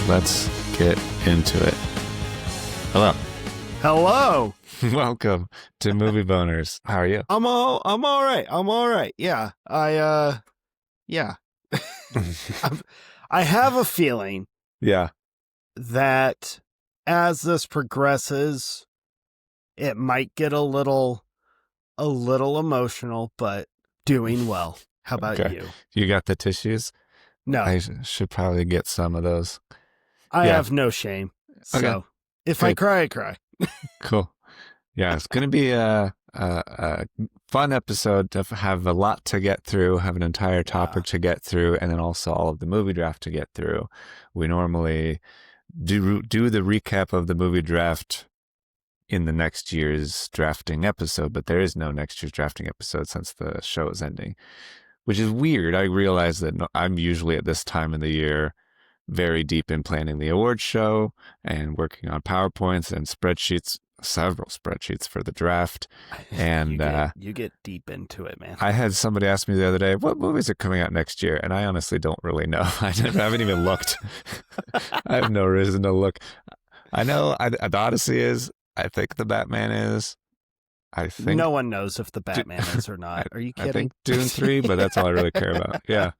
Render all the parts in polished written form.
let's get into it. Hello. Hello. Welcome to Movie Boners. How are you? I'm all right. Yeah. Yeah. I have a feeling Yeah. that as this progresses, it might get a little emotional, but doing well. How about Okay. you? You got the tissues? No, I should probably get some of those. I Yeah. have no shame. So Okay. if Good. I cry, I cry. Cool. Yeah, it's going to be a fun episode to have a lot to get through, have an entire topic to get through, and then also all of the movie draft to get through. We normally do the recap of the movie draft in the next year's drafting episode, but there is no next year's drafting episode since the show is ending, which is weird. I realize that I'm usually at this time of the year very deep in planning the awards show and working on PowerPoints and spreadsheets, several spreadsheets for the draft. And you get deep into it, man. I had somebody ask me the other day, what movies are coming out next year? And I honestly don't really know. I haven't even looked. I have no reason to look. I know the Odyssey is. I think the Batman is. I think no one knows if the Batman is or not. Are you kidding? I think Dune 3, but that's all I really care about. Yeah.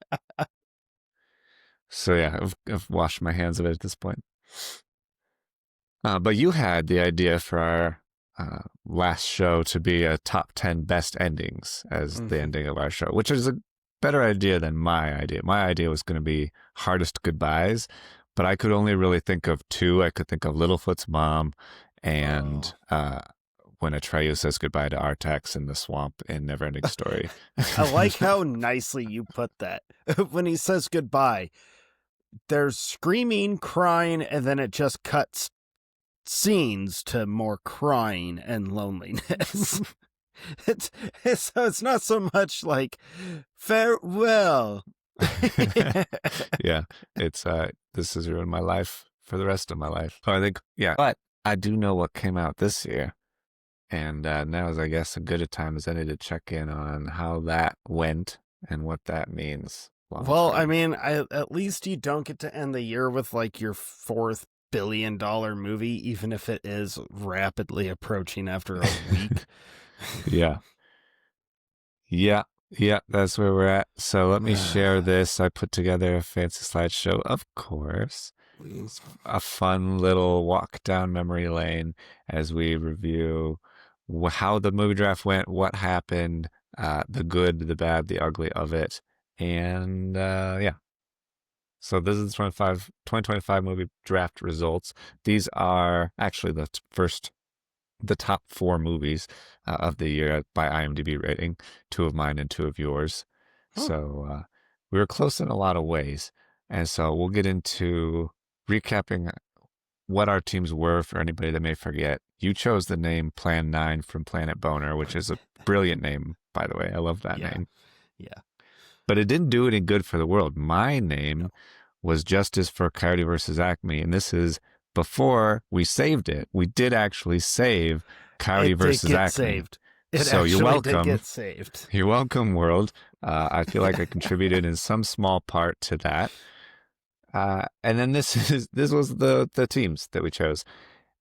So yeah, I've washed my hands of it at this point. But you had the idea for our last show to be a top 10 best endings as the ending of our show, which is a better idea than my idea. My idea was going to be hardest goodbyes, but I could only really think of two. I could think of Littlefoot's mom and when Atreyu says goodbye to Artax in the swamp in Neverending Story. I like how nicely you put that. When he says goodbye, there's screaming, crying, and then it just cuts scenes to more crying and loneliness. It's not so much like farewell. Yeah, it's this has ruined my life for the rest of my life. So I think, yeah, but I do know what came out this year, and now is, I guess, a good a time as any to check in on how that went and what that means. Well, I mean, at least you don't get to end the year with like your $4 billion movie, even if it is rapidly approaching after a week. Yeah, that's where we're at. So let me share this. I put together a fancy slideshow, of course. It's a fun little walk down memory lane as we review how the movie draft went, what happened, the good, the bad, the ugly of it. And yeah. So this is 2025 movie draft results. These are actually the top 4 movies of the year by IMDb rating, 2 of mine and 2 of yours. So we were close in a lot of ways. And so we'll get into recapping what our teams were for anybody that may forget. You chose the name Plan 9 from Planet Boner, which is a brilliant name, by the way. I love that name. Yeah. But it didn't do any good for the world. My name was Justice for Coyote versus Acme, and this is before we saved it. We did actually save Coyote versus Acme. Saved. So you're welcome. Did get saved. You're welcome, world. I feel like I contributed in some small part to that. And then this was the teams that we chose.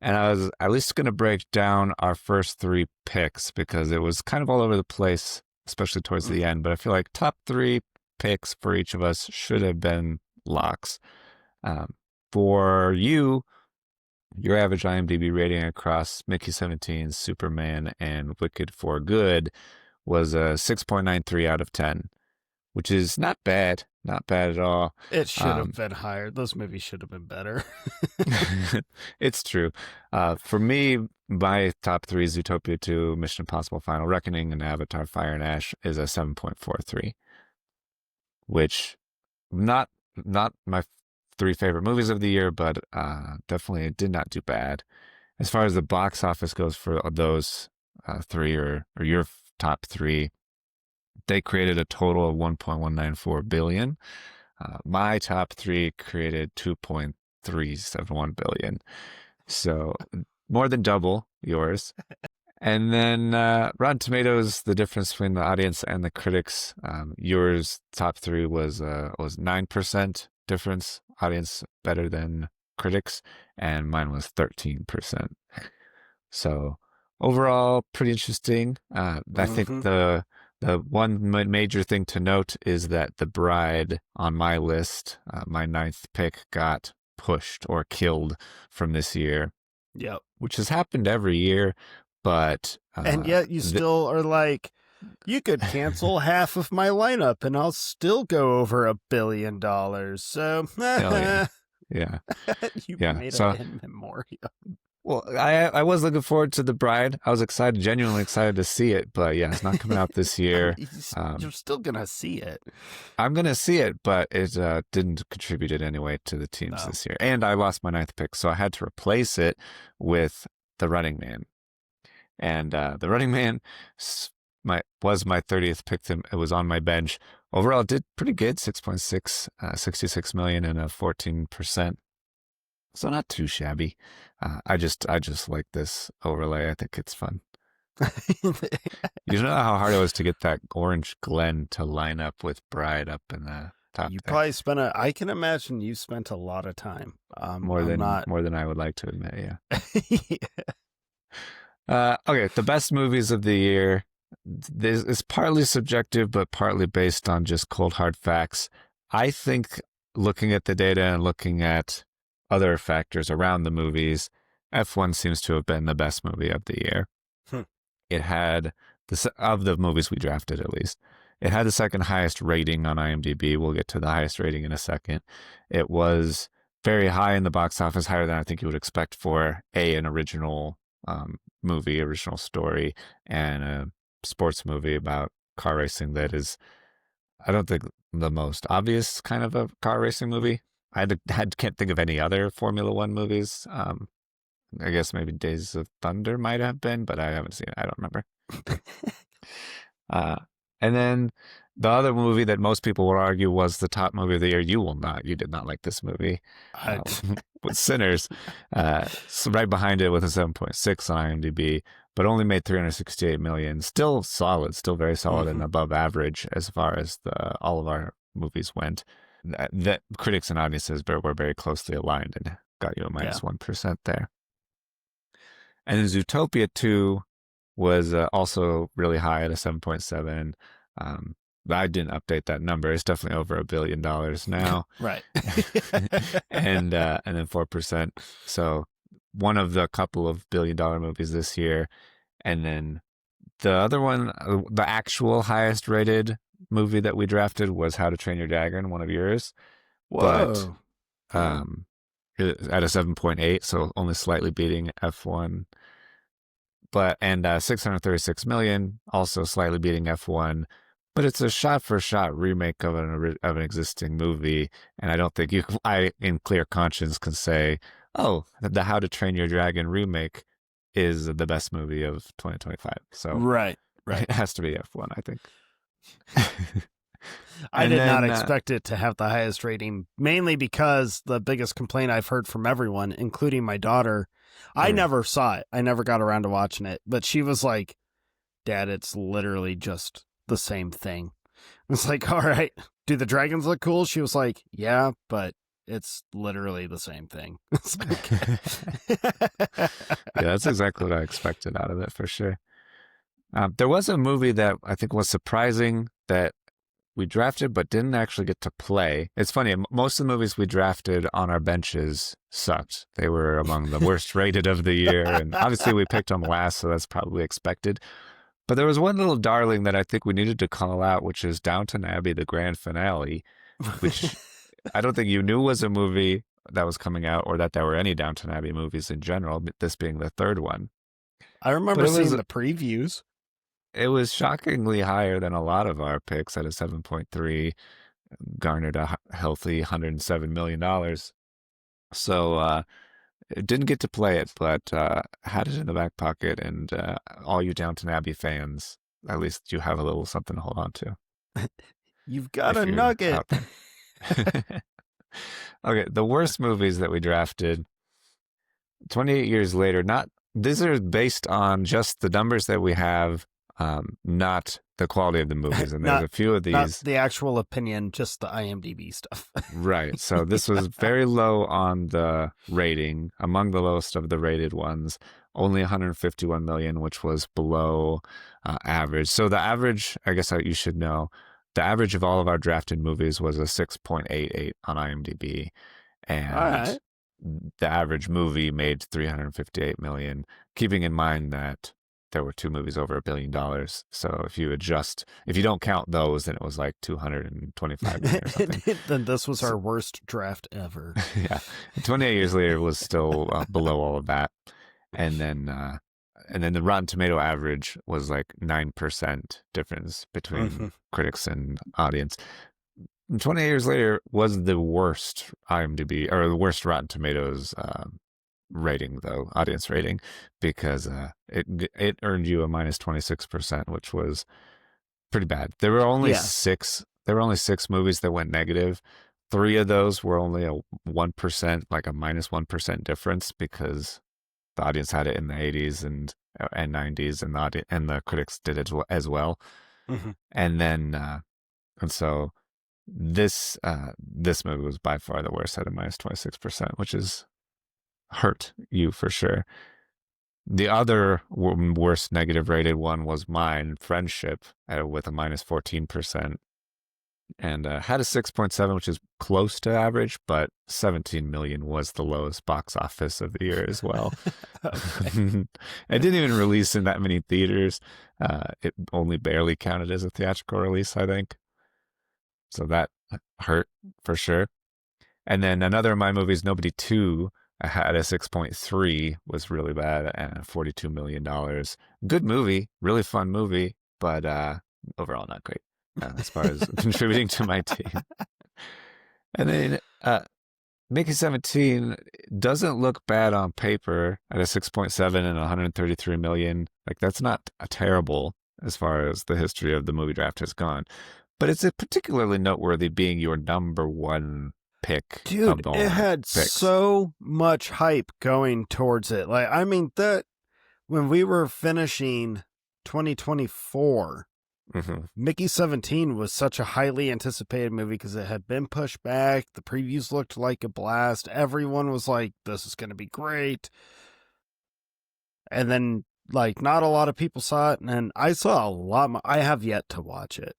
And I was at least going to break down our first 3 picks because it was kind of all over the place, especially towards the end. But I feel like top 3 picks for each of us should have been locks. For you, your average IMDb rating across Mickey 17, Superman, and Wicked for Good was a 6.93 out of 10, which is not bad. Not bad at all. It should have been higher. Those movies should have been better. It's true. For me, my top 3, Zootopia 2, Mission Impossible Final Reckoning, and Avatar Fire and Ash, is a 7.43, which not my 3 favorite movies of the year, but definitely did not do bad. As far as the box office goes for those 3 or your top 3, they created a total of 1.194 billion. My top 3 created 2.371 billion. So more than double yours. And then Rotten Tomatoes, the difference between the audience and the critics, yours top 3 was 9% difference. Audience better than critics, and mine was 13%. So overall, pretty interesting. I think Mm-hmm. the one major thing to note is that The Bride on my list, my ninth pick, got pushed or killed from this year, Yep. which has happened every year, but And yet you still are like, you could cancel half of my lineup and I'll still go over $1 billion. So oh yeah, yeah, you yeah. made it So in memoriam. well, I was looking forward to The Bride. I was excited, genuinely excited to see it, but yeah, it's not coming out this I mean, year. you're still gonna see it. I'm gonna see it, but it didn't contribute in any way to the teams No. this year. And I lost my ninth pick, so I had to replace it with The Running Man. And The Running Man was my 30th pick. It was on my bench. Overall, it did pretty good, 6.6, 66 million and a 14%. So not too shabby. I just like this overlay. I think it's fun. You know how hard it was to get that Orange Glen to line up with Bride up in the top You there. probably spent I can imagine you spent a lot of time. I'm not. More than I would like to admit. Yeah. Yeah. Okay, the best movies of the year. This is partly subjective, but partly based on just cold hard facts. I think looking at the data and looking at other factors around the movies, F1 seems to have been the best movie of the year. Hmm. It had of the movies we drafted at least. It had the second highest rating on IMDb. We'll get to the highest rating in a second. It was very high in the box office, higher than I think you would expect for an original movie, original story, and a sports movie about car racing that is, I don't think, the most obvious kind of a car racing movie. Can't think of any other Formula One movies. I guess maybe Days of Thunder might have been, but I haven't seen it. I don't remember. Uh, and then the other movie that most people would argue was the top movie of the year. You will not. You did not like this movie. I, With Sinners. So right behind it with a 7.6 on IMDb, but only made 368 million. Still solid, still very solid and above average as far as all of our movies went. That critics and audiences were very closely aligned and got you a minus 1% there. And then Zootopia 2 was also really high at a 7.7. I didn't update that number. It's definitely over $1 billion now. right. And then 4%. So one of the couple of $1 billion movies this year. And then the other one, the actual highest rated movie that we drafted was How to Train Your Dragon, one of yours. Whoa. But at a 7.8, so only slightly beating F1. And 636 million, also slightly beating F1. But it's a shot-for-shot remake of an existing movie, and I don't think I, in clear conscience, can say, "Oh, the How to Train Your Dragon remake is the best movie of 2025." So right. it has to be F1, I think. I did not expect it to have the highest rating, mainly because the biggest complaint I've heard from everyone, including my daughter, I never saw it. I never got around to watching it, but she was like, "Dad, it's literally just the same thing." It's like, all right, do the dragons look cool? She was like, yeah, but it's literally the same thing. Yeah, that's exactly what I expected out of it for sure. There was a movie that I think was surprising that we drafted but didn't actually get to play. It's funny, most of the movies we drafted on our benches sucked. They were among the worst rated of the year, and obviously we picked them last, so that's probably expected. But there was one little darling that I think we needed to call out, which is Downton Abbey, the grand finale, which I don't think you knew was a movie that was coming out or that there were any Downton Abbey movies in general, this being the third one. I remember seeing the previews. It was shockingly higher than a lot of our picks at a 7.3, garnered a healthy $107 million. So didn't get to play it, but had it in the back pocket. And all you Downton Abbey fans, at least you have a little something to hold on to. You've got a nugget. Okay, the worst movies that we drafted 28 years later, these are based on just the numbers that we have not the quality of the movies. And there's not a few of not these. the actual opinion, just the IMDb stuff. Right. So this was very low on the rating, among the lowest of the rated ones, only 151 million, which was below average. So the average, I guess you should know, the average of all of our drafted movies was a 6.88 on IMDb. All And right. the average movie made 358 million, keeping in mind that there were two movies over $1 billion. So if you don't count those, then it was like 225 million or something. Then this was So, our worst draft ever. yeah, 28 years later was still below all of that, and then the Rotten Tomato average was like 9% difference between critics and audience. 28 years later was the worst IMDb or the worst Rotten Tomatoes rating, though, audience rating, because it earned you a minus 26%, which was pretty bad. There were only Yeah. six. There were only six movies that went negative. Three of those were only a 1%, like a minus 1% difference, because the audience had it in the 80s and 90s, and the critics did it as well. Mm-hmm. And then and so this movie was by far the worst at a minus 26%, which is hurt you for sure. The other worst negative rated one was mine, Friendship, with a minus 14%, and had a 6.7, which is close to average, but 17 million was the lowest box office of the year as well. It didn't even release in that many theaters. It only barely counted as a theatrical release, I think. So that hurt for sure. And then another of my movies, Nobody 2, had a 6.3, was really bad, and $42 million. Good movie, really fun movie, but overall not great as far as contributing to my team. And then Mickey 17 doesn't look bad on paper at a 6.7 and 133 million. Like, that's not terrible as far as the history of the movie draft has gone. But it's particularly noteworthy being your number one pick. Dude, it had picks. so much hype going towards it. Like, I mean, that when we were finishing 2024, Mickey 17 was such a highly anticipated movie because it had been pushed back. The previews looked like a blast. Everyone was like, this is going to be great. And then, like, not a lot of people saw it. And I saw a lot. I have yet to watch it.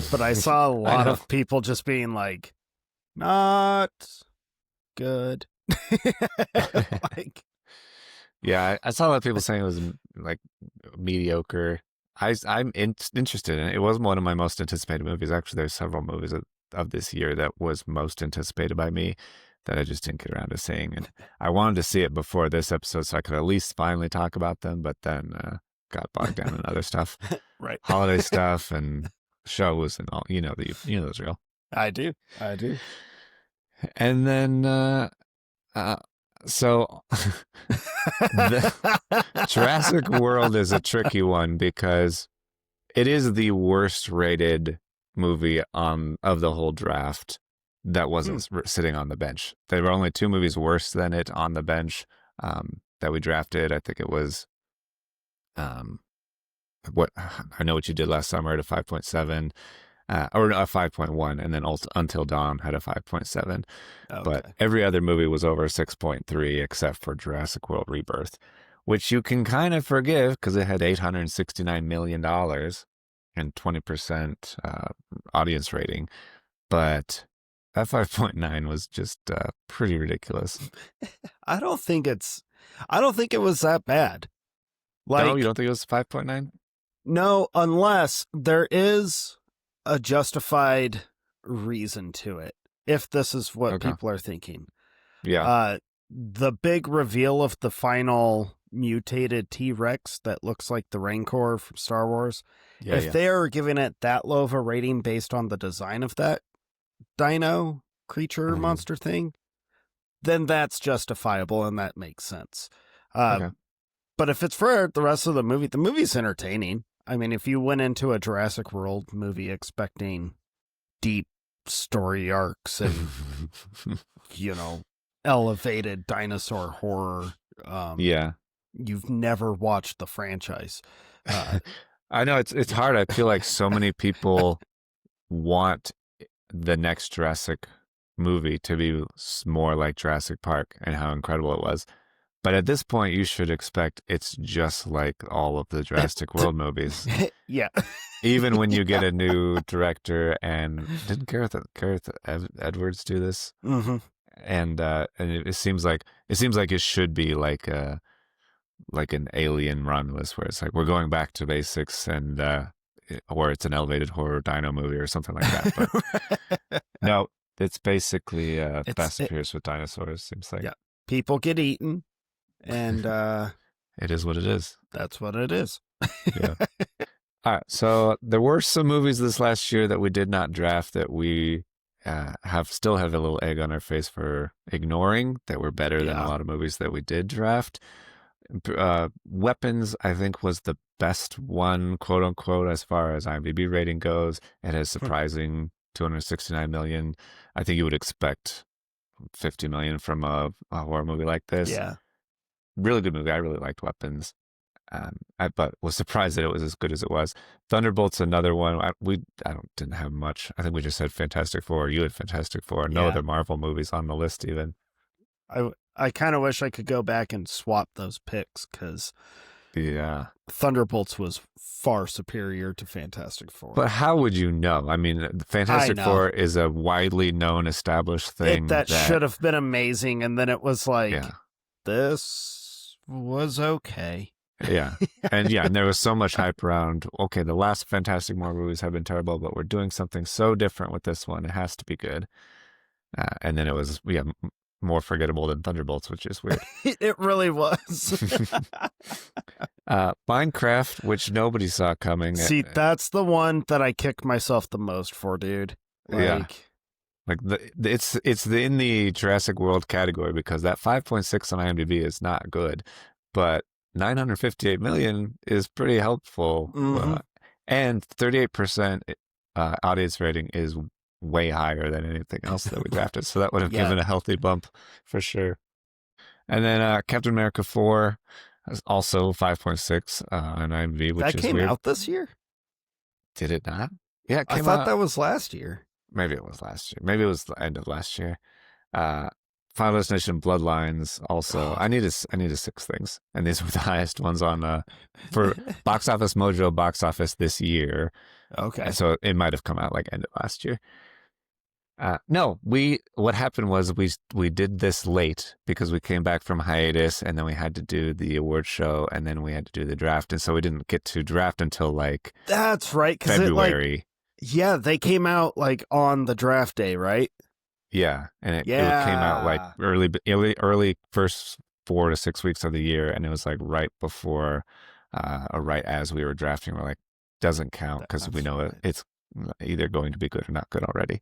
But I saw a lot of people just being like, not good. Like, yeah, I saw a lot of people saying it was like mediocre. I'm interested in it. It wasn't one of my most anticipated movies. Actually, there's several movies of this year that was most anticipated by me that I just didn't get around to seeing. And I wanted to see it before this episode so I could at least finally talk about them, but then got bogged down in other stuff. Right. Holiday stuff and shows and all. You know those real. I do. And then so the Jurassic World is a tricky one because it is the worst rated movie of the whole draft that wasn't sitting on the bench. There were only two movies worse than it on the bench that we drafted. I think it was What I Know What You Did Last Summer at a 5.7. Or a 5.1, and then Until Dawn had a 5.7. Okay. But every other movie was over 6.3 except for Jurassic World Rebirth, which you can kind of forgive because it had $869 million and 20% audience rating. But that 5.9 was just pretty ridiculous. I don't think it was that bad. Like, no, you don't think it was 5.9? No, unless there is a justified reason to it, if this is what people are thinking. Yeah. The big reveal of the final mutated T-Rex that looks like the Rancor from Star Wars. Yeah, if they are giving it that low of a rating based on the design of that dino creature monster thing, then that's justifiable and that makes sense. But if it's for the rest of the movie's entertaining. I mean, if you went into a Jurassic World movie expecting deep story arcs and, elevated dinosaur horror, you've never watched the franchise. I know it's hard. I feel like so many people want the next Jurassic movie to be more like Jurassic Park and how incredible it was. But at this point, you should expect it's just like all of the Jurassic World movies. Yeah. Even when you get Yeah. a new director, and didn't Gareth Edwards do this? Mm-hmm. And it seems like it should be like an Alien run was where it's like we're going back to basics and or it's an elevated horror dino movie or something like that. But no, it's basically Fast and Furious with dinosaurs. Seems like yeah, people get eaten, and it is what it is. that's what it is. Yeah. All right. So there were some movies this last year that we did not draft that we still have a little egg on our face for ignoring that were better than a lot of movies that we did draft. Weapons, I think, was the best one, quote unquote, as far as IMDb rating goes. It has surprising 269 million. I think you would expect 50 million from a horror movie like this. Yeah. Really good movie. I really liked Weapons. But was surprised that it was as good as it was. Thunderbolt's another one. Didn't have much. I think we just had Fantastic Four. You had Fantastic Four. No other Marvel movies on the list even. I kind of wish I could go back and swap those picks because Thunderbolts was far superior to Fantastic Four. But how would you know? I mean, Fantastic Four is a widely known, established thing that should have been amazing, and then it was like, this was okay. Yeah. And there was so much hype around, okay, the last Fantastic Four movies have been terrible, but we're doing something so different with this one. It has to be good. And then it was, more forgettable than Thunderbolts, which is weird. It really was. Minecraft, which nobody saw coming. See, that's the one that I kick myself the most for, dude. It's in the Jurassic World category because that 5.6 on IMDb is not good, but 958 million is pretty helpful. Mm-hmm. And 38% audience rating is way higher than anything else that we drafted. So that would have given a healthy bump for sure. And then Captain America 4 is also 5.6 on IMDb, which is weird. That came out this year? Did it not? Yeah, it came out. I thought that was last year. Maybe it was last year. Maybe it was the end of last year. Final Destination Bloodlines also. I need a 6 things. And these were the highest ones on for Box Office Mojo box office this year. Okay. And so it might have come out like end of last year. No, what happened was we did this late because we came back from hiatus and then we had to do the award show and then we had to do the draft. And so we didn't get to draft until like that's right, February. They came out like on the draft day, right? Yeah, and it came out like early first 4 to 6 weeks of the year, and it was like right before, or right as we were drafting. We're like, doesn't count because we know it's either going to be good or not good already.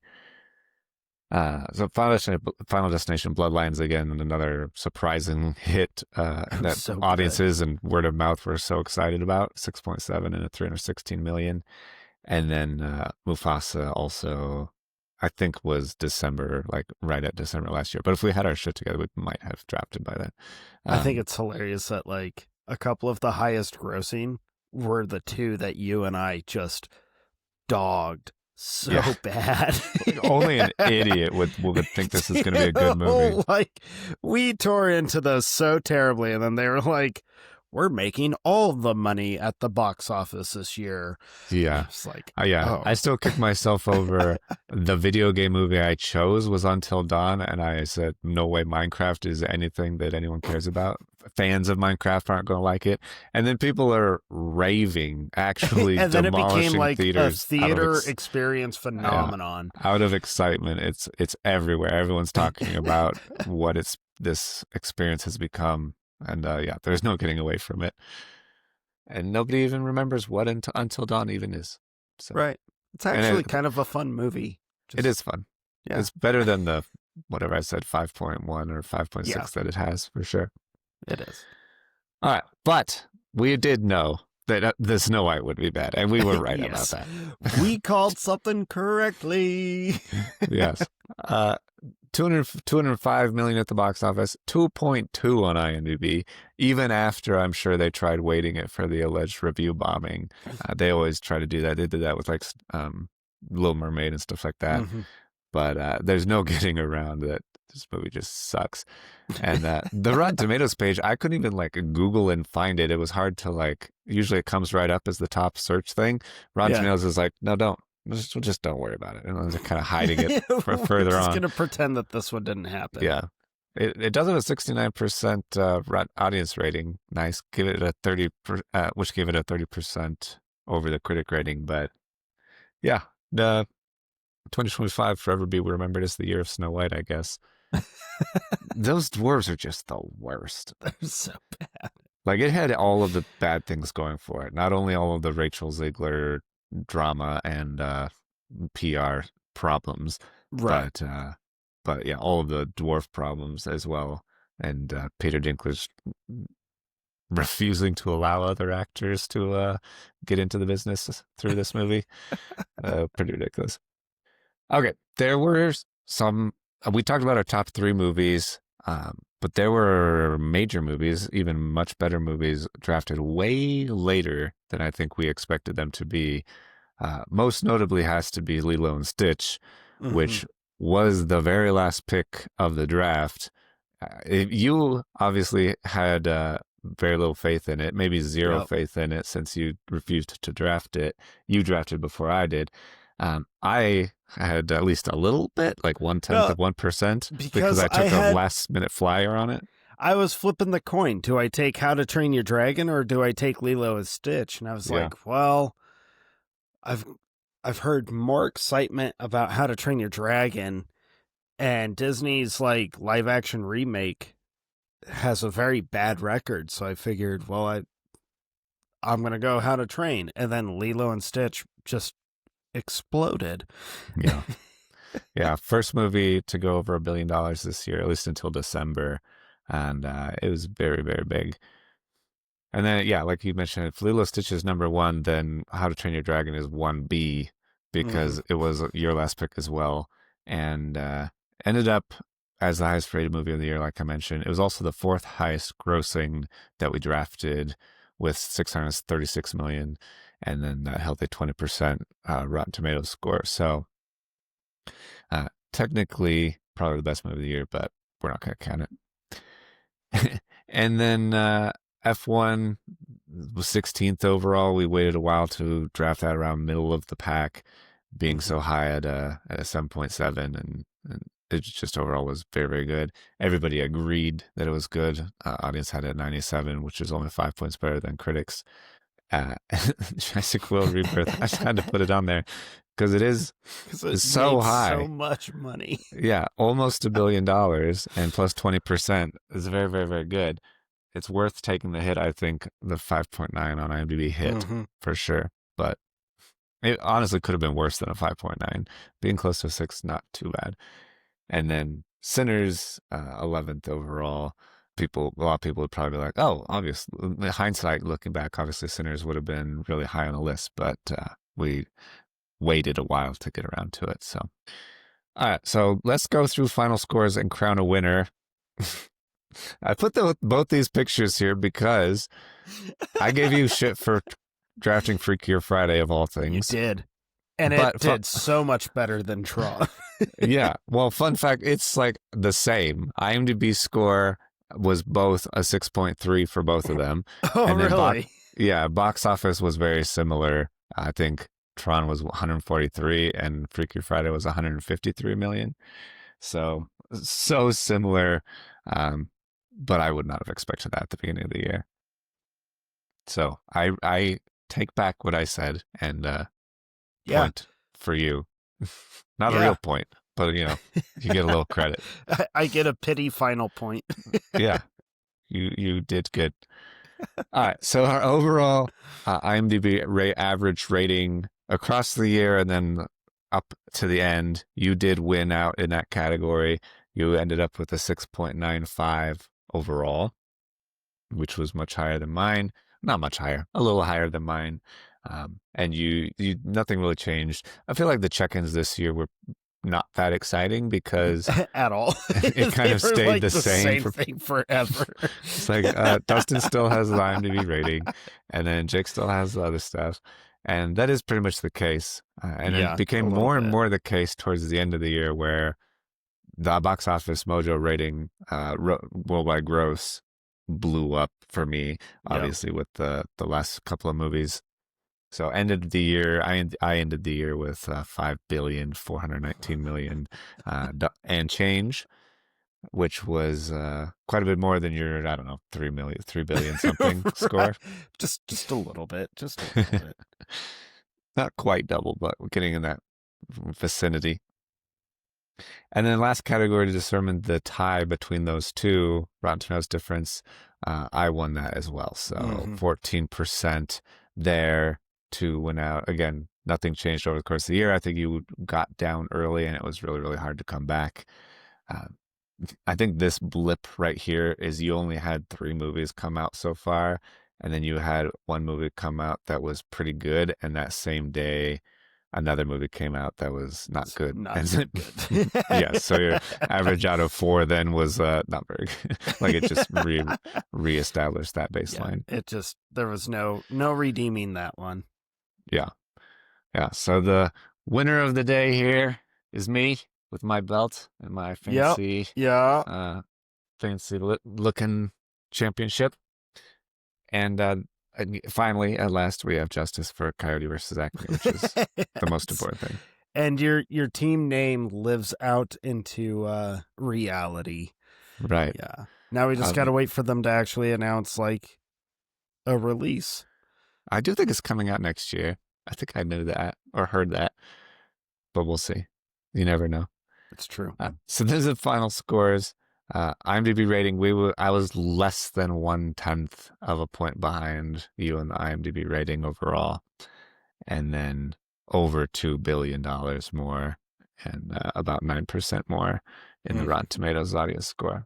So Final Destination Bloodlines again, another surprising hit that so audiences and word of mouth were so excited about. 6.7 and a 316 million, and then Mufasa also. I think was December, like right at December last year. But if we had our shit together, we might have drafted by then. I think it's hilarious that like a couple of the highest grossing were the two that you and I just dogged so bad. Only an idiot would think this is going to be a good movie. Like we tore into those so terribly, and then they were like, we're making all the money at the box office this year. Yeah. It's like, I still kick myself over the video game movie I chose was Until Dawn. And I said, no way Minecraft is anything that anyone cares about. Fans of Minecraft aren't going to like it. And then people are raving, actually and then it became like theaters a theater experience phenomenon. Out of excitement. It's everywhere. Everyone's talking about what this experience has become. And there's no getting away from it. And nobody even remembers what Until Dawn even is. So. Right. It's actually kind of a fun movie. It is fun. Yeah. It's better than the, whatever I said, 5.1 or 5.6 that it has, for sure. It is. All right. But we did know that the Snow White would be bad. And we were right about that. We called something correctly. Yes. 205 million at the box office, 2.2 on IMDb, even after I'm sure they tried waiting it for the alleged review bombing. They always try to do that. They did that with like Little Mermaid and stuff like that. Hmm. But there's no getting around that this movie just sucks. And the Rotten Tomatoes page, I couldn't even like Google and find it. It was hard to like, usually it comes right up as the top search thing. Rotten Yeah. Tomatoes is like, no, don't. Just don't worry about it. And they're kind of hiding it for We're further just on. going to pretend that this one didn't happen. Yeah. It does have a 69% audience rating. Nice. Give it a 30, which gave it a 30% over the critic rating. But yeah, the 2025 forever be remembered as the year of Snow White, I guess. Those dwarves are just the worst. They're so bad. Like it had all of the bad things going for it. Not only all of the Rachel Ziegler drama and PR problems, Right. but yeah, all of the dwarf problems as well. And Peter Dinklage refusing to allow other actors to get into the business through this movie. Pretty ridiculous. Okay, there were some. We talked about our top three movies, but there were major movies, even much better movies, drafted way later than I think we expected them to be. Most notably has to be Lilo and Stitch, Hmm. which was the very last pick of the draft. You obviously had very little faith in it, maybe zero Yep. faith in it since you refused to draft it. You drafted before I did. I had at least a little bit, like 1/10 No, of 1%, because because I took a last minute flyer on it. I was flipping the coin. Do I take How to Train Your Dragon or do I take Lilo and Stitch? And I was Yeah. like, well, I've I've heard more excitement about How to Train Your Dragon, and Disney's like live action remake has a very bad record. So I figured, well, I'm gonna go How to Train, and then Lilo and Stitch just exploded. Yeah. Yeah. First movie to go over $1 billion this year, at least until December. And it was very, very big. And then, yeah, like you mentioned, if Lilo Stitch is number one, then How to Train Your Dragon is 1B Hmm. because it was your last pick as well. And ended up as the highest rated movie of the year, like I mentioned. It was also the fourth highest grossing that we drafted with 636 million, and then that healthy 20% Rotten Tomatoes score. So technically, probably the best movie of the year, but we're not going to count it. And then F1 was 16th overall. We waited a while to draft that around middle of the pack, being Hmm. so high at a 7.7, and it just overall was very, very good. Everybody agreed that it was good. Audience had it at 97, which is only 5 points better than critics. Uh, Jurassic World Rebirth. I just had to put it on there because it is Because it so made so high. much money. Yeah, almost $1 billion and plus 20% is very, very, very good. It's worth taking the hit. I think the 5.9 on IMDb hit Hmm. for sure, but it honestly could have been worse than a 5.9. Being close to a 6, not too bad. And then Sinners, 11th overall. A lot of people would probably be like, oh, obviously, in hindsight, looking back, obviously Sinners would have been really high on the list, but we waited a while to get around to it. So, all right, so let's go through final scores and crown a winner. I put both these pictures here because I gave you shit for drafting Freakier Friday of all You things. did. And it But did so much better than Tron. yeah, well, fun fact, it's like the same. IMDb score was both a 6.3 for both of them. Oh, And then really? box office was very similar. I think Tron was 143 and Freakier Friday was 153 million. So similar. Um, but I would not have expected that at the beginning of the year. So I take back what I said and Yeah. point for you. Not a real Yeah. point, but you get a little credit. I get a pity final point. Yeah, you did good. All right, so our overall IMDb average rating across the year and then up to the end, you did win out in that category. You ended up with a 6.95 overall, which was much higher than mine. Not much higher, a little higher than mine. And you nothing really changed. I feel like the check-ins this year were not that exciting because at all. it kind They of were stayed like the the same same for. thing forever. It's like Dustin still has the IMDb rating, and then Jake still has the other stuff, and that is pretty much the case. And it Yeah, a became little more and bit. more the case towards the end of the year, where the box office mojo rating, worldwide gross, blew up for me. Yep. Obviously, with the last couple of movies. So ended the year. I ended the year with 5,419,000,000 and change, which was quite a bit more than your, I don't know, 3 million, 3 billion something Right. score. Just a little bit. Just a little bit. Not quite double, but we're getting in that vicinity. And then the last category to determine the tie between those two, Rotten Tomatoes difference, I won that as well. So 14% there to win out. Again, nothing changed over the course of the year. I think you got down early and it was really, really hard to come back. Uh, I think this blip right here is you only had 3 movies come out so far, and then you had one movie come out that was pretty good, and that same day, another movie came out that was not It's good. not so And good. yeah, so your average out of 4 then was not very good. Like it just reestablished that Yeah, baseline. it just there was no redeeming that one. Yeah, yeah. So the winner of the day here is me with my belt and my Yep. fancy Yeah. uh looking championship. And finally, at last, we have justice for Coyote versus Acme, which is the most important thing. And your team name lives out into reality. Right. Yeah. Now we just got to wait for them to actually announce like a release. I do think it's coming out next year. I think I knew that or heard that, but we'll see. You never know. It's true. So there's the final scores. IMDb rating, I was less than 1/10 of a point behind you in the IMDb rating overall, and then over $2 billion more, and about 9% more in the Rotten Tomatoes audience score.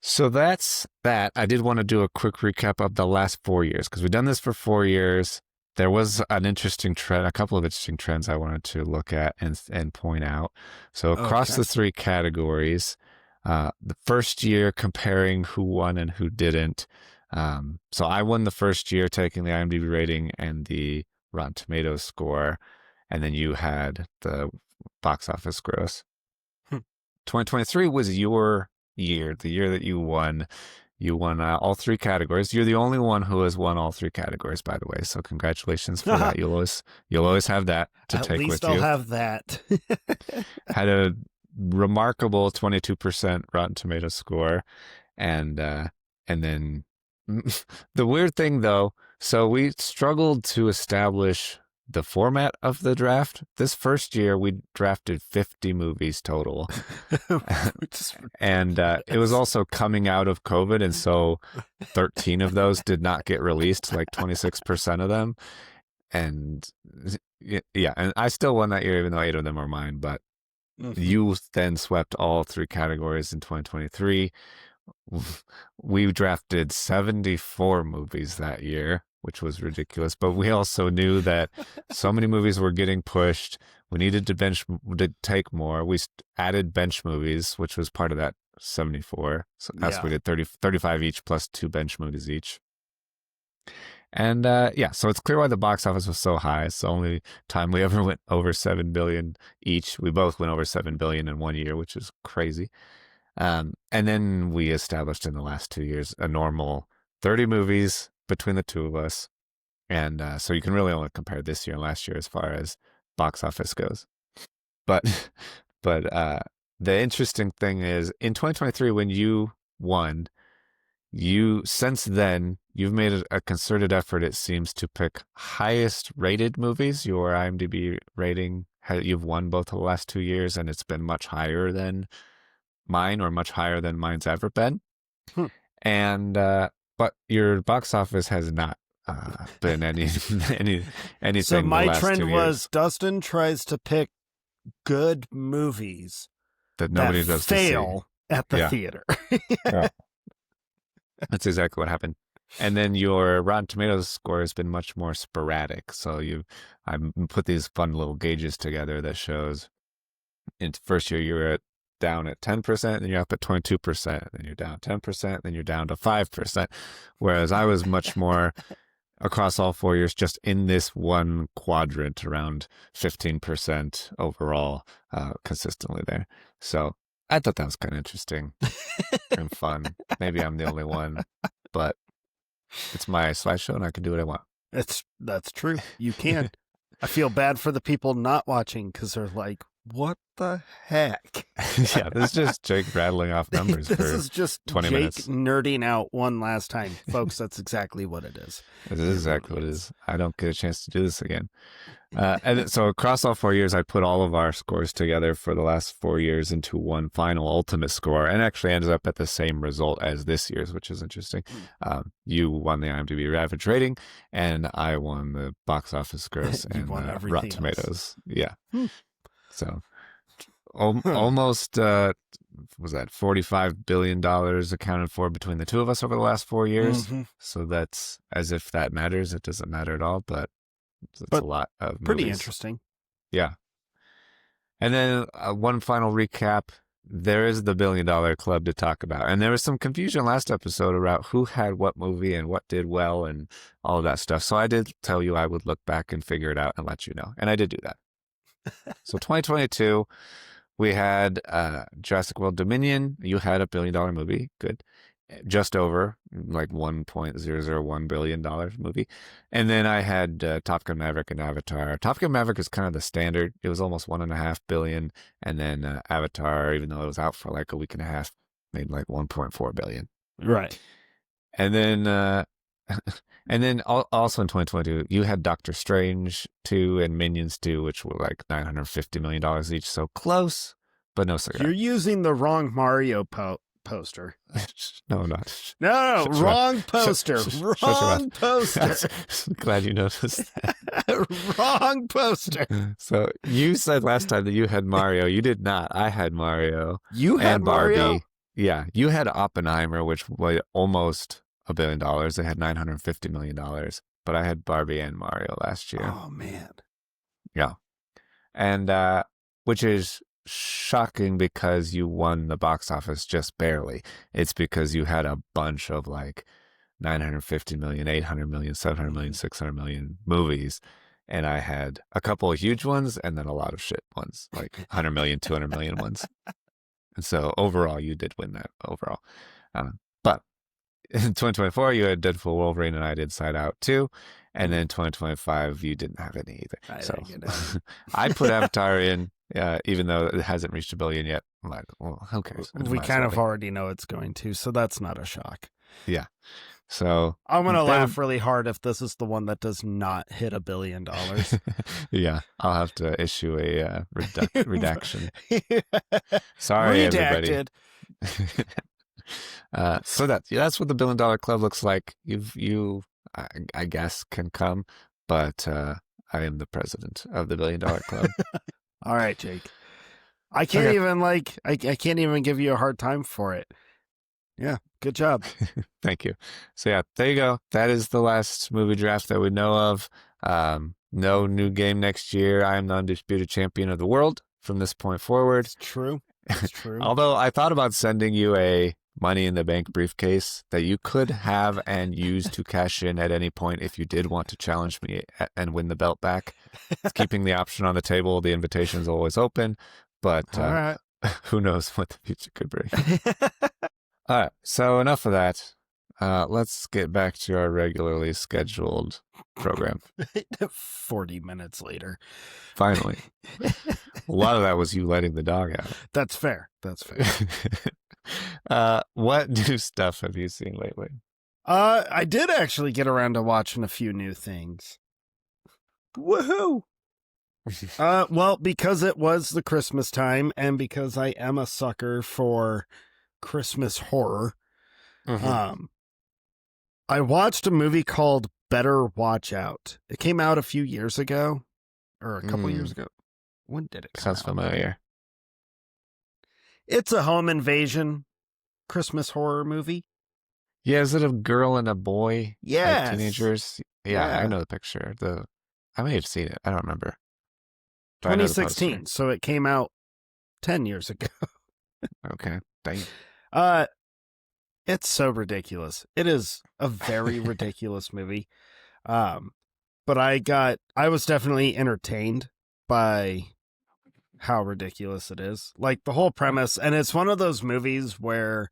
So that's that. I did want to do a quick recap of the last 4 years because we've done this for 4 years. There was an interesting trend, a couple of interesting trends I wanted to look at and point out. So across the 3 categories, the first year comparing who won and who didn't. So I won the first year taking the IMDb rating and the Rotten Tomatoes score, and then you had the box office gross. 2023 was your year, the year that you won. You won all 3 categories. You're the only one who has won all 3 categories, by the way. So congratulations for that. You'll always have that to take with you. At least I'll have that. Had a remarkable 22% Rotten Tomatoes score, and then the weird thing though. So we struggled to establish the format of the draft. This first year, we drafted 50 movies total. And it was also coming out of COVID. And so 13 of those did not get released, like 26% of them. And yeah, and I still won that year, even though 8 of them are mine. But you then swept all 3 categories in 2023. We drafted 74 movies that year, which was ridiculous. But we also knew that so many movies were getting pushed. We needed to take more. We added bench movies, which was part of that 74. So that's we did 35 each plus 2 bench movies each. And yeah, so it's clear why the box office was so high. It's the only time we ever went over 7 billion each. We both went over 7 billion in one year, which is crazy. And then we established in the last 2 years a normal 30 movies between the two of us. And so you can really only compare this year and last year as far as box office goes. But the interesting thing is in 2023, when you won, since then, you've made a concerted effort, it seems, to pick highest rated movies. Your IMDb rating, you've won both of the last 2 years, and it's been much higher than mine, or much higher than mine's ever been. And but your box office has not been anything. So my the last trend 2 was years. Dustin tries to pick good movies That nobody that goes fail to see. at the theater. Yeah. That's exactly what happened. And then your Rotten Tomatoes score has been much more sporadic. So I put these fun little gauges together that shows In the first year, down at 10%, then you're up at 22%, then you're down 10%, then you're down to 5%. Whereas I was much more across all 4 years, just in this one quadrant, around 15% overall, consistently there. So I thought that was kind of interesting and fun. Maybe I'm the only one, but it's my slideshow and I can do what I want. That's true. You can. I feel bad for the people not watching because they're like, what the heck? Yeah, this is just Jake rattling off numbers This for is just 20 Jake minutes. nerding out one last time. Folks, that's exactly what it is. It is exactly what it is. I don't get a chance to do this again. And so across all 4 years, I put all of our scores together for the last 4 years into one final ultimate score, and actually ended up at the same result as this year's, which is interesting. You won the IMDb average rating, and I won the box office gross and Rotten Tomatoes. Yeah. So almost, was that $45 billion accounted for between the two of us over the last 4 years? Mm-hmm. So that's, as if that matters. It doesn't matter at all, but it's a lot of movies. Pretty interesting. Yeah. And then one final recap. There is the $1 Billion Club to talk about. And there was some confusion last episode about who had what movie and what did well and all of that stuff. So I did tell you I would look back and figure it out and let you know. And I did do that. So 2022, we had Jurassic World Dominion. You had a $1 billion movie. Good. Just over, like $1.001 billion movie. And then I had Top Gun Maverick and Avatar. Top Gun Maverick is kind of the standard. It was almost $1.5 billion. And then Avatar, even though it was out for like a week and a half, made like $1.4 billion. Right. And then also in 2022, you had Doctor Strange 2 and Minions 2, which were like $950 million each. So close, but no cigar. You're using the wrong Mario poster. No, I'm not. No, wrong poster. Wrong poster. Glad you noticed that. Wrong poster. So you said last time that you had Mario. You did not. I had Mario. You had and Barbie. Mario? Yeah. You had Oppenheimer, which was almost $1 billion. They had $950 million. But I had Barbie and Mario last year. Oh, man. Yeah. And which is shocking because you won the box office just barely. It's because you had a bunch of like 950 million, 800 million, 700 million, 600 million movies. And I had a couple of huge ones and then a lot of shit ones, like 100 million, 200 million ones. And so overall, you did win that overall. But in 2024, you had Deadpool, Wolverine, and I did Inside Out too. And then 2025, you didn't have any either. So I put Avatar in. Even though it hasn't reached $1 billion yet. Well, who cares? We kind of already know it's going to, so that's not a shock. Yeah. So I'm going to laugh really hard if this is the one that does not hit $1 billion. Yeah. I'll have to issue a redaction. Sorry, everybody. So that's what the $1 Billion Club looks like. I guess, can come, but I am the president of the $1 Billion Club. All right, Jake. I can't even give you a hard time for it. Yeah, good job. Thank you. So yeah, there you go. That is the last movie draft that we know of. No new game next year. I am the undisputed champion of the world from this point forward. It's true. It's true. Although I thought about sending you a Money in the Bank briefcase that you could have and use to cash in at any point if you did want to challenge me and win the belt back. It's keeping the option on the table. The invitation is always open, but all right. Who knows what the future could bring. All right, so enough of that. Let's get back to our regularly scheduled program. 40 minutes later. Finally. A lot of that was you letting the dog out. That's fair. What new stuff have you seen lately? I did actually get around to watching a few new things. Woohoo! Well, because it was the Christmas time and because I am a sucker for Christmas horror, I watched a movie called Better Watch Out. It came out a few years ago, or a couple years ago. When did it come Sounds out? familiar. It's a home invasion Christmas horror movie. Yeah, is it a girl and a boy? Yes. Like teenagers? Yeah, Yeah. I know the picture. I may have seen it. I don't remember. But I know the 2016. poster. So it came out 10 years ago. Okay. Damn. Uh, it's so ridiculous. It is a very ridiculous movie. Um, but I was definitely entertained by how ridiculous it is. Like the whole premise, and it's one of those movies where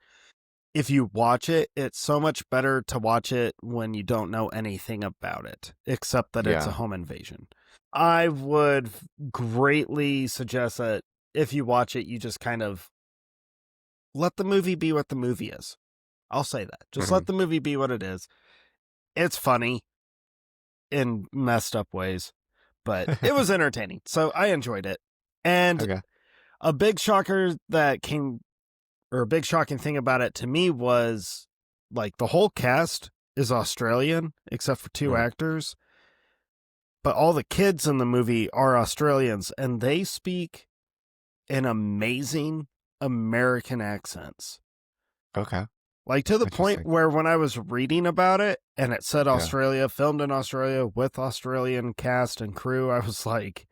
if you watch it, it's so much better to watch it when you don't know anything about it, except that it's a Yeah. home invasion. I would greatly suggest that if you watch it, you just kind of let the movie be what the movie is. I'll say that. Just Mhm. let the movie be what it is. It's funny in messed up ways, but it was entertaining. So I enjoyed it. And Okay. a big shocker that came, or a big shocking thing about it to me was like the whole cast is Australian except for two Mm. actors, but all the kids in the movie are Australians and they speak in amazing American accents. Okay. Like to the point Interesting. where when I was reading about it and it said Yeah. Australia, filmed in Australia with Australian cast and crew, I was like,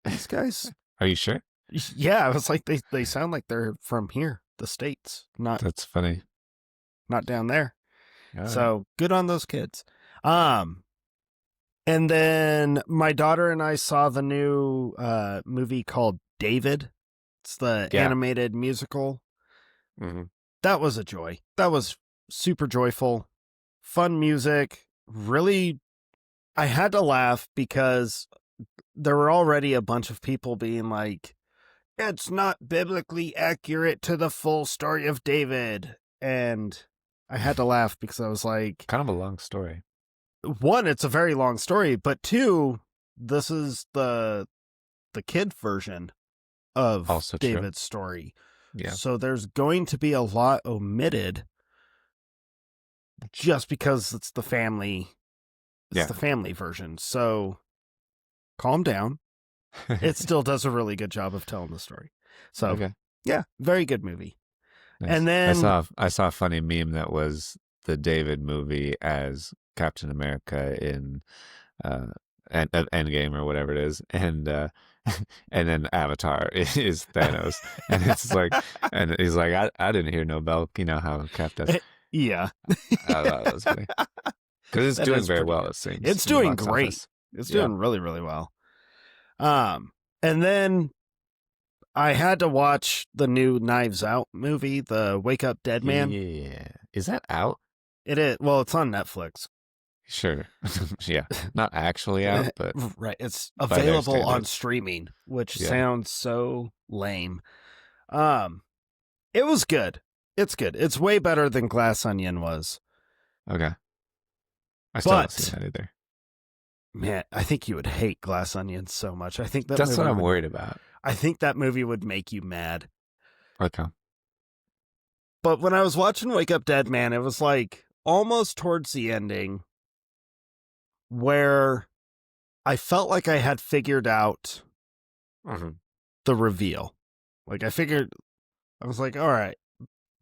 these guys, Are you sure? yeah, I was like, they sound like they're from here, the States, That's funny. not down there. All right. So good on those kids. And then my daughter and I saw the new movie called David. It's the Yeah. animated musical. Mhm. That was a joy. That was super joyful. Fun music. Really, I had to laugh because there were already a bunch of people being like, it's not biblically accurate to the full story of David. And I had to laugh because I was like, Kind of a long story. one, it's a very long story, but two, this is the kid version of Also true. David's story. Yeah. So there's going to be a lot omitted just because it's the family. It's Yeah. the family version. So calm down. It still does a really good job of telling the story. So Okay. yeah, very good movie. Nice. And then I saw a funny meme that was the David movie as Captain America in Endgame or whatever it is, and and then Avatar is Thanos, and it's like, and he's like, I didn't hear no bell. You know how Cap does. yeah, I thought that was funny because it's that doing is very pretty well. good. It seems It's in the doing box great. office. It's Yeah. doing really, really well. And then I had to watch the new Knives Out movie, the Wake Up Deadman. Yeah, is that out? It is. Well, it's on Netflix. Sure. Yeah, not actually out, but right. It's by their available on standards. streaming, which Yeah. sounds so lame. It was good. It's good. It's way better than Glass Onion was. Okay. I still haven't seen But that either. man, I think you would hate Glass Onion so much. I think that That's what movie I'm would, worried about. I think that movie would make you mad. Okay. But when I was watching Wake Up Dead Man, it was like almost towards the ending where I felt like I had figured out Mm-hmm. the reveal. Like I was like, all right,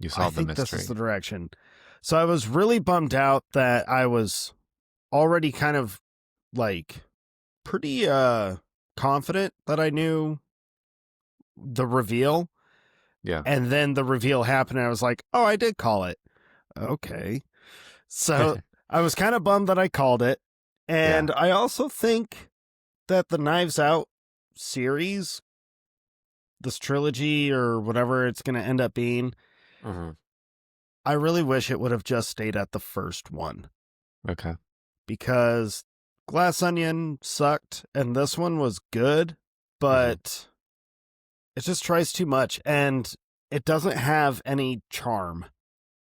You I solved the think this mystery. is the direction. So I was really bummed out that I was already kind of like pretty confident that I knew the reveal. Yeah. And then the reveal happened and I was like, oh, I did call it. Okay. So I was kind of bummed that I called it. And I also think that the Knives Out series, this trilogy or whatever it's going to end up being, Mm-hmm. I really wish it would have just stayed at the first one Okay. because Glass Onion sucked and this one was good, but it just tries too much and it doesn't have any charm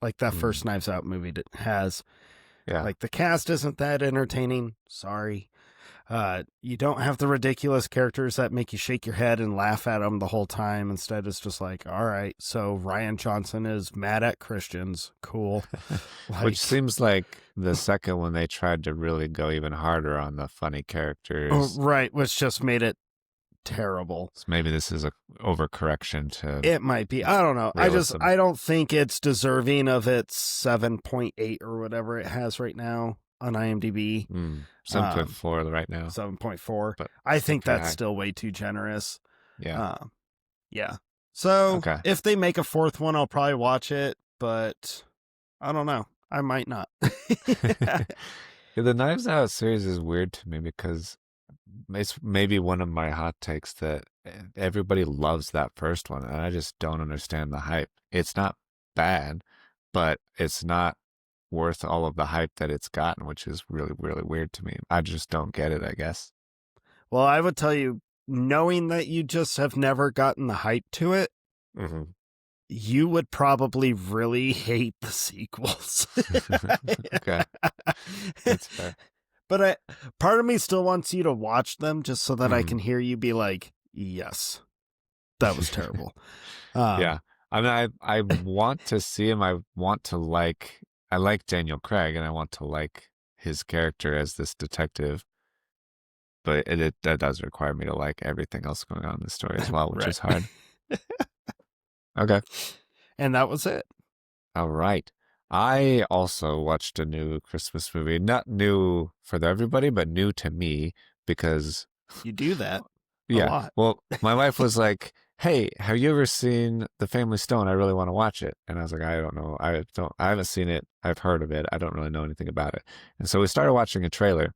like that first Knives Out movie has. Yeah. Like the cast isn't that entertaining. Sorry. You don't have the ridiculous characters that make you shake your head and laugh at them the whole time. Instead, it's just like, all right, so Ryan Johnson is mad at Christians. Cool. Which seems like the second one they tried to really go even harder on the funny characters. Right, which just made it terrible. So maybe this is a overcorrection to It might be. I don't know. realism. I don't think it's deserving of its 7.8 or whatever it has right now on IMDb. 7.4 right now. 7.4. But I think pretty that's high. still way too generous. Yeah. Yeah. So Okay. if they make a fourth one, I'll probably watch it, but I don't know. I might not. Yeah, the Knives Out series is weird to me because it's maybe one of my hot takes that everybody loves that first one, and I just don't understand the hype. It's not bad, but it's not worth all of the hype that it's gotten, which is really, really weird to me. I just don't get it, I guess. Well, I would tell you, knowing that you just have never gotten the hype to it, Hmm. you would probably really hate the sequels. Okay, that's fair. But part of me still wants you to watch them just so that I Mhm. can hear you be like, yes, that was terrible. Um, Yeah. I mean, I want to see him. I like Daniel Craig, and I want to like his character as this detective. But that does require me to like everything else going on in the story as well, which right. is hard. Okay. And that was it. All right. I also watched a new Christmas movie. Not new for everybody, but new to me because You do that a yeah. lot. Well, my wife was like, "Hey, have you ever seen The Family Stone? I really want to watch it." And I was like, "I don't know. I haven't seen it. I've heard of it. I don't really know anything about it." And so we started watching a trailer.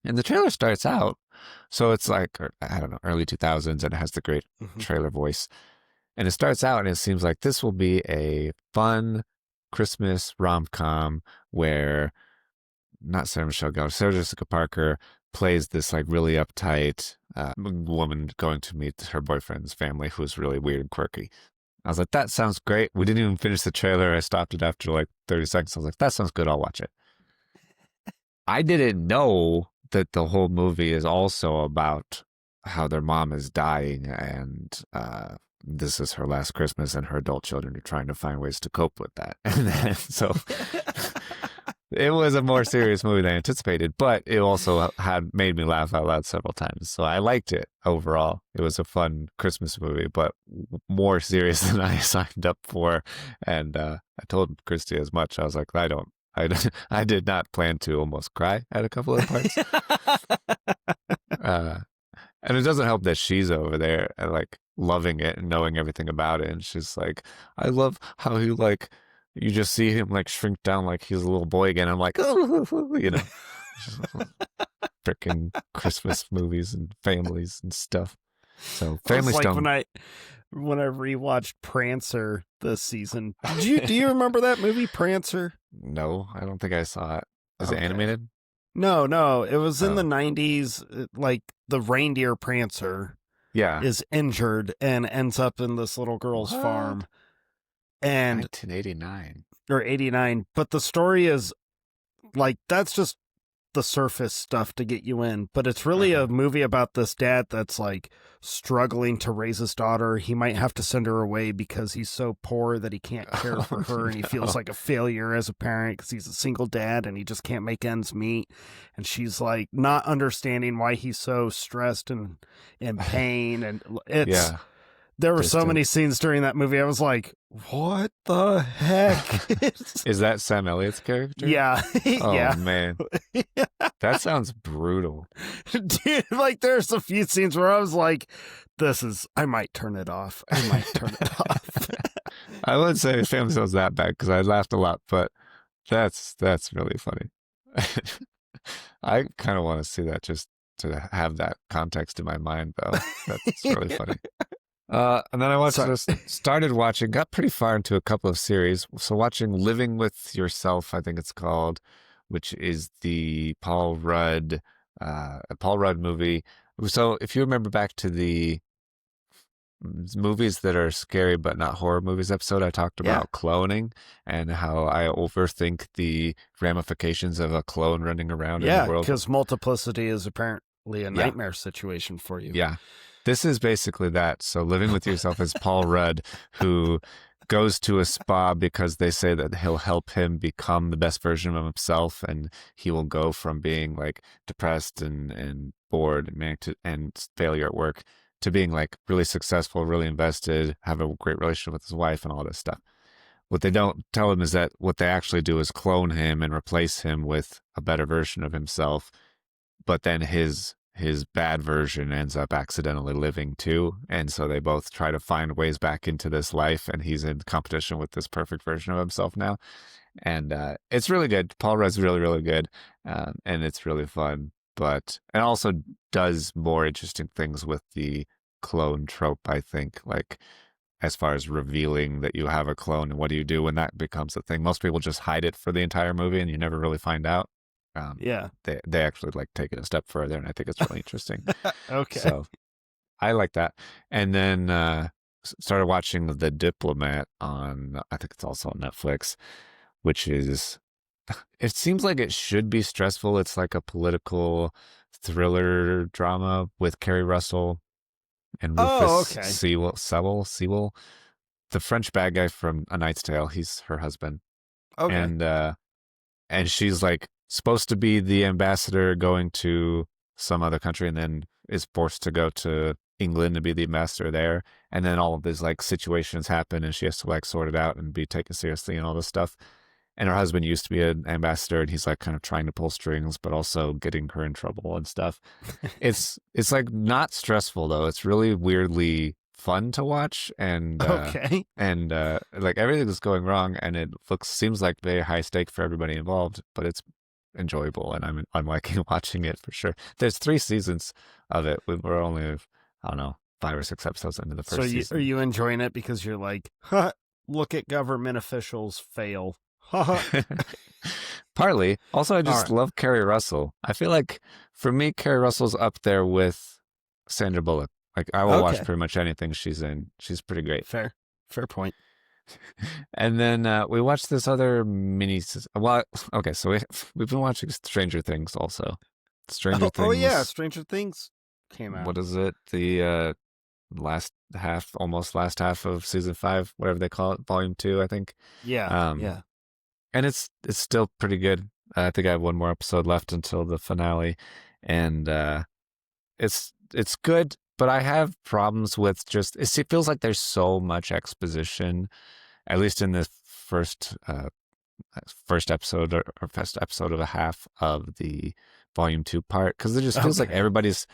And the trailer starts out, so it's like I don't know, early 2000s, and it has the great Mhm. trailer voice. And it starts out, and it seems like this will be a fun Christmas rom-com where not Sarah Michelle Gellar, Sarah Jessica Parker plays this like really uptight woman going to meet her boyfriend's family who's really weird and quirky. I was like, that sounds great. We didn't even finish the trailer. I stopped it after like 30 seconds. I was like, that sounds good. I'll watch it. I didn't know that the whole movie is also about how their mom is dying and this is her last Christmas and her adult children are trying to find ways to cope with that. And then, so it was a more serious movie than I anticipated, but it also had made me laugh out loud several times. So I liked it overall. It was a fun Christmas movie, but more serious than I signed up for. And I told Christy as much. I was like, I did not plan to almost cry at a couple of parts. Uh, and it doesn't help that she's over there and like loving it and knowing everything about it. And she's like, I love how he like, you just see him like shrink down like he's a little boy again. I'm like, oh, you know, freaking Christmas movies and families and stuff. So It Family was like Stone, when I rewatched Prancer this season. Do you remember that movie Prancer? no, I don't think I saw it. Is it Okay. animated? No, it was in the Oh, 90s. Like the reindeer Prancer yeah. is injured and ends up in this little girl's What? farm and 1989. or 89, but the story is like that's just the surface stuff to get you in, but it's really a Uh-huh. movie about this dad that's like struggling to raise his daughter. He might have to send her away because he's so poor that he can't care for Oh, her and he feels no. like a failure as a parent because he's a single dad and he just can't make ends meet. And she's like not understanding why he's so stressed and in pain. And it's Yeah, there were so distant. many scenes during that movie. I was like, what the heck? Is that Sam Elliott's character? Yeah, Oh yeah. man, that sounds brutal. Dude, like there's a few scenes where I was like, I might turn it off. I might turn it off. I would say Family Stone's that bad because I laughed a lot, but that's really funny. I kind of want to see that just to have that context in my mind, though. That's really funny. And then I Sorry. started watching, got pretty far into a couple of series. So watching Living with Yourself, I think it's called, which is the Paul Rudd movie. So if you remember back to the movies that are scary but not horror movies episode, I talked Yeah. about cloning and how I overthink the ramifications of a clone running around in the Yeah, world. because multiplicity is apparently a Yeah. nightmare situation for you. Yeah. This is basically that. So living with yourself is Paul Rudd, who goes to a spa because they say that he'll help him become the best version of himself, and he will go from being like depressed and bored and manic and failure at work to being like really successful, really invested, have a great relationship with his wife and all this stuff. What they don't tell him is that what they actually do is clone him and replace him with a better version of himself, but then his bad version ends up accidentally living too. And so they both try to find ways back into this life, and he's in competition with this perfect version of himself now. And it's really good. Paul Rudd's really, really good. And it's really fun. But it also does more interesting things with the clone trope, I think. Like, as far as revealing that you have a clone, and what do you do when that becomes a thing? Most people just hide it for the entire movie and you never really find out. Yeah. They actually like take it a step further, and I think it's really interesting. Okay. So I like that. And then started watching The Diplomat on, I think it's also on Netflix, which is, it seems like it should be stressful. It's like a political thriller drama with Kerry Russell and Oh, Rufus okay. Sewell, the French bad guy from A Knight's Tale. He's her husband. Okay. And she's like supposed to be the ambassador going to some other country, and then is forced to go to England to be the ambassador there. And then all of these like situations happen, and she has to like sort it out and be taken seriously and all this stuff. And her husband used to be an ambassador, and he's like kind of trying to pull strings, but also getting her in trouble and stuff. It's like not stressful though. It's really weirdly fun to watch, Okay. and like everything is going wrong, and it seems like very high stake for everybody involved, but it's enjoyable, and I'm liking watching it for sure. There's 3 seasons of it. We're only, I don't know, 5 or 6 episodes into the So first season. are you enjoying it because you're like, huh, look at government officials fail? Haha. Partly. Also, I just All right. love Kerry Russell. I feel like for me, Kerry Russell's up there with Sandra Bullock. Like I will watch Okay. pretty much anything she's in. She's pretty great. Fair point. And then we watched this other mini. Well, okay, so we've been watching Stranger Things also. Stranger Oh yeah, Things. Stranger Things came out. What is it? The last half, almost last half of season 5, whatever they call it, volume 2, I think. Yeah. Yeah. And it's still pretty good. I think I have one more episode left until the finale, and it's good. But I have problems with just it feels like there's so much exposition, at least in the first episode or first episode of a half of the volume 2 part, because it just feels like Okay. everybody's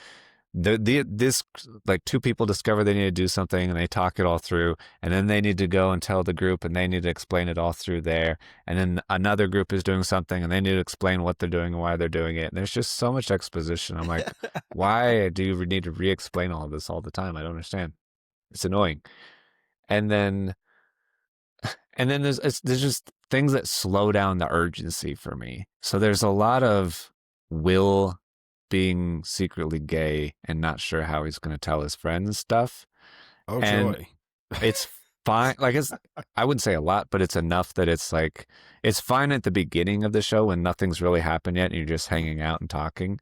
this like 2 people discover they need to do something, and they talk it all through, and then they need to go and tell the group, and they need to explain it all through there, and then another group is doing something, and they need to explain what they're doing and why they're doing it, and there's just so much exposition. I'm like, why do you need to re-explain all of this all the time? I don't understand. It's annoying. And then there's just things that slow down the urgency for me. So there's a lot of Will being secretly gay and not sure how he's going to tell his friends stuff. Oh And joy. it's fine. Like I wouldn't say a lot, but it's enough that it's like, it's fine at the beginning of the show when nothing's really happened yet and you're just hanging out and talking.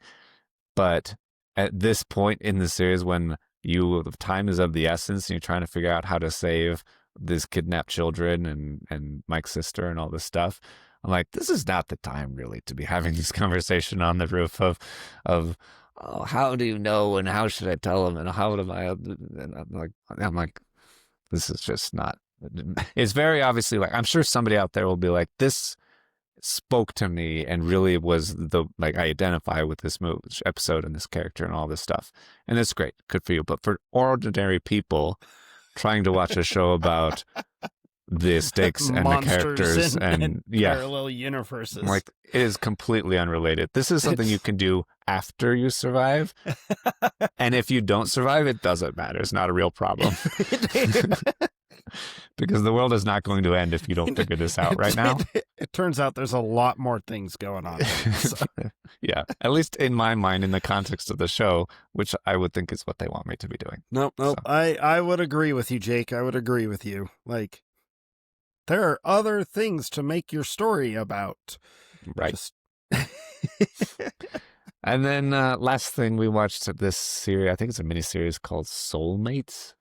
But at this point in the series, when the time is of the essence and you're trying to figure out how to save these kidnapped children and Mike's sister and all this stuff, I'm like, this is not the time really to be having this conversation on the roof of oh, how do you know, and how should I tell them, and how am I? And I'm like, this is just not. It's very obviously like, I'm sure somebody out there will be like, this spoke to me and really was the like, I identify with this episode and this character and all this stuff, and it's great, good for you. But for ordinary people trying to watch a show about the stakes and the characters and yeah, parallel universes. like it is completely unrelated. This is something you can do after you survive, and if you don't survive, it doesn't matter. It's not a real problem. Because the world is not going to end if you don't figure this out right now. It turns out there's a lot more things going on. So. Yeah, at least in my mind, in the context of the show, which I would think is what they want me to be doing. Nope. So. I would agree with you, Jake. I would agree with you. Like, there are other things to make your story about. Right. And then last thing we watched this series, I think it's a miniseries called Soulmates.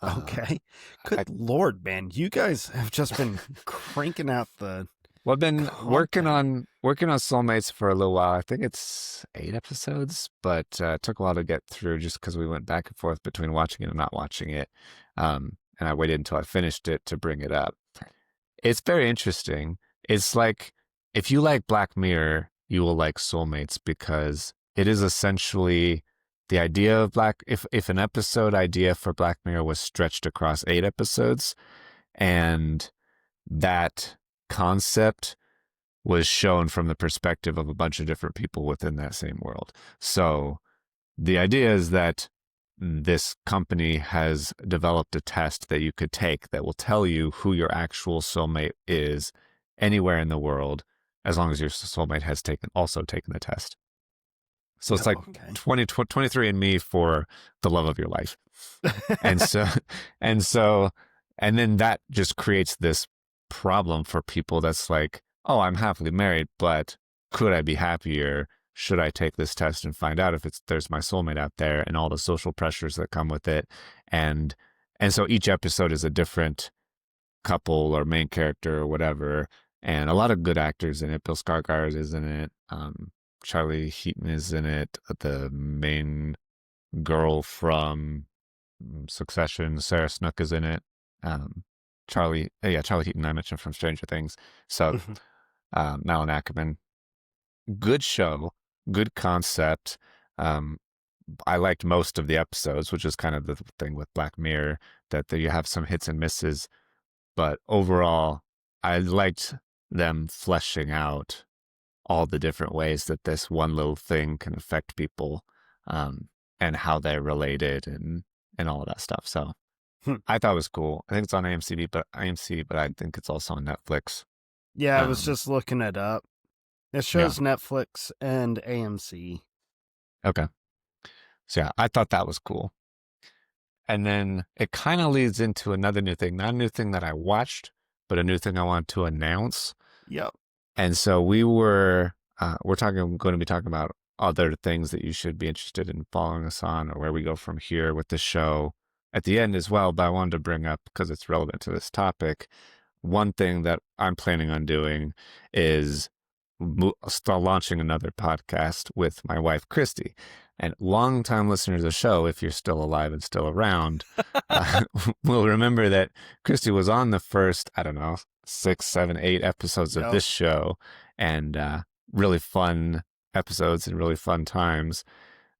Okay. Good Lord, man. You guys have just been cranking out the... Well, I've been working on Soulmates for a little while. I think it's 8 episodes, but it took a while to get through just because we went back and forth between watching it and not watching it. And I waited until I finished it to bring it up. It's very interesting. It's like, if you like Black Mirror, you will like Soulmates, because it is essentially the idea of if an episode idea for Black Mirror was stretched across 8 episodes, and that concept was shown from the perspective of a bunch of different people within that same world. So the idea is that this company has developed a test that you could take that will tell you who your actual soulmate is anywhere in the world, as long as your soulmate has also taken the test. So it's like Okay. 23andMe for the love of your life. And so, and so, and then that just creates this problem for people that's like, oh, I'm happily married, but could I be happier? Should I take this test and find out if there's my soulmate out there, and all the social pressures that come with it? And so each episode is a different couple or main character or whatever, and a lot of good actors in it. Bill Skarsgård is in it. Charlie Heaton is in it. The main girl from Succession, Sarah Snook, is in it. Charlie Heaton I mentioned from Stranger Things. So Malin Ackerman. Good show, good concept. I liked most of the episodes, which is kind of the thing with Black Mirror, that you have some hits and misses. But overall, I liked them fleshing out all the different ways that this one little thing can affect people, and how they're related, and all of that stuff. So I thought it was cool. I think it's on AMC, but I think it's also on Netflix. Yeah, I was just looking it up. It shows Netflix and AMC. Okay. So yeah, I thought that was cool. And then it kind of leads into another new thing, not a new thing that I watched, but a new thing I want to announce. Yep. And so we're going to be talking about other things that you should be interested in following us on, or where we go from here with the show at the end as well. But I wanted to bring up, because it's relevant to this topic, one thing that I'm planning on doing is start launching another podcast with my wife, Christy. And longtime listeners of the show, if you're still alive and still around, will remember that Christy was on the first, 6, 7, 8 episodes of this show, and really fun episodes and really fun times.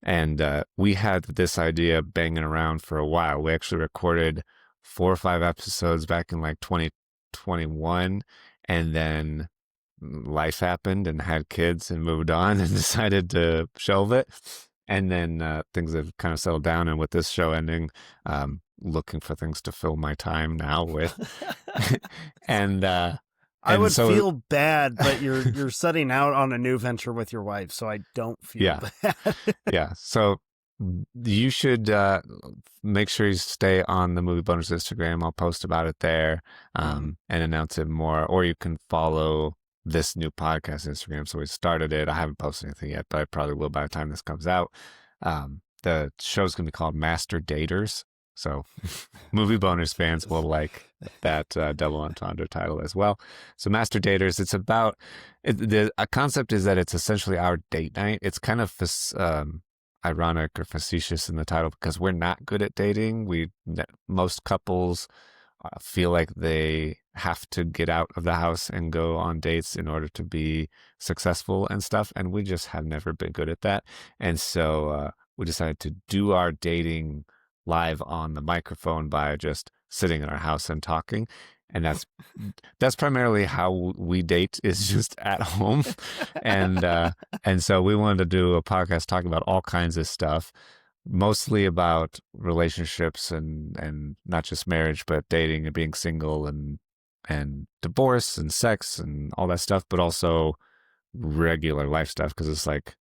And we had this idea banging around for a while. We actually recorded 4 or 5 episodes back in like 2021, and then life happened and had kids and moved on and decided to shelve it. And then things have kind of settled down. And with this show ending, looking for things to fill my time now with. and I would feel bad, but you're setting out on a new venture with your wife, so I don't feel bad. Yeah. So you should make sure you stay on the Movie Boners Instagram. I'll post about it there, and announce it more. Or you can follow this new podcast Instagram. So we started it. I haven't posted anything yet, but I probably will by the time this comes out. The show's going to be called Master Daters. So Movie Boners fans will like that double entendre title as well. So Master Daters, it's about, the concept is that it's essentially our date night. It's kind of ironic or facetious in the title, because we're not good at dating. Most couples feel like they have to get out of the house and go on dates in order to be successful and stuff. And we just have never been good at that. And so we decided to do our dating live on the microphone by just sitting in our house and talking. And that's primarily how we date, is just at home. And so we wanted to do a podcast talking about all kinds of stuff, mostly about relationships and not just marriage, but dating and being single and divorce and sex and all that stuff, but also regular life stuff, because it's like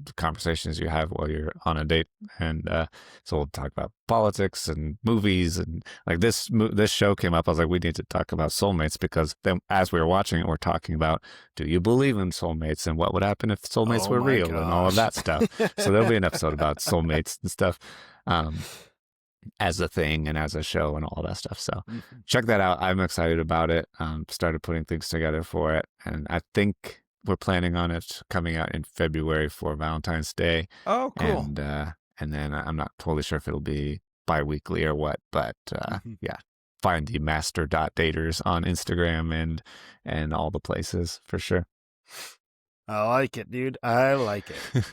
the conversations you have while you're on a date. And so we'll talk about politics and movies, and like this show came up. I was like, we need to talk about soulmates, because then as we were watching it, we're talking about, do you believe in soulmates, and what would happen if soulmates were real, and all of that stuff. So there'll be an episode about soulmates and stuff, as a thing and as a show and all that stuff. So check that out. I'm excited about it. Started putting things together for it, and I think we're planning on it coming out in February for Valentine's Day. Oh, cool. And then I'm not totally sure if it'll be bi-weekly or what, but yeah, find the master.daters on Instagram and all the places for sure. I like it, dude. I like it.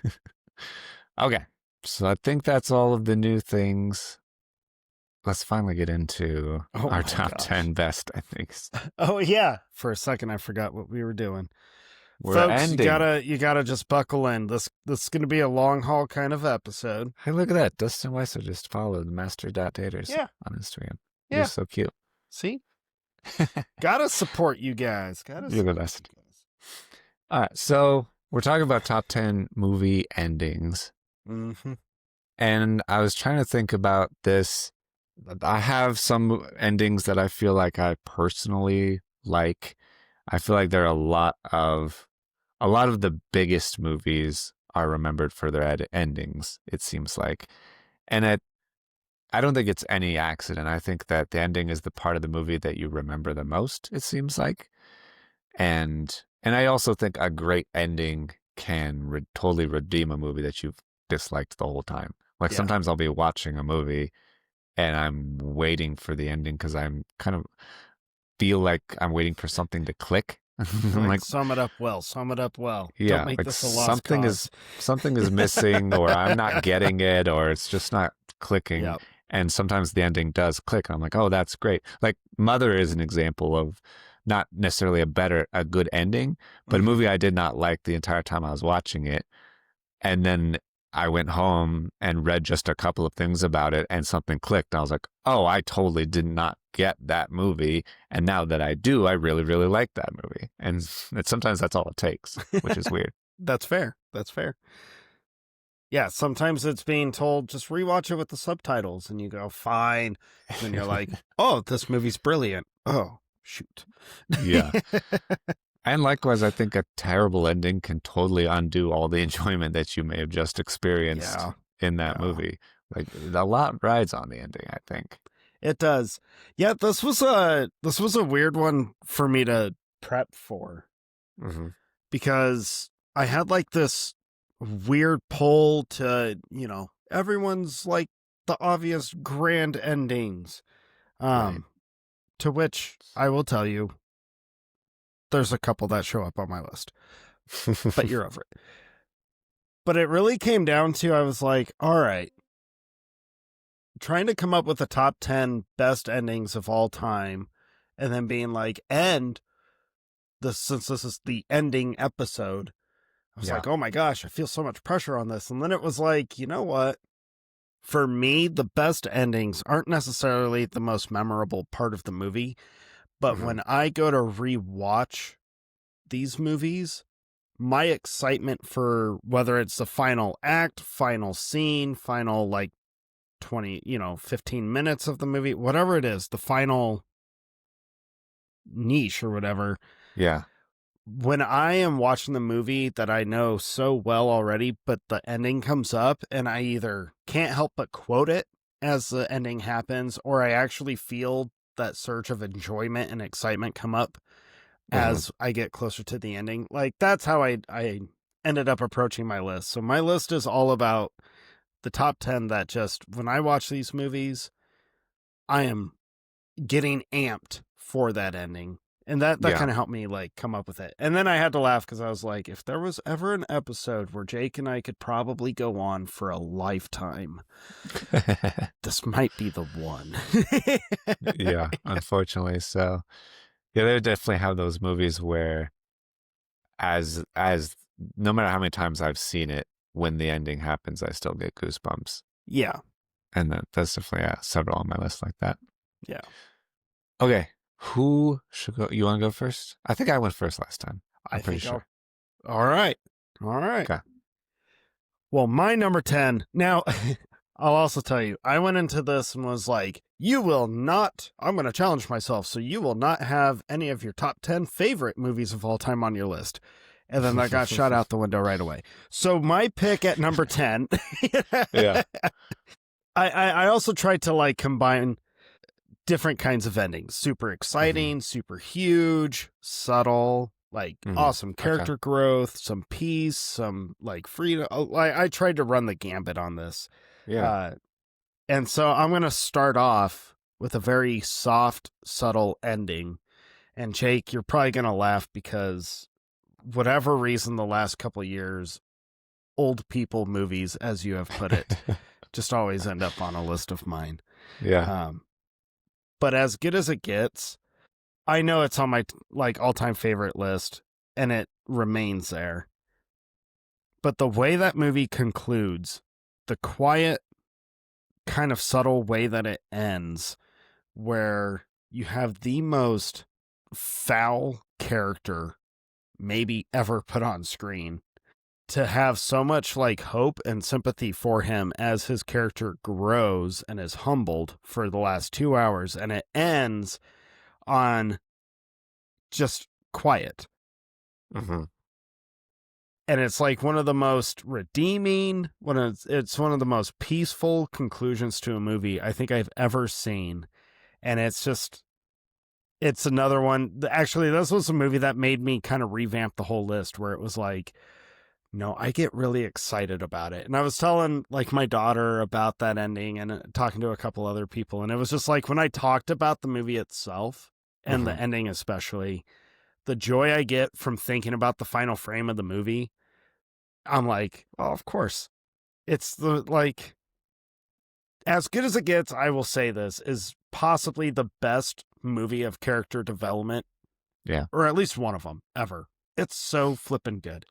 Okay. So I think that's all of the new things. Let's finally get into Oh our my top gosh. 10 best endings. Oh yeah. For a second I forgot what we were doing. We're Folks, ending. you gotta just buckle in. This is gonna be a long haul kind of episode. Hey, look at that. Dustin Weiser just followed Master.daters Yeah. on Instagram. You're Yeah. so cute. See? Gotta support you guys. Gotta You're the support best. you guys. All right. So we're talking about top 10 movie endings. Mm-hmm. And I was trying to think about this. I have some endings that I feel like I personally like. I feel like there are a lot of the biggest movies are remembered for their endings, it seems like. And I don't think it's any accident. I think that the ending is the part of the movie that you remember the most, it seems like. And I also think a great ending can totally redeem a movie that you've disliked the whole time. Like Yeah. sometimes I'll be watching a movie and I'm waiting for the ending because I'm kind of feel like I'm waiting for something to click. I'm Like like, sum it up well. Sum it up well. Don't yeah, make like this a lost cause. something is missing, or I'm not getting it, or it's just not clicking. Yep. And sometimes the ending does click. And I'm like, oh, that's great. Like Mother is an example of not necessarily a good ending, but a Mhm. movie I did not like the entire time I was watching it. And then I went home and read just a couple of things about it and something clicked. And I was like, oh, I totally did not get that movie. And now that I do, I really, really like that movie. And sometimes that's all it takes, which is weird. That's fair. That's fair. Yeah, sometimes it's being told just rewatch it with the subtitles, and you go fine. Then you're like, oh, this movie's brilliant. Oh, shoot. Yeah. And likewise, I think a terrible ending can totally undo all the enjoyment that you may have just experienced Yeah, in that yeah, movie. Like a lot rides on the ending, I think. it does. Yeah, this was a weird one for me to prep for Mm-hmm. because I had like this weird pull to everyone's like the obvious grand endings. Right. To which I will tell you, there's a couple that show up on my list, but you're over it. But it really came down to I was like, all right, trying to come up with the top 10 best endings of all time, and then being like, and this since this is the ending episode, I was Yeah. like, oh my gosh, I feel so much pressure on this. And then it was like, you know what? For me, the best endings aren't necessarily the most memorable part of the movie, but Mm-hmm. when I go to rewatch these movies, my excitement for whether it's the final act, final scene, final like 20, 15 minutes of the movie, whatever it is, the final niche or whatever, Yeah. when I am watching the movie that I know so well already, but the ending comes up and I either can't help but quote it as the ending happens, or I actually feel that surge of enjoyment and excitement come up Mm-hmm. as I get closer to the ending. Like that's how I ended up approaching my list. So my list is all about the top 10 that just when I watch these movies, I am getting amped for that ending. And that Yeah. kind of helped me like come up with it. And then I had to laugh because I was like, if there was ever an episode where Jake and I could probably go on for a lifetime, this might be the one. Yeah, unfortunately. So yeah, they definitely have those movies where as no matter how many times I've seen it, when the ending happens, I still get goosebumps. Yeah. And that's definitely several on my list like that. Yeah. Okay. Who should go? You want to go first? I think I went first last time. I I'm pretty think sure. All right. All right. Okay. Well, my number 10. Now, I'll also tell you, I went into this and was like, you will not, I'm going to challenge myself. So you will not have any of your top 10 favorite movies of all time on your list. And then that got shot out the window right away. So my pick at number 10. Yeah. I also tried to like combine different kinds of endings. Super exciting, super huge, subtle, like awesome character Okay. growth, some peace, some like freedom. I tried to run the gambit on this. Yeah. Uh, and so I'm going to start off with a very soft, subtle ending. And Jake, you're probably going to laugh because whatever reason the last couple of years, old people movies, as you have put it, just always end up on a list of mine. Yeah. But As Good as It Gets, I know it's on my like all-time favorite list, and it remains there. But the way that movie concludes, the quiet, kind of subtle way that it ends, where you have the most foul character maybe ever put on screen, to have so much like hope and sympathy for him as his character grows and is humbled for the last 2 hours, and it ends on just quiet. Mm-hmm. And it's like one of the most redeeming, it's one of the most peaceful conclusions to a movie I think I've ever seen. And it's another one. Actually, this was a movie that made me kind of revamp the whole list, where it was like, no, I get really excited about it. And I was telling like my daughter about that ending, and talking to a couple other people. And it was just like, when I talked about the movie itself and the ending, especially the joy I get from thinking about the final frame of the movie, I'm like, oh, of course. It's the like, As Good as It Gets, I will say this, is possibly the best movie of character development. Yeah. Or at least one of them ever. It's so flippin' good.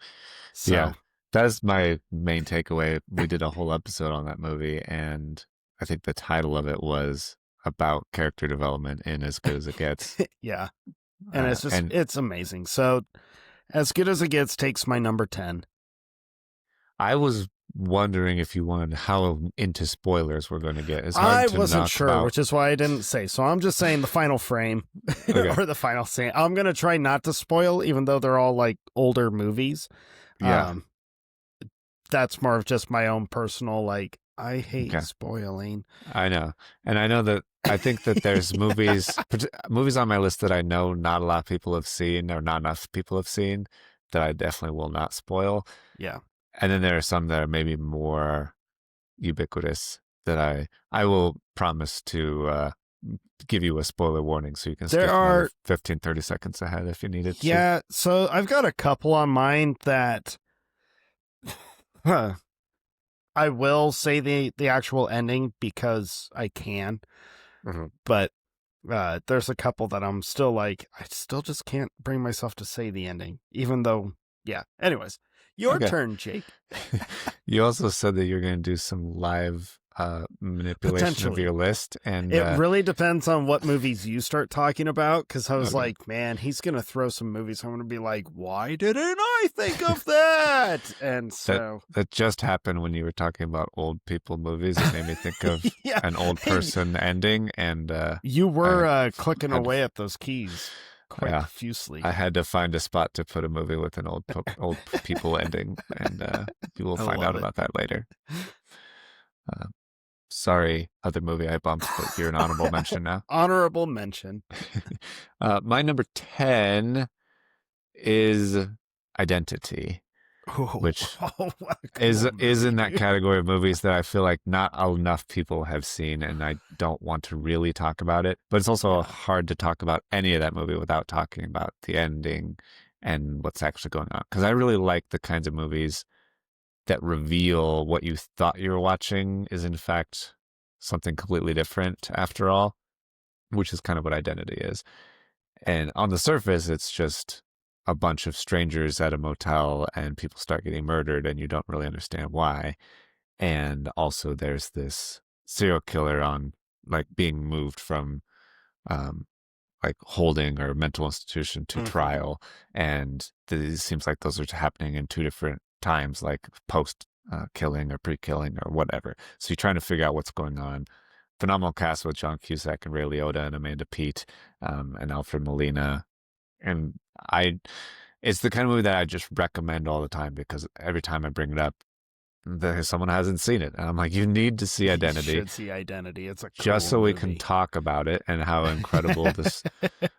So, yeah. That's my main takeaway. We did a whole episode on that movie, and I think the title of it was about character development in As Good as It Gets. yeah. And it's just, it's amazing. So, As Good as It Gets takes my number 10. I was wondering if you wanted how into spoilers we're going to get. It's hard I wasn't sure, about... which is why I didn't say. So I'm just saying the final frame or the final scene. I'm going to try not to spoil, even though they're all like older movies. Yeah. That's more of just my own personal, like, I hate spoiling. I know. And I know that I think that there's movies on my list that I know not a lot of people have seen, or not enough people have seen, that I definitely will not spoil. Yeah. And then there are some that are maybe more ubiquitous that I will promise to give you a spoiler warning, so you can skip another 15, 30 seconds ahead if you needed to. Yeah, so I've got a couple on mine that I will say the actual ending because I can. But there's a couple that I'm still like, I still just can't bring myself to say the ending, even though, yeah. Anyways, your turn, Jake. You also said that you're going to do some live manipulation of your list, and it really depends on what movies you start talking about, because I was like, man, he's going to throw some movies. I'm going to be like, why didn't I think of that? And so that just happened when you were talking about old people movies. It made me think of an old person ending, and you were clicking away at those keys quite profusely. I had to find a spot to put a movie with an old people ending, and you will find out about that later. Sorry, other movie I bumped, but you're an honorable mention now. Honorable mention. My number 10 is Identity, which is in that category of movies that I feel like not enough people have seen, and I don't want to really talk about it. But it's also hard to talk about any of that movie without talking about the ending and what's actually going on. Because I really like the kinds of movies that reveal what you thought you were watching is in fact something completely different after all, which is kind of what Identity is. And on the surface, it's just a bunch of strangers at a motel and people start getting murdered and you don't really understand why. And also there's this serial killer on like being moved from like holding or mental institution to trial. And it seems like those are happening in two different times, like post killing or pre-killing or whatever. So you're trying to figure out what's going on. Phenomenal cast with John Cusack and Ray Liotta and Amanda Peet and Alfred Molina. And it's the kind of movie that I just recommend all the time, because every time I bring it up, someone hasn't seen it. And I'm like, you need to see Identity. You should see Identity. It's a cool just so movie. We can talk about it and how incredible this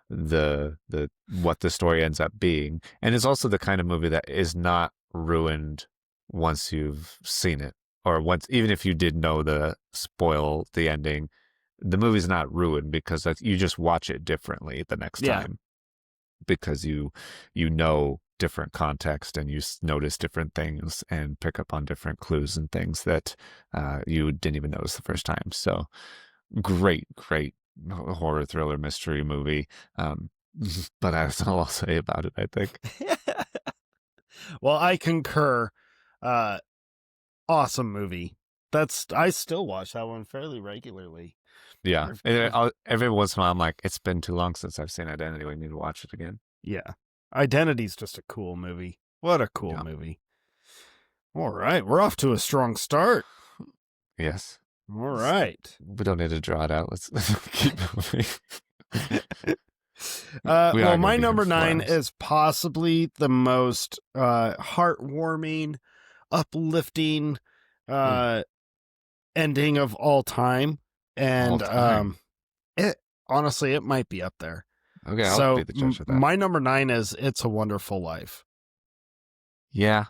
what the story ends up being. And it's also the kind of movie that is not ruined once you've seen it, or even if you did know the ending, the movie's not ruined because you just watch it differently the next time, because you know different context, and you notice different things and pick up on different clues and things that you didn't even notice the first time. So great horror thriller mystery movie. Um, but that's all I'll say about it, I think. Well, I concur. Uh, awesome movie. I still watch that one fairly regularly. Yeah. Every once in a while, I'm like, it's been too long since I've seen Identity. We need to watch it again. Yeah. Identity's just a cool movie. What a cool Yeah. movie. All right. We're off to a strong start. Yes. All right. We don't need to draw it out. Let's keep moving. Well, my number 9 is possibly the most heartwarming, uplifting ending of all time. And honestly, it might be up there. Okay, I'll be the judge of that. My number 9 is It's a Wonderful Life. Yeah.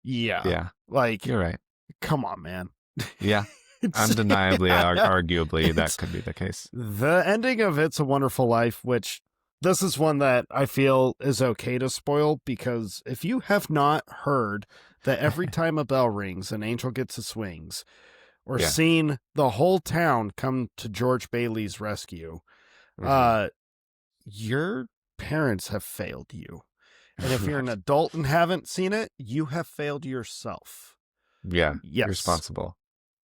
Yeah. Like, you're right. Come on, man. Yeah. Undeniably, arguably, that could be the case. The ending of It's a Wonderful Life, which this is one that I feel is okay to spoil, because if you have not heard that every time a bell rings, an angel gets his wings, or seen the whole town come to George Bailey's rescue, your parents have failed you. And if you're an adult and haven't seen it, you have failed yourself. Yeah, yes. You're responsible.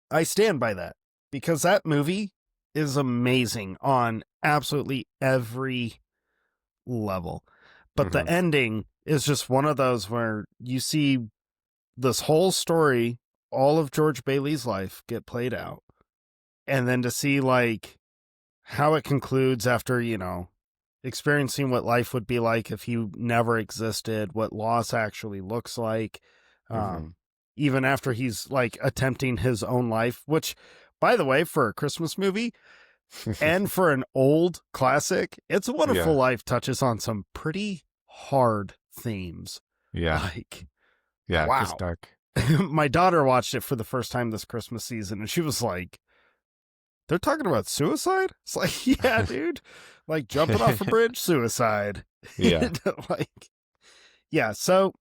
I stand by that, because that movie is amazing on absolutely every level. But the ending is just one of those where you see this whole story, all of George Bailey's life, get played out. And then to see like how it concludes after, experiencing what life would be like if he never existed, what loss actually looks like. Even after he's like attempting his own life, which, by the way, for a Christmas movie and for an old classic, It's a Wonderful Life touches on some pretty hard themes. Yeah. Wow. It's dark. My daughter watched it for the first time this Christmas season, and she was like, they're talking about suicide? It's like, yeah, dude. Like jumping off a bridge, suicide. Yeah. So,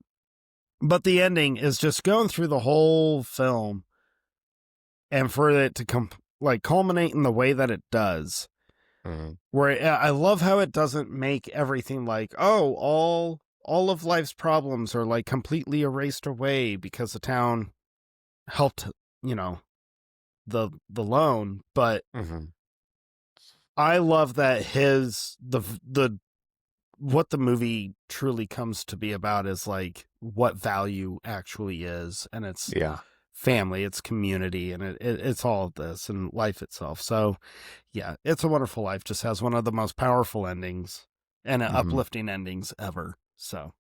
but the ending is just going through the whole film, and for it to culminate in the way that it does, where I love how it doesn't make everything like, oh, all of life's problems are like completely erased away because the town helped, the loan. But I love that what the movie truly comes to be about is like what value actually is, and it's family, it's community, and it's all of this and life itself. So yeah, It's a Wonderful Life just has one of the most powerful endings and uplifting endings ever. So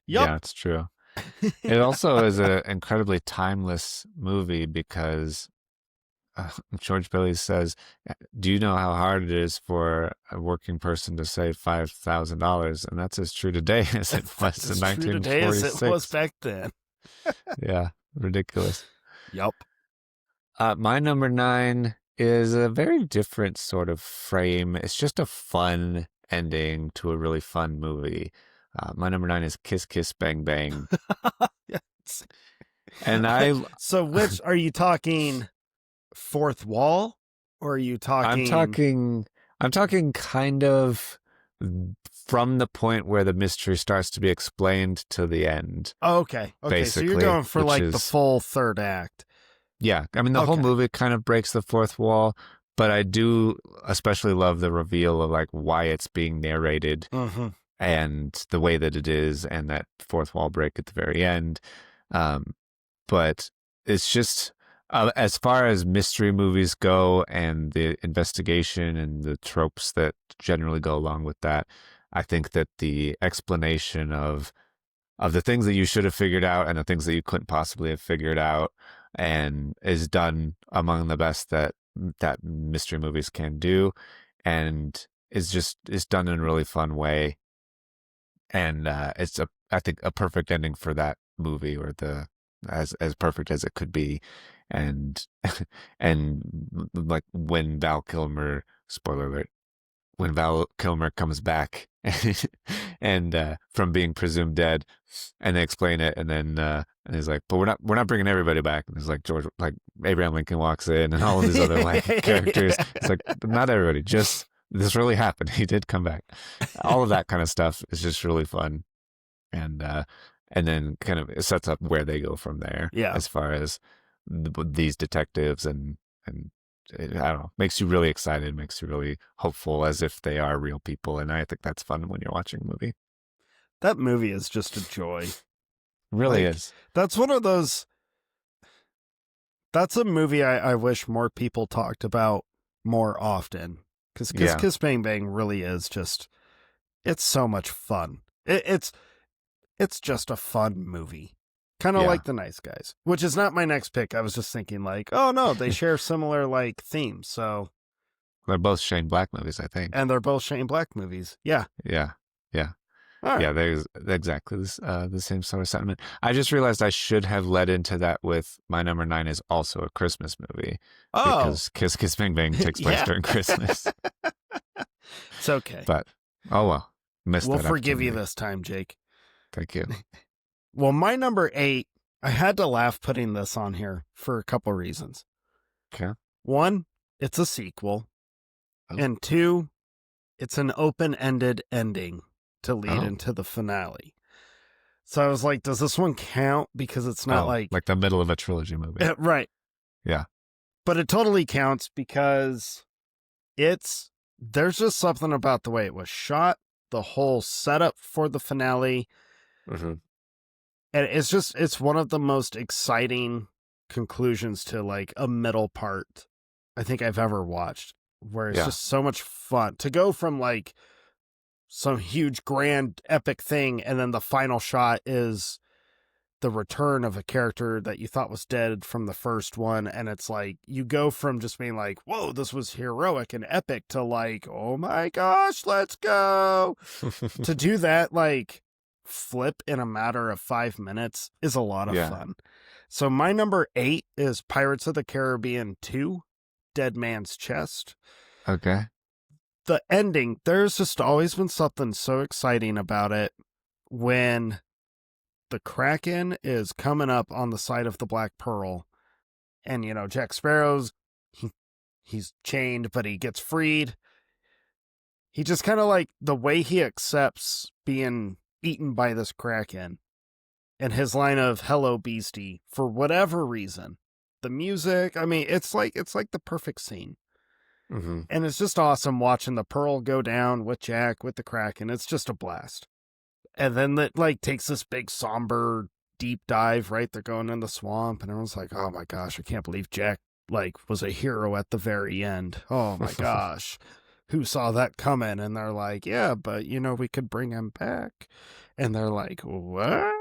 yeah, it's true. It also is an incredibly timeless movie, because George Bailey says, do you know how hard it is for a working person to save $5,000? And that's as true today as it was in 1946. Today as it was back then. Yeah, ridiculous. Yep. My number 9 is a very different sort of frame. It's just a fun ending to a really fun movie. My number 9 is Kiss Kiss Bang Bang. Yes. And so which are you talking? Fourth wall, or are you talking? I'm talking kind of from the point where the mystery starts to be explained to the end. Okay. So you're going for like the full third act. Yeah, I mean the whole movie kind of breaks the fourth wall, but I do especially love the reveal of like why it's being narrated and the way that it is, and that fourth wall break at the very end. But it's just. As far as mystery movies go and the investigation and the tropes that generally go along with that, I think that the explanation of the things that you should have figured out and the things that you couldn't possibly have figured out, and is done among the best that mystery movies can do, and is done in a really fun way. And it's I think a perfect ending for that movie, or as perfect as it could be. And like when Val Kilmer, spoiler alert, when Val Kilmer comes back and from being presumed dead, and they explain it, and then and he's like, "But we're not bringing everybody back." And it's like George, like Abraham Lincoln walks in, and all of these other like characters. It's like, but not everybody. Just this really happened. He did come back. All of that kind of stuff is just really fun, and then kind of it sets up where they go from there Yeah. as far as these detectives and I don't know, makes you really excited, makes you really hopeful as if they are real people. And I think that's fun when you're watching a movie. That movie is just a joy. Really Like, is. that's one of those. That's a movie I wish more people talked about more often. Because Yeah. Kiss Bang Bang really is just. It's so much fun. It's just a fun movie. Kind of Yeah. like The Nice Guys, which is not my next pick. I was just thinking like, oh no, they share similar like themes. So, They're both Shane Black movies, I think. and they're both Shane Black movies. Yeah. Yeah. Yeah. All right. Yeah, there's exactly this, the same sort of sentiment. I just realized I should have led into that with my number 9 is also a Christmas movie Oh, because Kiss Kiss Bang Bang takes place Yeah. during Christmas. it's okay. But oh well, missed We'll that forgive you opportunity. this time, Jake. Thank you. Well, my number 8, I had to laugh putting this on here for a couple reasons. Okay. One, it's a sequel. Oh. And 2, it's an open-ended ending to lead Oh. into the finale. So I was like, does this one count? Because it's not like the middle of a trilogy movie. right. Yeah. But it totally counts because there's just something about the way it was shot, the whole setup for the finale. Mm-hmm. And it's one of the most exciting conclusions to like a middle part I think I've ever watched, where it's just so much fun to go from like some huge grand epic thing and then the final shot is the return of a character that you thought was dead from the first one. And it's like you go from just being like, whoa, this was heroic and epic to like, oh my gosh, let's go. To do that like flip in a matter of 5 minutes is a lot of fun. So my number 8 is Pirates of the Caribbean 2, Dead Man's Chest. Okay. The ending, there's just always been something so exciting about it when the Kraken is coming up on the side of the Black Pearl, and you know Jack Sparrow's he's chained, but he gets freed. He just kind of like the way he accepts being eaten by this Kraken, and his line of "Hello, Beastie" for whatever reason. The music, I mean, it's like the perfect scene. Mm-hmm. And it's just awesome watching the Pearl go down with Jack, with the Kraken. It's just a blast. And then it like takes this big somber deep dive, right? They're going in the swamp and everyone's like, oh my gosh, I can't believe Jack like was a hero at the very end. Oh my gosh. Who saw that coming? And they're like, yeah, but you know, we could bring him back. And they're like, what?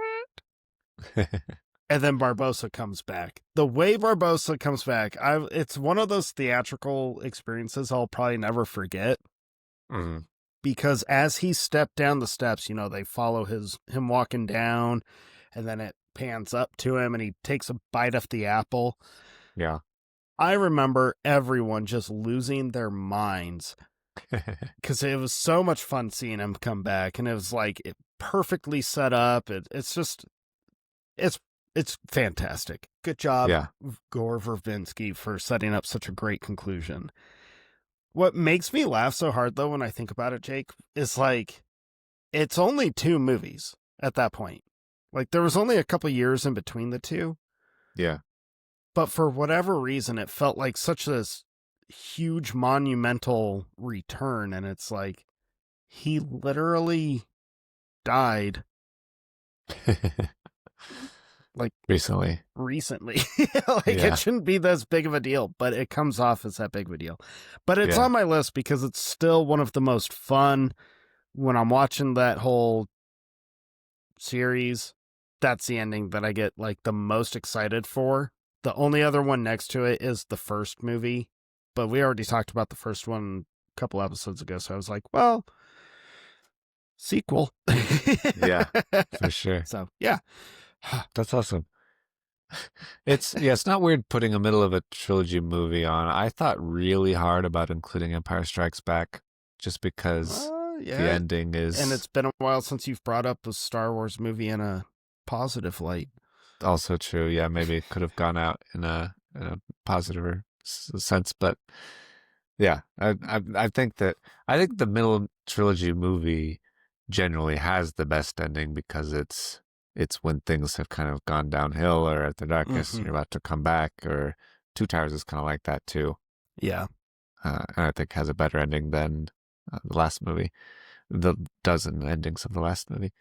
And then Barbossa comes back. The way Barbossa comes back, it's one of those theatrical experiences I'll probably never forget. Mm-hmm. Because as he stepped down the steps, you know, they follow him walking down, and then it pans up to him, and he takes a bite of the apple. Yeah. I remember everyone just losing their minds because it was so much fun seeing him come back, and it was like perfectly set up. It's fantastic. Good job, Gore Verbinski, for setting up such a great conclusion. What makes me laugh so hard, though, when I think about it, Jake, is like, it's only 2 movies at that point. Like, there was only a couple years in between the 2. Yeah. But for whatever reason, it felt like such this huge monumental return. And it's like, he literally died. Like recently. Like it shouldn't be this big of a deal, but it comes off as that big of a deal. But it's on my list because it's still one of the most fun when I'm watching that whole series. That's the ending that I get like the most excited for. The only other one next to it is the first movie, but we already talked about the first one a couple episodes ago, so I was like, well, sequel. Yeah, for sure. So yeah. That's awesome. It's not weird putting a middle of a trilogy movie on. I thought really hard about including Empire Strikes Back just because the Yeah. ending And is it's been a while since you've brought up a Star Wars movie in a positive light. also true. Yeah, maybe it could have gone out in a positive sense, but yeah, I think the middle trilogy movie generally has the best ending because it's when things have kind of gone downhill or at the darkest and Mm-hmm. you're about to come back. Or Two Towers is kind of like that too, Yeah. and I think has a better ending than the last movie, the dozen endings of the last movie.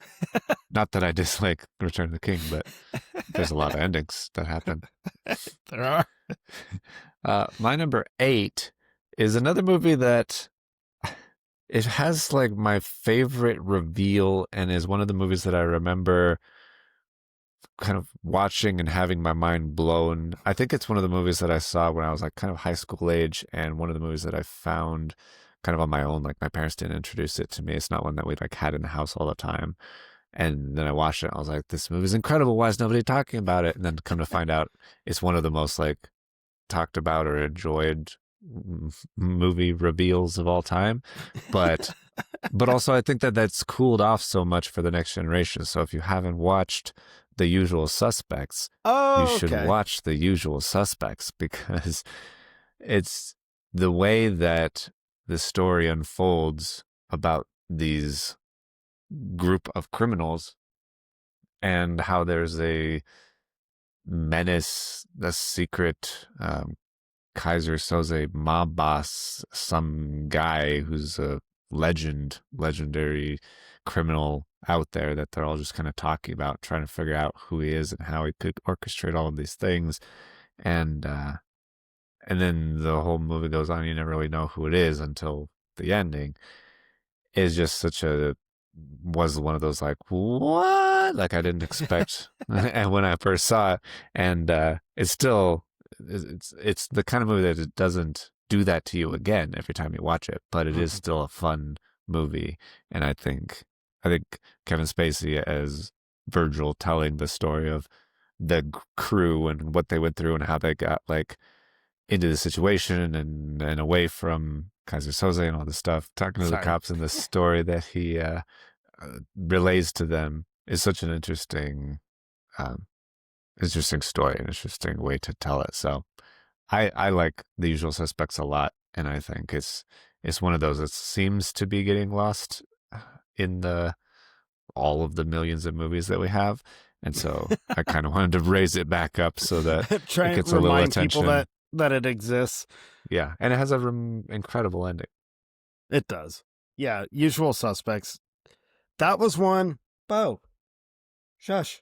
Not that I dislike Return of the King, but there's a lot of endings that happen. There are. My number 8 is another movie that it has like my favorite reveal and is one of the movies that I remember kind of watching and having my mind blown. I think it's one of the movies that I saw when I was like kind of high school age, and one of the movies that I found kind of on my own. Like my parents didn't introduce it to me. It's not one that we like had in the house all the time. And then I watched it. And I was like, this movie's incredible. Why is nobody talking about it? And then come to find out, it's one of the most like talked about or enjoyed movie reveals of all time. But also I think that that's cooled off so much for the next generation. So if you haven't watched The Usual Suspects, you Oh, should okay. watch The Usual Suspects because it's the way that the story unfolds about these group of criminals and how there's a menace, a secret Kaiser Soze mob boss, some guy who's a legendary criminal out there that they're all just kind of talking about, trying to figure out who he is and how he could orchestrate all of these things. And and then the whole movie goes on. You never really know who it is until the ending. Is just such a was one of those like what like I didn't expect and when I first saw it. And it's still it's the kind of movie that it doesn't do that to you again every time you watch it, but it is Mhm. still a fun movie. And I think Kevin Spacey as Virgil telling the story of the crew and what they went through and how they got like into the situation and away from Kaiser Soze and all this stuff, talking to the Sorry. cops and the story that he relays to them is such an um, interesting story, an interesting way to tell it. So I like The Usual Suspects a lot, and I think it's one of those that seems to be getting lost in the all of the millions of movies that we have. And so I kind of wanted to raise it back up so that Try it and gets a little remind people attention. that it exists. Yeah, and it has a incredible ending. It does. Yeah, Usual Suspects. That was one. Bo, shush.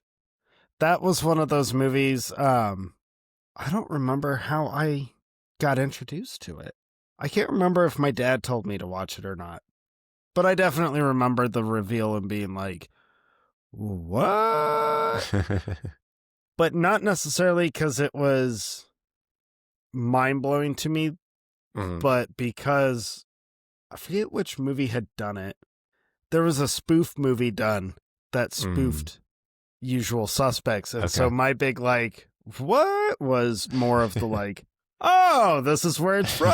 That was one of those movies. I don't remember how I got introduced to it. I can't remember if my dad told me to watch it or not, but I definitely remember the reveal and being like, what? But not necessarily because it was mind blowing to me, Mhm. but because I forget which movie had done it. There was a spoof movie done that Mm. spoofed Usual Suspects. And so Okay. my big, like, what was more of the, like, oh, this is where it's from.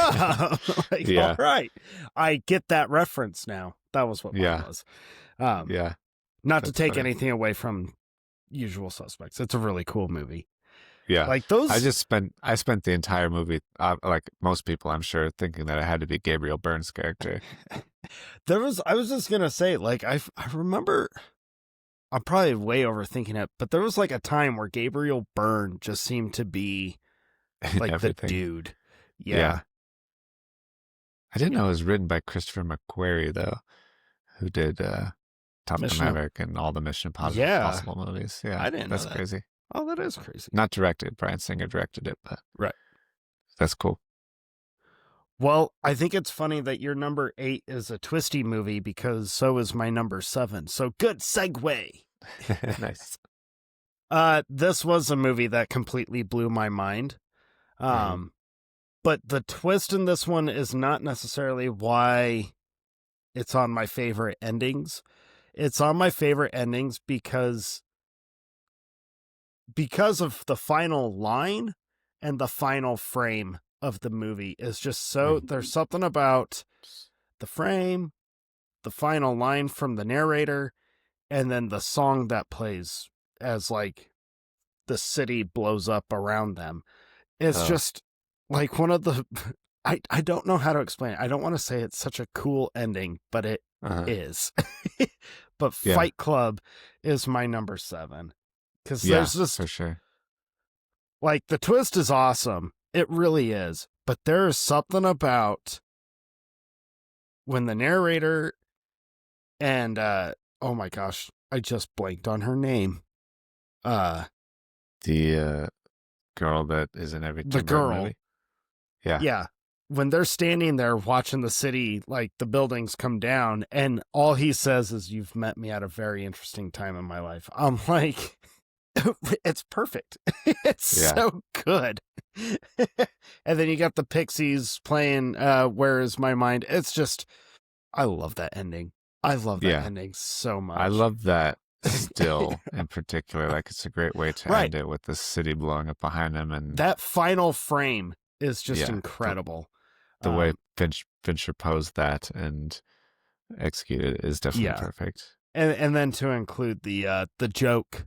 Like, all Yeah. right. I get that reference now. That was what mine Yeah. was. Um, Yeah. Not to That's take funny. anything away from Usual Suspects. It's a really cool movie. Yeah. Like those, I spent the entire movie, like most people, I'm sure, thinking that it had to be Gabriel Byrne's character. I was just going to say, like, I remember, I'm probably way overthinking it, but there was like a time where Gabriel Byrne just seemed to be And like the everything. dude. Yeah. Yeah. I didn't know it was written by Christopher McQuarrie though, who did Top Gun Mission. Maverick and all the Yeah. Possible movies. Yeah, I didn't know that's that. crazy. Oh, that is crazy. Not directed. Bryan Singer directed it, but Right. that's cool. Well, I think it's funny that your number 8 is a twisty movie because so is my number 7. So good segue. Nice. This was a movie that completely blew my mind. Mm-hmm. But the twist in this one is not necessarily why it's on my favorite endings. It's on my favorite endings because of the final line and the final frame of the movie is just so Mm-hmm. there's something about the frame, the final line from the narrator, and then the song that plays as like the city blows up around them. It's Oh, just like one of the I don't know how to explain it. I don't want to say it's such a cool ending, but it uh-huh. is. But Yeah, Fight Club is my number 7 because yeah, there's for just sure. like the twist is awesome. It really is. But there is something about when the narrator and oh my gosh, I just blanked on her name. Uh The girl that is in every the Tim Burton girl. movie. Yeah, Yeah. When they're standing there watching the city, like the buildings come down, and all he says is, "You've met me at a very interesting time in my life." I'm like, it's perfect. It's yeah, so good. And then you got the Pixies playing Where Is My Mind? It's just, I love that ending. I love that yeah. ending so I much. love that still in particular. Like it's a great way to Right. end it with the city blowing up behind him, and That final frame is just yeah, incredible. the way Um, Fincher posed that and executed it is definitely yeah. perfect. And then to include the joke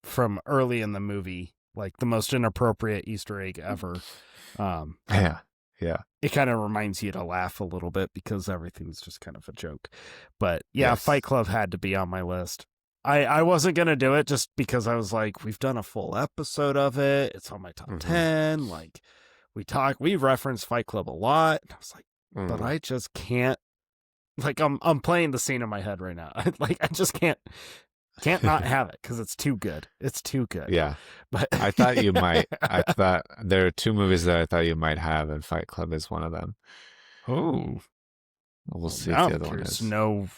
from early in the movie, like the most inappropriate Easter egg ever. Um, Yeah, yeah, it kind of reminds you to laugh a little bit because everything's just kind of a joke. But yeah, Fight yes. Club had to be on my list. I wasn't gonna do it just because I was like, we've done a full episode of it. It's on my top Hmm. 10. Like we reference Fight Club a lot. And I was like, but Hmm. I just can't. Like I'm playing the scene in my head right now. Like I just can't not have it because it's too good. It's too good. Yeah, But I thought you might. I thought there are two movies that I thought you might have, and Fight Club is one of them. oh, We'll well, see if now the I'm other one curious to is. know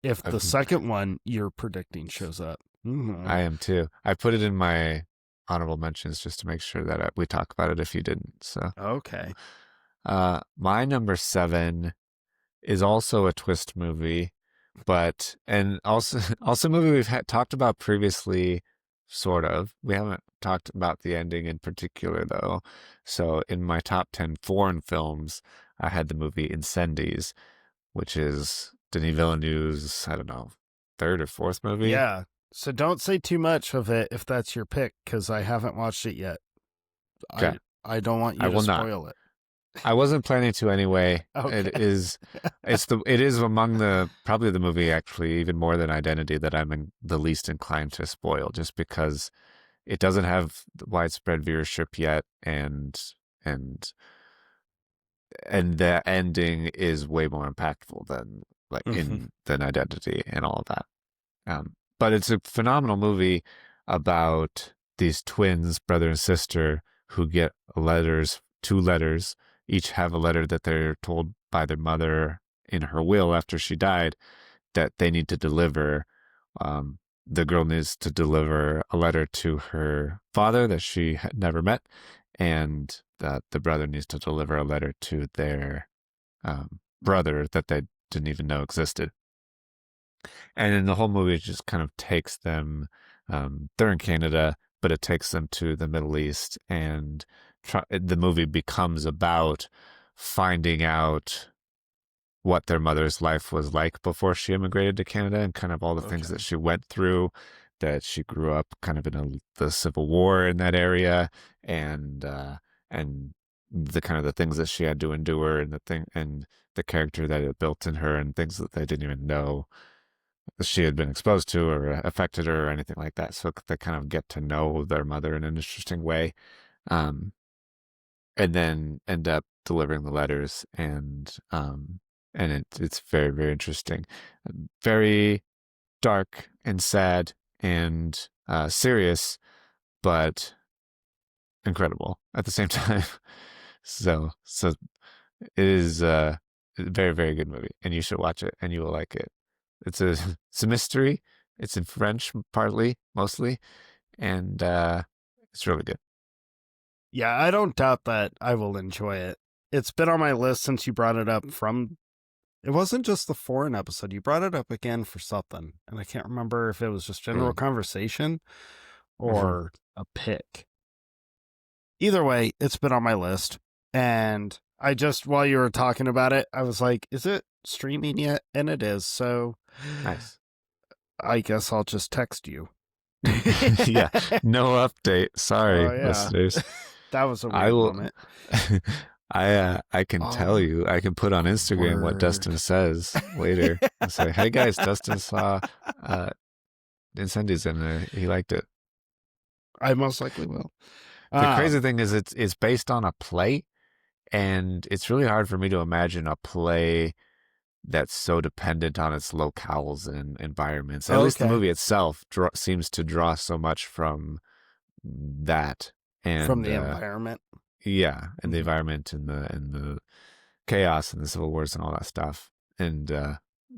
if the I've, second one you're predicting shows up. I am too. I put it in my honorable mentions just to make sure that we talk about it if you didn't. So, Okay. my number 7 is also a twist movie, but and also also a movie we've talked about previously, sort of. We haven't talked about the ending in particular though. So in my top 10 foreign films, I had the movie Incendies, which is Denis Villeneuve's, I don't know, third or fourth movie. Yeah. So don't say too much of it if that's your pick because I haven't watched it yet. Okay, I don't want I you to will not. spoil it. I wasn't planning to anyway. Okay. It is among the probably the movie actually even more than Identity that the least inclined to spoil, just because it doesn't have widespread viewership yet, and and the ending is way more impactful than Mhm. than Identity and all of that. But it's a phenomenal movie about these twins, brother and sister, who get two letters, each have a letter that they're told by their mother in her will after she died that they need to deliver. The girl needs to deliver a letter to her father that she had never met, and that the brother needs to deliver a letter to their brother that they didn't even know existed. And then the whole movie just kind of takes them, they're in Canada, but it takes them to the Middle East. And the movie becomes about finding out what their mother's life was like before she immigrated to Canada and kind of all the things that Okay. she went through, that she grew up kind of in the Civil War in that area, and the kind of the things that she had to endure and the character that it built in her and things that they didn't even know she had been exposed to or affected her or anything like that. So they kind of get to know their mother in an interesting way, um, and then end up delivering the letters, and it's very very interesting, very dark and sad and serious, but incredible at the same time. So it is a very very good movie, and you should watch it, and you will like it. It's a mystery. It's in French, partly, mostly, and it's really good. Yeah, I don't doubt that I will enjoy it. It's been on my list since you brought it up from it wasn't just the foreign episode. You brought it up again for something, and I can't remember if it was just general Mm. conversation Hmm. or a pick. Either way, it's been on my list, and I just, while you were talking about it, I was like, is it streaming yet? And it is. So Nice. I guess I'll just text you. Yeah, no update. Oh, Sorry, yeah. listeners. That was a I weird will. moment. I can tell Oh, you. I can put on Instagram what word. Dustin says later. I say, "Hey guys, Dustin saw uh Incendies and he liked it." I most likely will. The crazy Um, thing is, it's based on a play, and it's really hard for me to imagine a play that's so dependent on its locales and environments. At least the okay. movie itself seems to draw so much from that, From and the environment. yeah, and the Mhm. environment and the chaos and the civil wars and all that stuff. And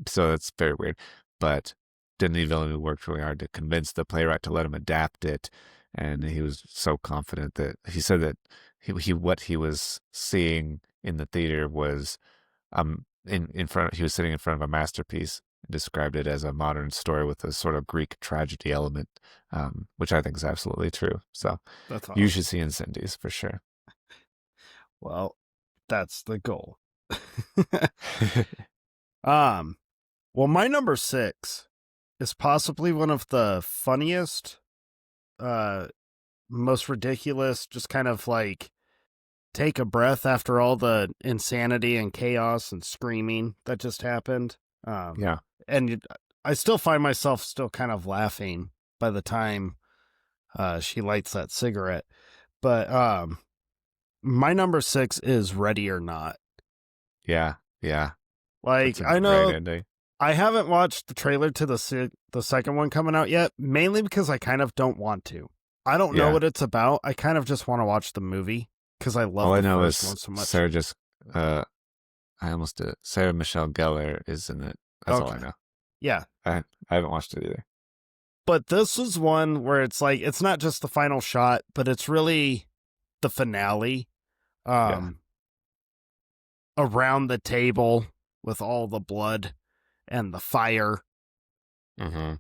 so it's very weird. But Denis Villeneuve worked really hard to convince the playwright to let him adapt it, and he was so confident that he said that he what he was seeing in the theater was in front he was sitting in front of a masterpiece. Described it as a modern story with a sort of Greek tragedy element, which I think is absolutely true. So That's you should awesome. see Incendies for sure. Well, that's the goal. um, well, my number six is possibly one of the funniest, uh, most ridiculous, just kind of like take a breath after all the insanity and chaos and screaming that just happened. Um, Yeah. and I still find myself still kind of laughing by the time she lights that cigarette. But my number six is Ready or Not. Yeah. Yeah. Like That's a I great know ending. I haven't watched the trailer to the second one coming out yet, mainly because I kind of don't want to. I don't know Yeah. what it's about. I kind of just want to watch the movie because I All love I the know first is one so much. Sarah just, I almost did it. Sarah Michelle Gellar is in it. That's all I Okay. know. Yeah. I haven't watched it either. But this is one where it's like it's not just the final shot, but it's really the finale. Yeah. Um Around the table with all the blood and the fire. Mm-hmm.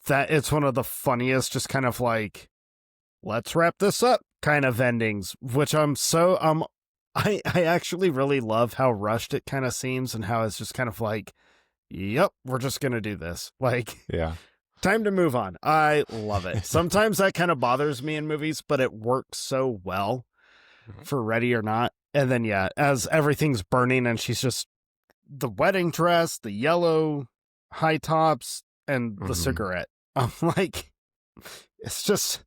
That it's one of the funniest, just kind of like, let's wrap this up kind of endings, which I actually really love how rushed it kind of seems and how it's just kind of like, yep, we're just gonna do this. Like, Yeah. time to move on. I love it. Sometimes that kind of bothers me in movies, but it works so well for Ready or Not. And then yeah, as everything's burning and she's just the wedding dress, the yellow high tops, and the Mm-hmm. cigarette. I'm like, it's just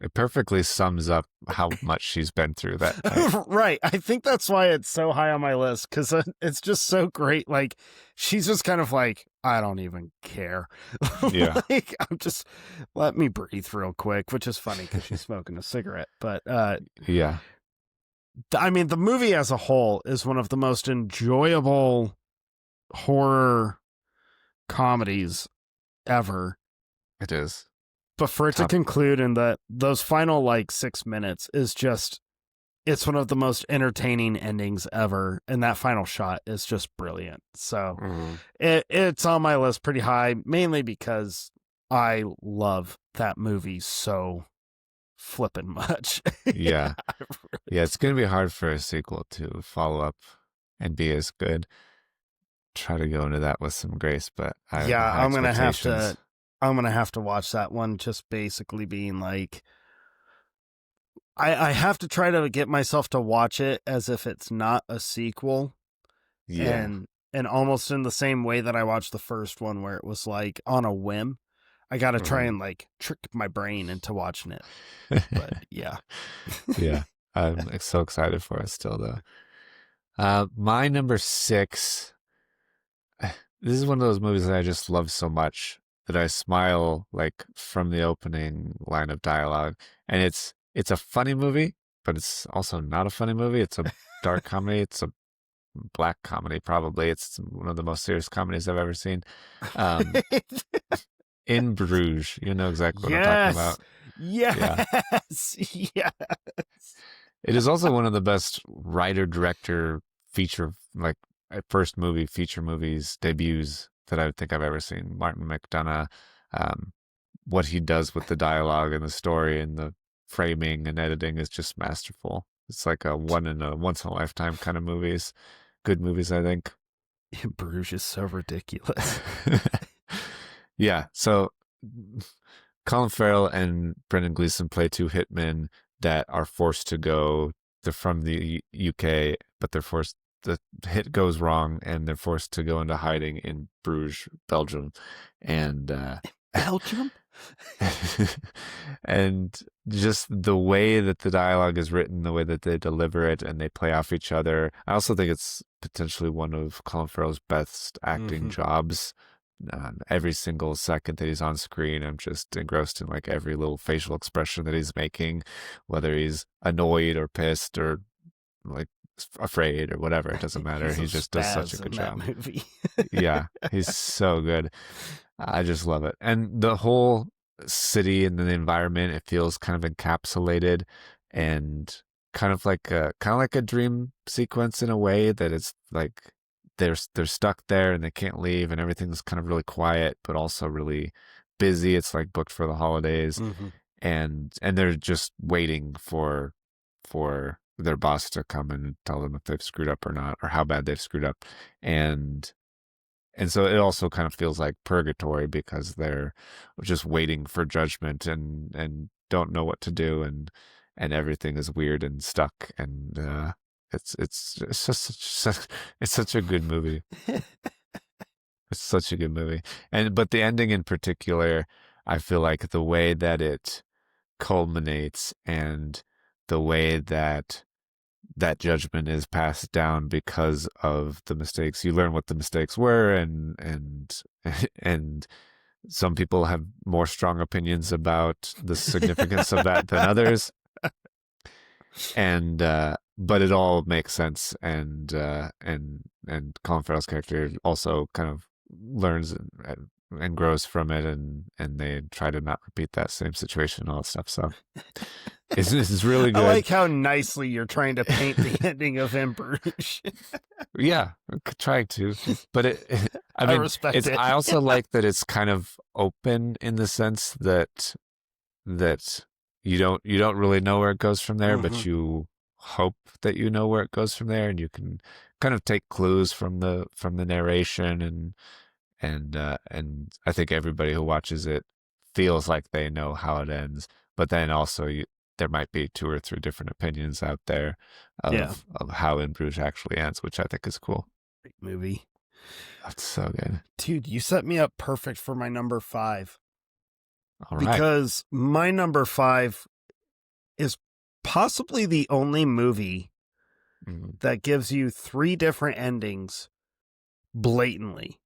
It perfectly sums up how much she's been through that night. right. I think that's why it's so high on my list because it's just so great. Like, she's just kind of like, I don't even care. Yeah. Like, I'm just let me breathe real quick, which is funny because she's smoking a cigarette. But Yeah. I mean, the movie as a whole is one of the most enjoyable horror comedies ever. It is. But for it to Top. conclude in those final like 6 minutes is just it's one of the most entertaining endings ever, and that final shot is just brilliant. So Mm-hmm. it's on my list pretty high, mainly because I love that movie so flippin' much. Yeah. Yeah. It's going to be hard for a sequel to follow up and be as good. Try to go into that with some grace, but I have Yeah, high expectations. I'm gonna have to watch that one just basically being like I have to try to get myself to watch it as if it's not a sequel Yeah. and almost in the same way that I watched the first one where it was like on a whim. I got to try Mm-hmm. and like trick my brain into watching it. But yeah. Yeah. I'm so excited for it still, though. My number six. This is one of those movies that I just love so much that I smile like from the opening line of dialogue. And it's a funny movie, but it's also not a funny movie. It's a dark comedy. It's a black comedy, probably. It's one of the most serious comedies I've ever seen. Um, In Bruges, you know exactly what I'm talking Yes. about. Yeah. Yes. Yes. It is also one of the best writer director feature like first movie feature movies debuts that I think I've ever seen. Martin McDonagh, um, what he does with the dialogue and the story and the framing and editing is just masterful. It's like a once in a lifetime kind of movies. Good movies, I think. Bruges is so ridiculous. Yeah. So Colin Farrell and Brendan Gleeson play two hitmen that are forced to go. They're from the UK, but they're forced. The hit goes wrong, and they're forced to go into hiding in Bruges, Belgium, and Belgium? and just the way that the dialogue is written, the way that they deliver it, and they play off each other. I also think it's potentially one of Colin Farrell's best acting jobs. Every single second that he's on screen, I'm just engrossed in like every little facial expression that he's making, whether he's annoyed or pissed or like afraid or whatever. It doesn't matter. He's a He just does such a spaz good in that job. movie. Yeah, he's so good. I just love it. And the whole city and the environment, it feels kind of encapsulated and kind of like a dream sequence in a way that it's like they're stuck there and they can't leave and everything's kind of really quiet but also really busy. It's like booked for the holidays and they're just waiting for their boss to come and tell them if they've screwed up or not or how bad they've screwed up. And and so it also kind of feels like purgatory because they're just waiting for judgment and don't know what to do and everything is weird and stuck and it's just it's such a good movie. It's such a good movie. And but the ending in particular, I feel like the way that it culminates and the way that that judgment is passed down because of the mistakes. You learn what the mistakes were, and and some people have more strong opinions about the significance of that than others. And but it all makes sense, and Colin Farrell's character also kind of learns and grows from it, and they try to not repeat that same situation and all that stuff. So it's really I good. like how nicely you're trying to paint the ending of In Bruges. Yeah, trying to, but I I mean, respect it's. it. I also like that it's kind of open in the sense that you don't really know where it goes from there, but you hope that you know where it goes from there, and you can kind of take clues from the narration, and I think everybody who watches it feels like they know how it ends, but then also there might be two or three different opinions out there Yeah. of how In Bruges actually ends, which I think is cool. Great movie. That's so good. Dude, you set me up perfect for my number 5. All right. Because my number 5 is possibly the only movie that gives you 3 different endings blatantly.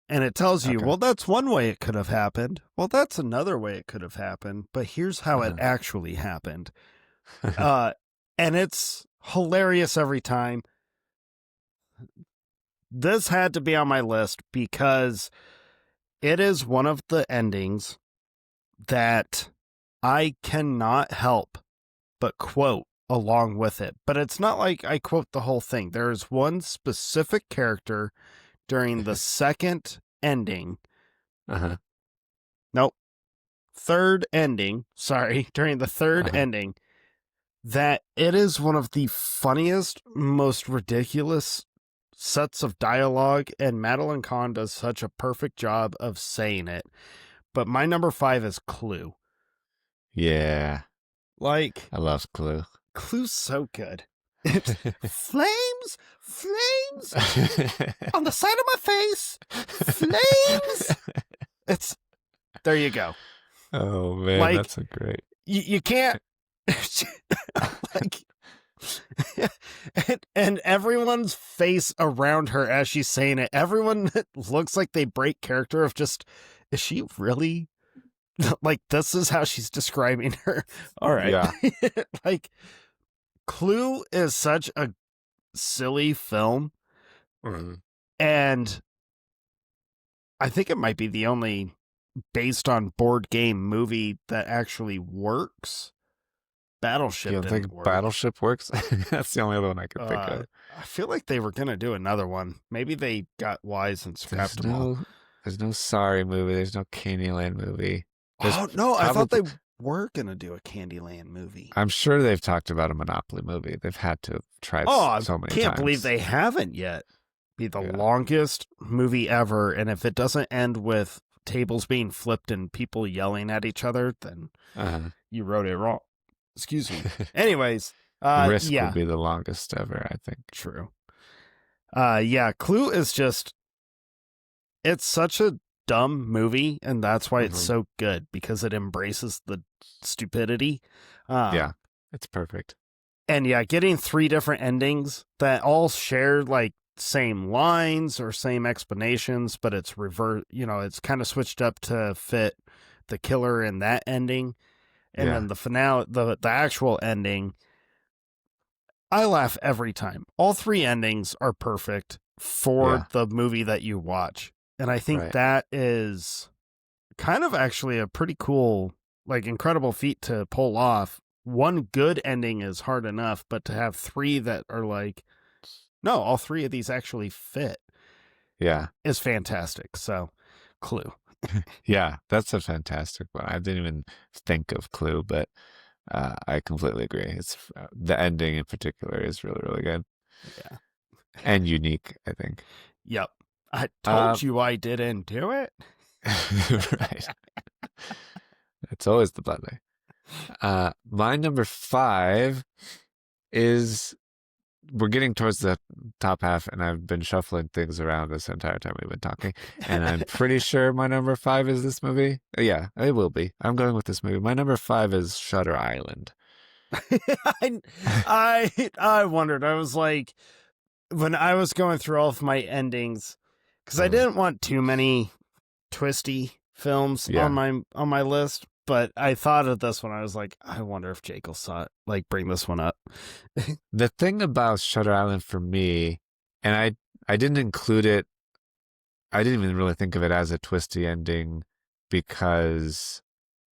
And it tells you, Okay. well, that's one way it could have happened. Well, that's another way it could have happened. But here's how it actually happened. And it's hilarious every time. This had to be on my list because it is one of the endings that I cannot help but quote along with it. But it's not like I quote the whole thing. There is one specific character during the second ending. Nope. Third ending. Sorry. During the third ending, that it is one of the funniest, most ridiculous sets of dialogue, and Madeline Kahn does such a perfect job of saying it. But my number 5 is Clue. Yeah. Like, I love Clue. Clue's so good. Flames, flames on the side of my face, flames. It's there. You go. Oh man, Like, that's a great. You can't. Like, and everyone's face around her as she's saying it. Everyone looks like they break character of just. Is she really? Like, this is how she's describing her. All right. Yeah. Like, Clue is such a silly film. And I think it might be the only based on board game movie that actually works. Battleship You don't didn't think work. Battleship works? That's the only other one I could think of. I feel like they were going to do another one. Maybe they got wise and scrapped them all. There's no Sorry movie. There's no Candyland movie. Oh, no, I thought they were going to do a Candyland movie. I'm sure they've talked about a Monopoly movie. They've had to try Oh, I so many can't times. believe they haven't yet. Be the Yeah. longest movie ever, and if it doesn't end with tables being flipped and people yelling at each other, then you wrote it wrong. Excuse me. Anyways, Risk yeah, would be the longest ever, I think. true. Yeah, Clue is just, it's such a dumb movie, and that's why it's so good, because it embraces the stupidity. Yeah, it's perfect. And yeah, getting 3 different endings that all share like same lines or same explanations, but it's it's kind of switched up to fit the killer in that ending. And then the finale, the actual ending, I laugh every time. All 3 endings are perfect for the movie that you watch. And I think that is kind of actually a pretty cool, like, incredible feat to pull off. One good ending is hard enough, but to have 3 that are like, no, all 3 of these actually fit. Yeah. Is fantastic. So, Clue. Yeah, that's a fantastic one. I didn't even think of Clue, but I completely agree. It's the ending in particular is really, really good. Yeah. And unique, I think. Yep. I told you I didn't do it. Right. It's always the butler. My number 5 is, we're getting towards the top half, and I've been shuffling things around this entire time we've been talking, and I'm pretty sure my number 5 is this movie. Yeah, it will be. I'm going with this movie. My number 5 is Shutter Island. I wondered. I was like, when I was going through all of my endings, because I didn't want too many twisty films on my list, but I thought of this one. I was like, I wonder if Jake will bring this one up. The thing about Shutter Island for me, and I didn't include it, I didn't even really think of it as a twisty ending, because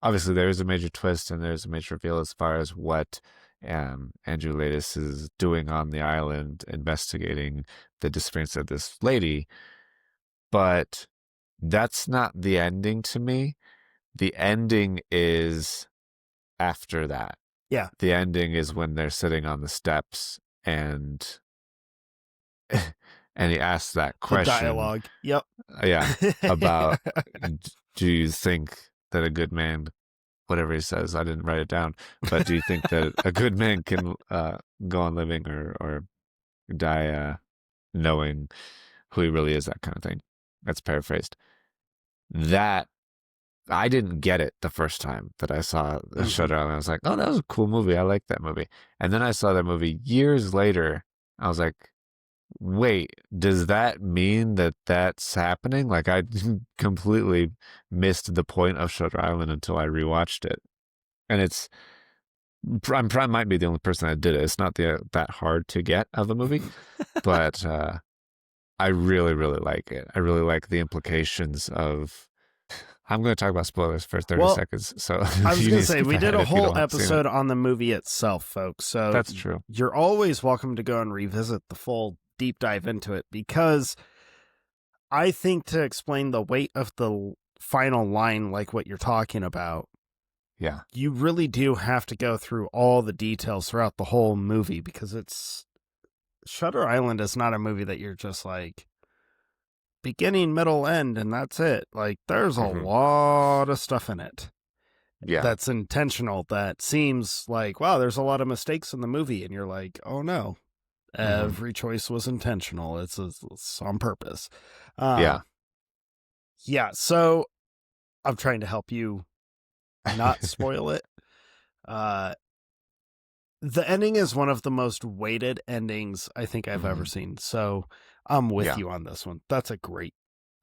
obviously there is a major twist and there's a major reveal as far as what Andrew Latis is doing on the island, investigating the disappearance of this lady. But that's not the ending to me. The ending is after that. Yeah. The ending is when they're sitting on the steps and he asks that question. The dialogue. Yep. Yeah. About, do you think that a good man, whatever he says, I didn't write it down, but do you think that a good man can go on living or die knowing who he really is, that kind of thing? That's paraphrased. That, I didn't get it the first time that I saw Shutter Island. I was like, oh, that was a cool movie. I like that movie. And then I saw that movie years later. I was like, wait, does that mean that that's happening? Like, I completely missed the point of Shutter Island until I rewatched it. And I might be the only person that did it. It's not that hard to get of a movie, but I really, really like it. I really like the implications of. I'm going to talk about spoilers for 30 seconds. So I was going to say, we did a whole episode on the movie itself, folks. So that's true. You're always welcome to go and revisit the full deep dive into it, because I think to explain the weight of the final line, like what you're talking about, you really do have to go through all the details throughout the whole movie, because Shutter Island is not a movie that you're just like, beginning, middle, end, and that's it. Like, there's a lot of stuff in it. Yeah. That's intentional. That seems like, wow, there's a lot of mistakes in the movie. And you're like, oh no, every choice was intentional. It's on purpose. Yeah. So I'm trying to help you not spoil it. The ending is one of the most weighted endings I think I've ever seen. So I'm with you on this one. That's a great,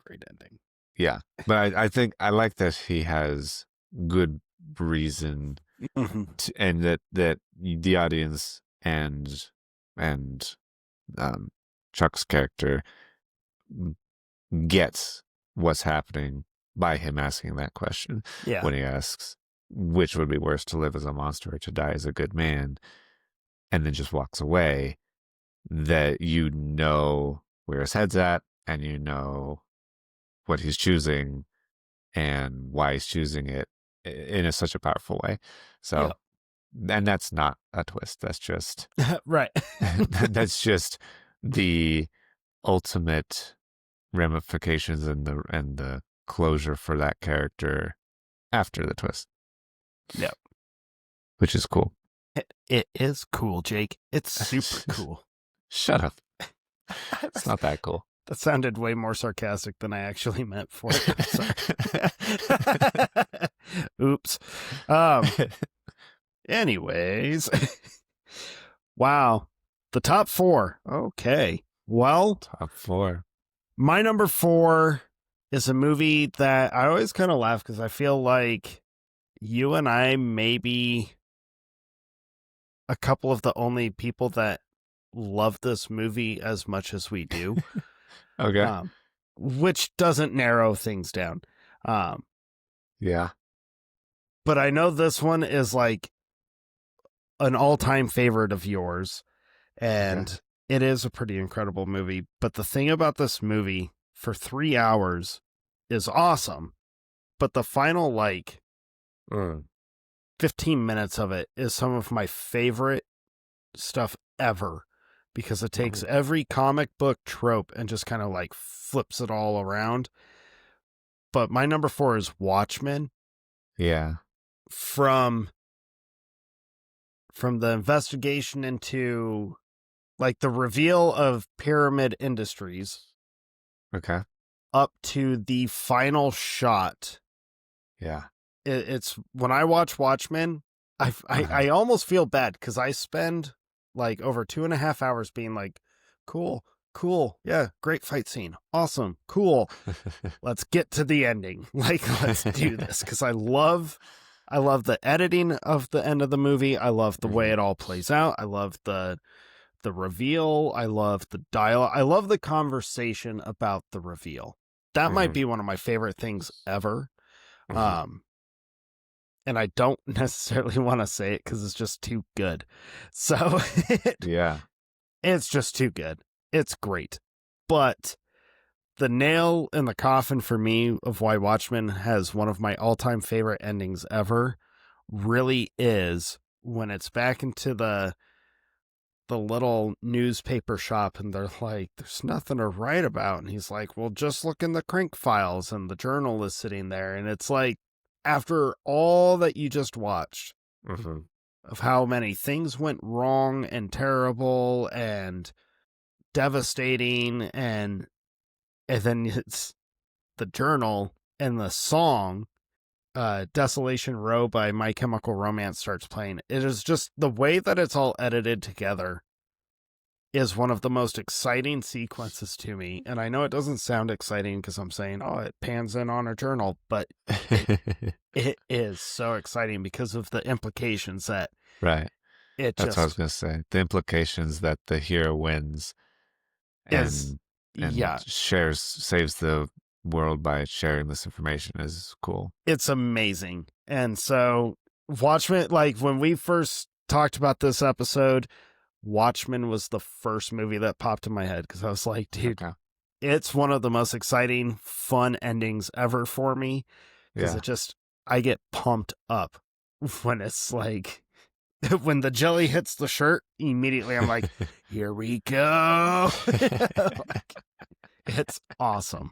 great ending. Yeah. But I think I like that he has good reason and that the audience and Chuck's character gets what's happening by him asking that question. When he asks, which would be worse, to live as a monster or to die as a good man, and then just walks away, that you know where his head's at, and you know what he's choosing and why he's choosing it. in such a powerful way. Yeah. So, and that's not a twist. That's just Right. that's just the ultimate ramifications and the closure for that character after the twist, Yeah. which is cool. It is cool, Jake. It's super cool. Shut up. It's not that cool. That sounded way more sarcastic than I actually meant for it. I'm sorry. Oops. Anyways. Wow. The top 4. Okay. Well, Top 4. my number 4 is a movie that I always kind of laugh because I feel like you and I may be a couple of the only people that love this movie as much as we do. Okay. Which doesn't narrow things down. Yeah. But I know this one is like an all-time favorite of yours, and it is a pretty incredible movie. But the thing about this movie for 3 hours is awesome, but the final 15 minutes of it is some of my favorite stuff ever, because it takes every comic book trope and just kind of like flips it all around. But my number 4 is Watchmen. Yeah. From the investigation into like the reveal of Pyramid Industries Okay. up to the final shot. Yeah. It's when I watch Watchmen, I almost feel bad because I spend like over 2.5 hours being like, cool, yeah, great fight scene, awesome, cool. Let's get to the ending. Like, let's do this, because I love the editing of the end of the movie. I love the way it all plays out. I love the reveal. I love the dialogue. I love the conversation about the reveal. That might be one of my favorite things ever. And I don't necessarily want to say it because it's just too good. So Yeah. it's just too good. It's great. But the nail in the coffin for me of why Watchmen has one of my all-time favorite endings ever really is when it's back into the little newspaper shop and they're like, there's nothing to write about. And he's like, well, just look in the crank files, and the journal is sitting there. And it's like, after all that you just watched of how many things went wrong and terrible and devastating, and then it's the journal and the song, Desolation Row by My Chemical Romance starts playing. It is just the way that it's all edited together is one of the most exciting sequences to me. And I know it doesn't sound exciting because I'm saying, oh, it pans in on a journal, but it is so exciting because of the implications that Right. That's what I was going to say. The implications that the hero wins and saves the world by sharing this information is cool. It's amazing. And so Watchmen, like when we first talked about this episode, Watchmen was the first movie that popped in my head because I was like, dude, it's one of the most exciting, fun endings ever for me, because I get pumped up when it's like, when the jelly hits the shirt, immediately I'm like, here we go. It's awesome.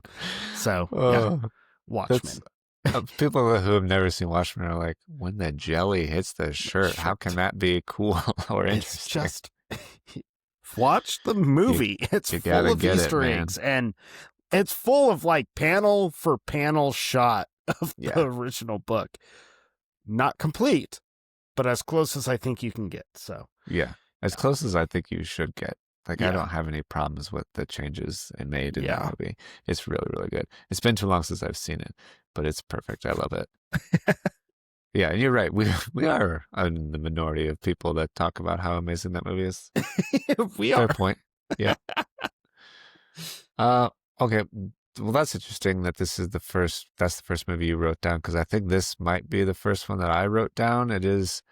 So, Watchmen. People who have never seen Watchmen are like, when the jelly hits the shirt, how can that be cool or interesting? It's just watch the movie. It's full of Easter eggs, and it's full of like panel for panel shot of the original book. Not complete, but as close as I think you can get. So as close as I think you should get. Like, I don't have any problems with the changes it made in that movie. It's really, really good. It's been too long since I've seen it, but it's perfect. I love it. Yeah, and you're right. We are in the minority of people that talk about how amazing that movie is. We Fair are. point. Yeah. Okay. Well, that's interesting that that's the first movie you wrote down, because I think this might be the first one that I wrote down. It's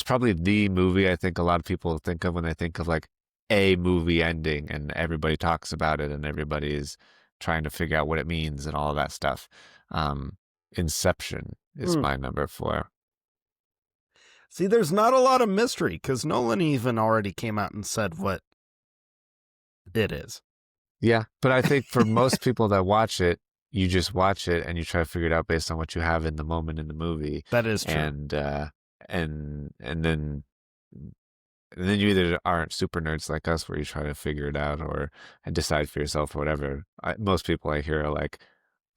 probably the movie I think a lot of people think of when they think of like a movie ending, and everybody talks about it and everybody is trying to figure out what it means and all of that stuff. Inception is my number 4. See, there's not a lot of mystery because Nolan even already came out and said what it is. Yeah, but I think for most people that watch it, you just watch it and you try to figure it out based on what you have in the moment in the movie, That is true. And then you either aren't super nerds like us, where you try to figure it out or decide for yourself or whatever. Most people I hear are like,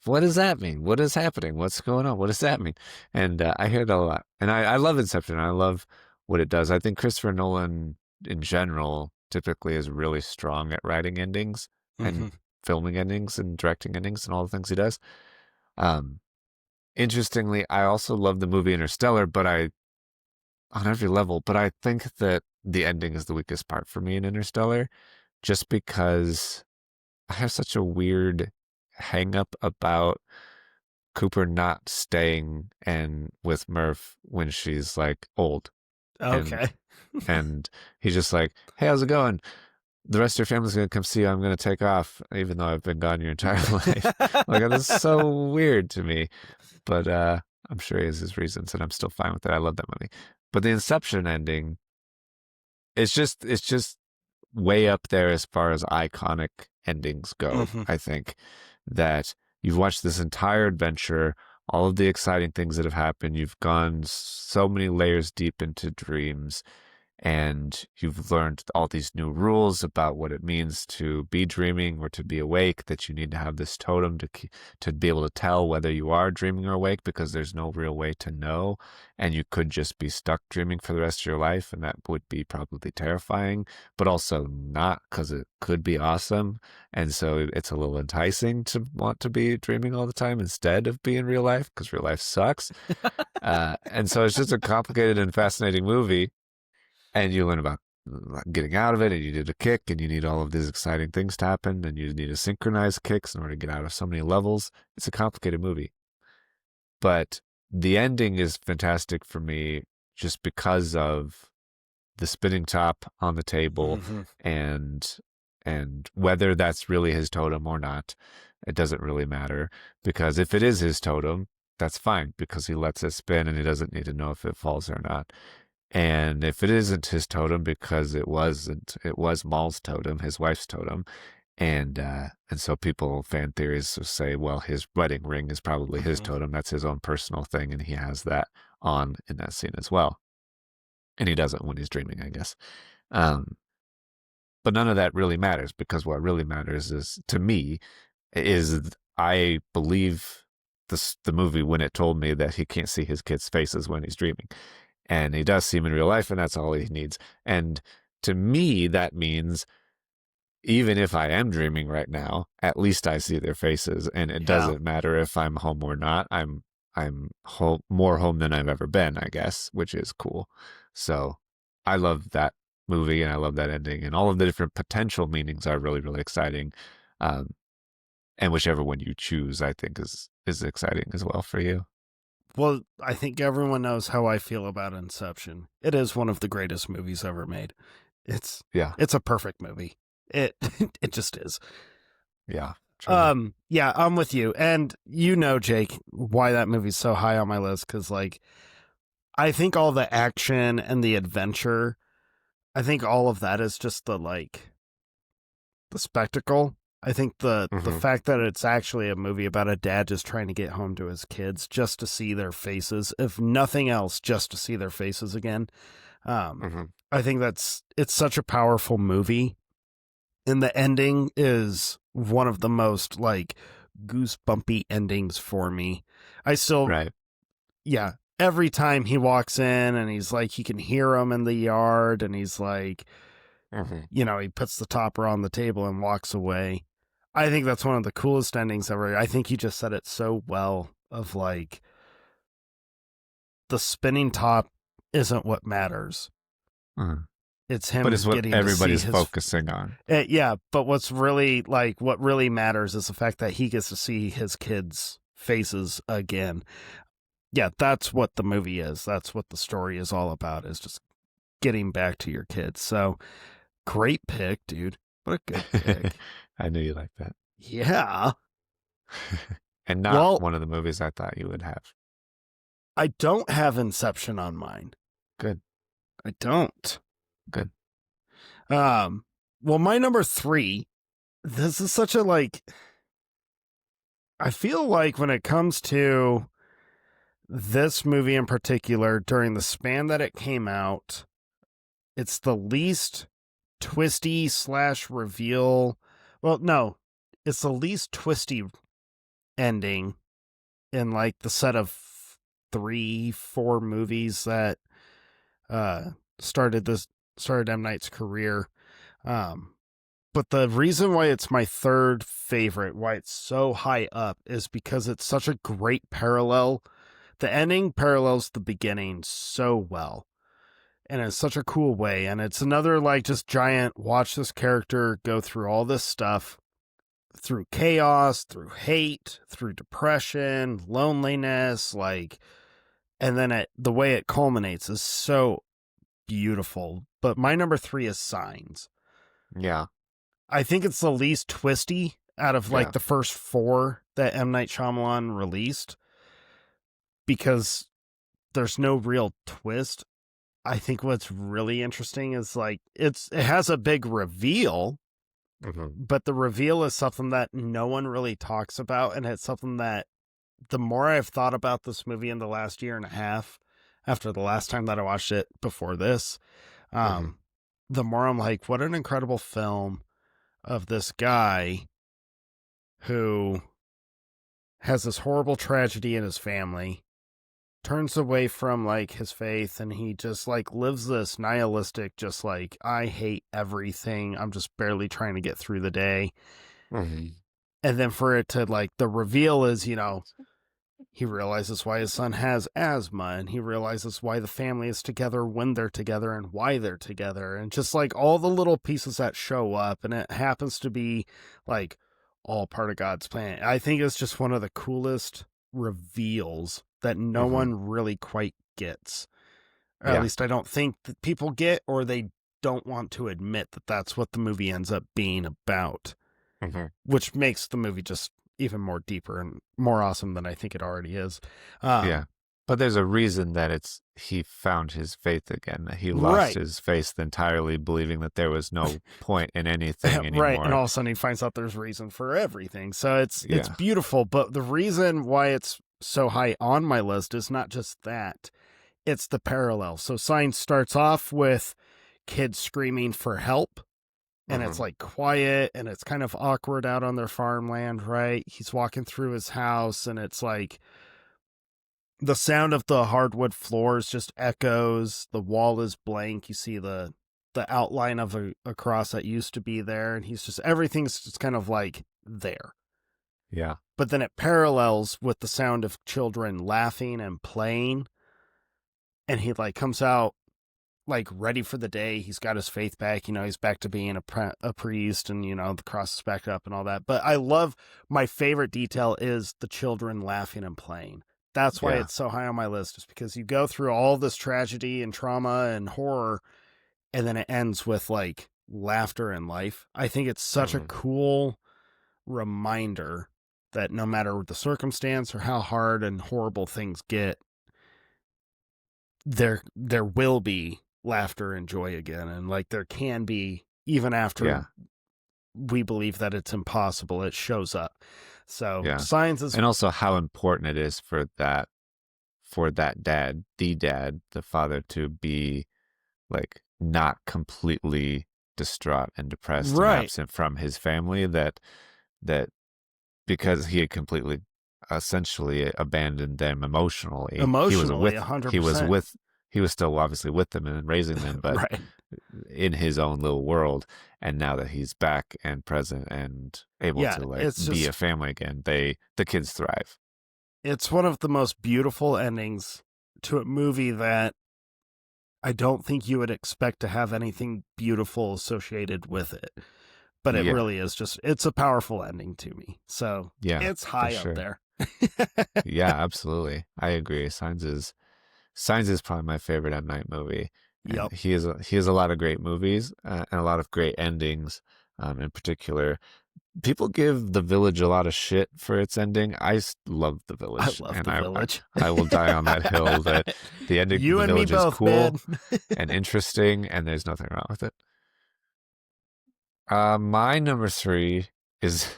"What does that mean? What is happening? What's going on? What does that mean?" And I hear that a lot. And I love Inception. I love what it does. I think Christopher Nolan, in general, typically is really strong at writing endings Mm-hmm. and filming endings and directing endings and all the things he does. Um, Interestingly, I also love the movie Interstellar, but on every level, but I think that the ending is the weakest part for me in Interstellar, just because I have such a weird hang up about Cooper not staying and with Murph when she's like old, Okay. and he's just like, "Hey, how's it going? The rest of your family's gonna come see you. I'm gonna take off, even though I've been gone your entire life." Like, that's so weird to me. But I'm sure he has his reasons, and I'm still fine with it. I love that movie. But the Inception ending, it's just way up there as far as iconic endings go. Mm-hmm. I think that you've watched this entire adventure, all of the exciting things that have happened. You've gone so many layers deep into dreams, and you've learned all these new rules about what it means to be dreaming or to be awake, that you need to have this totem to be able to tell whether you are dreaming or awake, because there's no real way to know, and you could just be stuck dreaming for the rest of your life, and that would be probably terrifying, but also not, because it could be awesome. And so it's a little enticing to want to be dreaming all the time instead of being real life, because real life sucks. And so it's just a complicated and fascinating movie, and you learn about getting out of it, and you need a kick, and you need all of these exciting things to happen, and you need to synchronize kicks in order to get out of so many levels. It's a complicated movie, but the ending is fantastic for me, just because of the spinning top on the table, Mm-hmm. and whether that's really his totem or not, it doesn't really matter, because if it is his totem, that's fine, because he lets it spin and he doesn't need to know if it falls or not. And if it isn't his totem, because it wasn't, it was Maul's totem, his wife's totem. And so people, fan theories say, well, his wedding ring is probably his Mm-hmm. totem. That's his own personal thing, and he has that on in that scene as well. And he doesn't when he's dreaming, I guess. Um, but none of that really matters, because what really matters is, to me, is I believe the movie when it told me that he can't see his kids' faces when he's dreaming, and he does see them in real life, and that's all he needs. And to me, that means even if I am dreaming right now, at least I see their faces, and it Yeah. doesn't matter if I'm home or not. I'm home, more home than I've ever been, I guess, which is cool. So I love that movie, and I love that ending, and all of the different potential meanings are really, really exciting. Um, and whichever one you choose, I think is exciting as well for you. Well, I think everyone knows how I feel about Inception. It is one of the greatest movies ever made. It's Yeah, it's a perfect movie. It it just is. yeah, truly. Yeah, I'm with you. And you know, Jake, why that movie's so high on my list, cuz like I think all the action and the adventure, I think all of that is just the spectacle. I think the Hmm. fact that it's actually a movie about a dad just trying to get home to his kids, just to see their faces, if nothing else, just to see their faces again. Um, Hmm. I think it's such a powerful movie, and the ending is one of the most like goosebumpy endings for me. I still, Right. yeah, every time he walks in and he's like, he can hear him in the yard, and he's like, Hmm. he puts the topper on the table and walks away. I think that's one of the coolest endings ever. I think he just said it so well, of like, the spinning top isn't what matters. Hmm. It's But him it's what getting to see everybody's his. focusing on. Yeah, but what really matters is the fact that he gets to see his kids' faces again. Yeah, that's what the movie is. That's what the story is all about, is just getting back to your kids. So, great pick, dude. What a good pick. I knew you liked that. Yeah. And not Well, one of the movies I thought you would have. I don't have Inception on mine. Good. I don't. Good. Um, well, my number three, this is such a like, I feel like when it comes to this movie in particular, during the span that it came out, it's the least twisty slash reveal. Well, no, it's the least twisty ending in like the set of 3, 4 movies that uh started M. Night's career. Um, but the reason why it's my third favorite, why it's so high up, is because it's such a great parallel. The ending parallels the beginning so well. And it's such a cool way. And it's another like just giant watch this character go through all this stuff, through chaos, through hate, through depression, loneliness, like, and then the way it culminates is so beautiful. But my number three is Signs. Yeah. I think it's the least twisty out of like Yeah. the first 4 that M. Night Shyamalan released, because there's no real twist. I think what's really interesting is like it has a big reveal, but the reveal is something that no one really talks about, and it's something that the more I've thought about this movie in the last year and a half, after the last time that I watched it before this, Mm-hmm. the more I'm like, what an incredible film of this guy who has this horrible tragedy in his family, turns away from like his faith, and he just like lives this nihilistic, just like, I hate everything, I'm just barely trying to get through the day. Mm-hmm. And then for it to like, the reveal is, he realizes why his son has asthma, and he realizes why the family is together when they're together and why they're together, and just like all the little pieces that show up, and it happens to be like all part of God's plan. I think it's just one of the coolest reveals that no Mm-hmm. one really quite gets, or at Yeah. least I don't think that people get, or they don't want to admit that that's what the movie ends up being about, Mm-hmm. which makes the movie just even more deeper and more awesome than I think it already is. Yeah. But there's a reason that he found his faith again. He lost Right. his faith entirely, believing that there was no point in anything Right. And anymore. all of a sudden he finds out there's reason for everything. So it's Yeah. beautiful. But the reason why it's so high on my list is not just that. It's the parallel. So Signs starts off with kids screaming for help. And it's Mm-hmm. like quiet, and it's kind of awkward out on their farmland, right? He's walking through his house, and it's like the sound of the hardwood floors just echoes. The wall is blank. You see the outline of a cross that used to be there, and everything's just kind of like there. Yeah. But then it parallels with the sound of children laughing and playing, and he like comes out like ready for the day. He's got his faith back. He's back to being a priest, and the cross is back up and all that. But my favorite detail is the children laughing and playing. That's why Yeah. it's so high on my list, is because you go through all this tragedy and trauma and horror, and then it ends with like laughter and life. I think it's such a Mm-hmm. cool reminder that no matter the circumstance or how hard and horrible things get, there will be laughter and joy again, and like there can be, even after Yeah. we believe that it's impossible, it shows up. So Yeah. Signs is And also how important it is for that dad, the father, to be like not completely distraught and depressed and right, absent from his family, that because he had completely essentially abandoned them emotionally. emotionally He was 100%. with he was still obviously with them and raising them, but Right. in his own little world. And now that he's back and present and able Yeah, to like it's be just, a family again, the kids thrive. it's one of the most beautiful endings to a movie that I don't think you would expect to have anything beautiful associated with it. But it Yeah. really is it's a powerful ending to me. So Yeah, it's for high up sure. there. Yeah, absolutely. I agree. Signs is probably my favorite M. Night movie, and Yep. he has a lot of great movies and a lot of great endings, in particular. people give The Village a lot of shit for its ending. Love The I Village, love and The Village. I will die on that hill that the ending to You The and me Village is both, man. cool and interesting, and there's nothing wrong with it. My number three is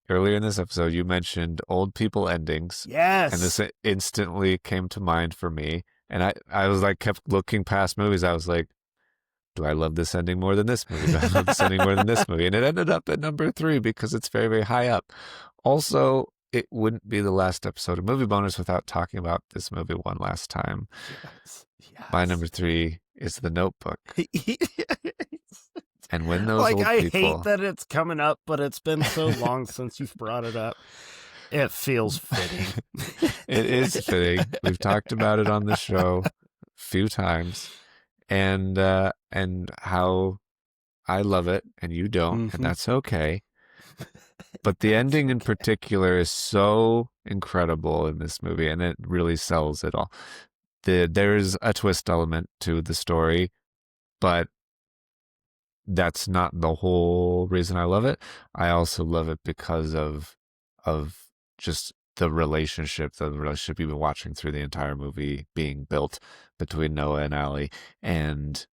earlier in this episode, you mentioned old people endings, and this Yes. instantly came to mind for me. And I was like, kept looking past movies. I was like, do I love this ending more than this movie? Do I love this ending more than this movie? And it ended up at number three because it's very, very high up. Also, it wouldn't be the last episode of Movie Bonus without talking about this movie one last time. Yes. My Yes. number three is The Notebook. And when those Like, old I hate people, that it's coming up, but it's been so long since you've brought it up. It feels fitting. it is fitting. We've talked about it on the show a few times, and how I love it and you don't, and Mm-hmm. that's okay. But the That's ending in okay. particular is so incredible in this movie, and it really sells it all. There's a twist element to the story, but that's not the whole reason I love it. I also love it because of just the relationship you've been watching through the entire movie being built between Noah and Allie, and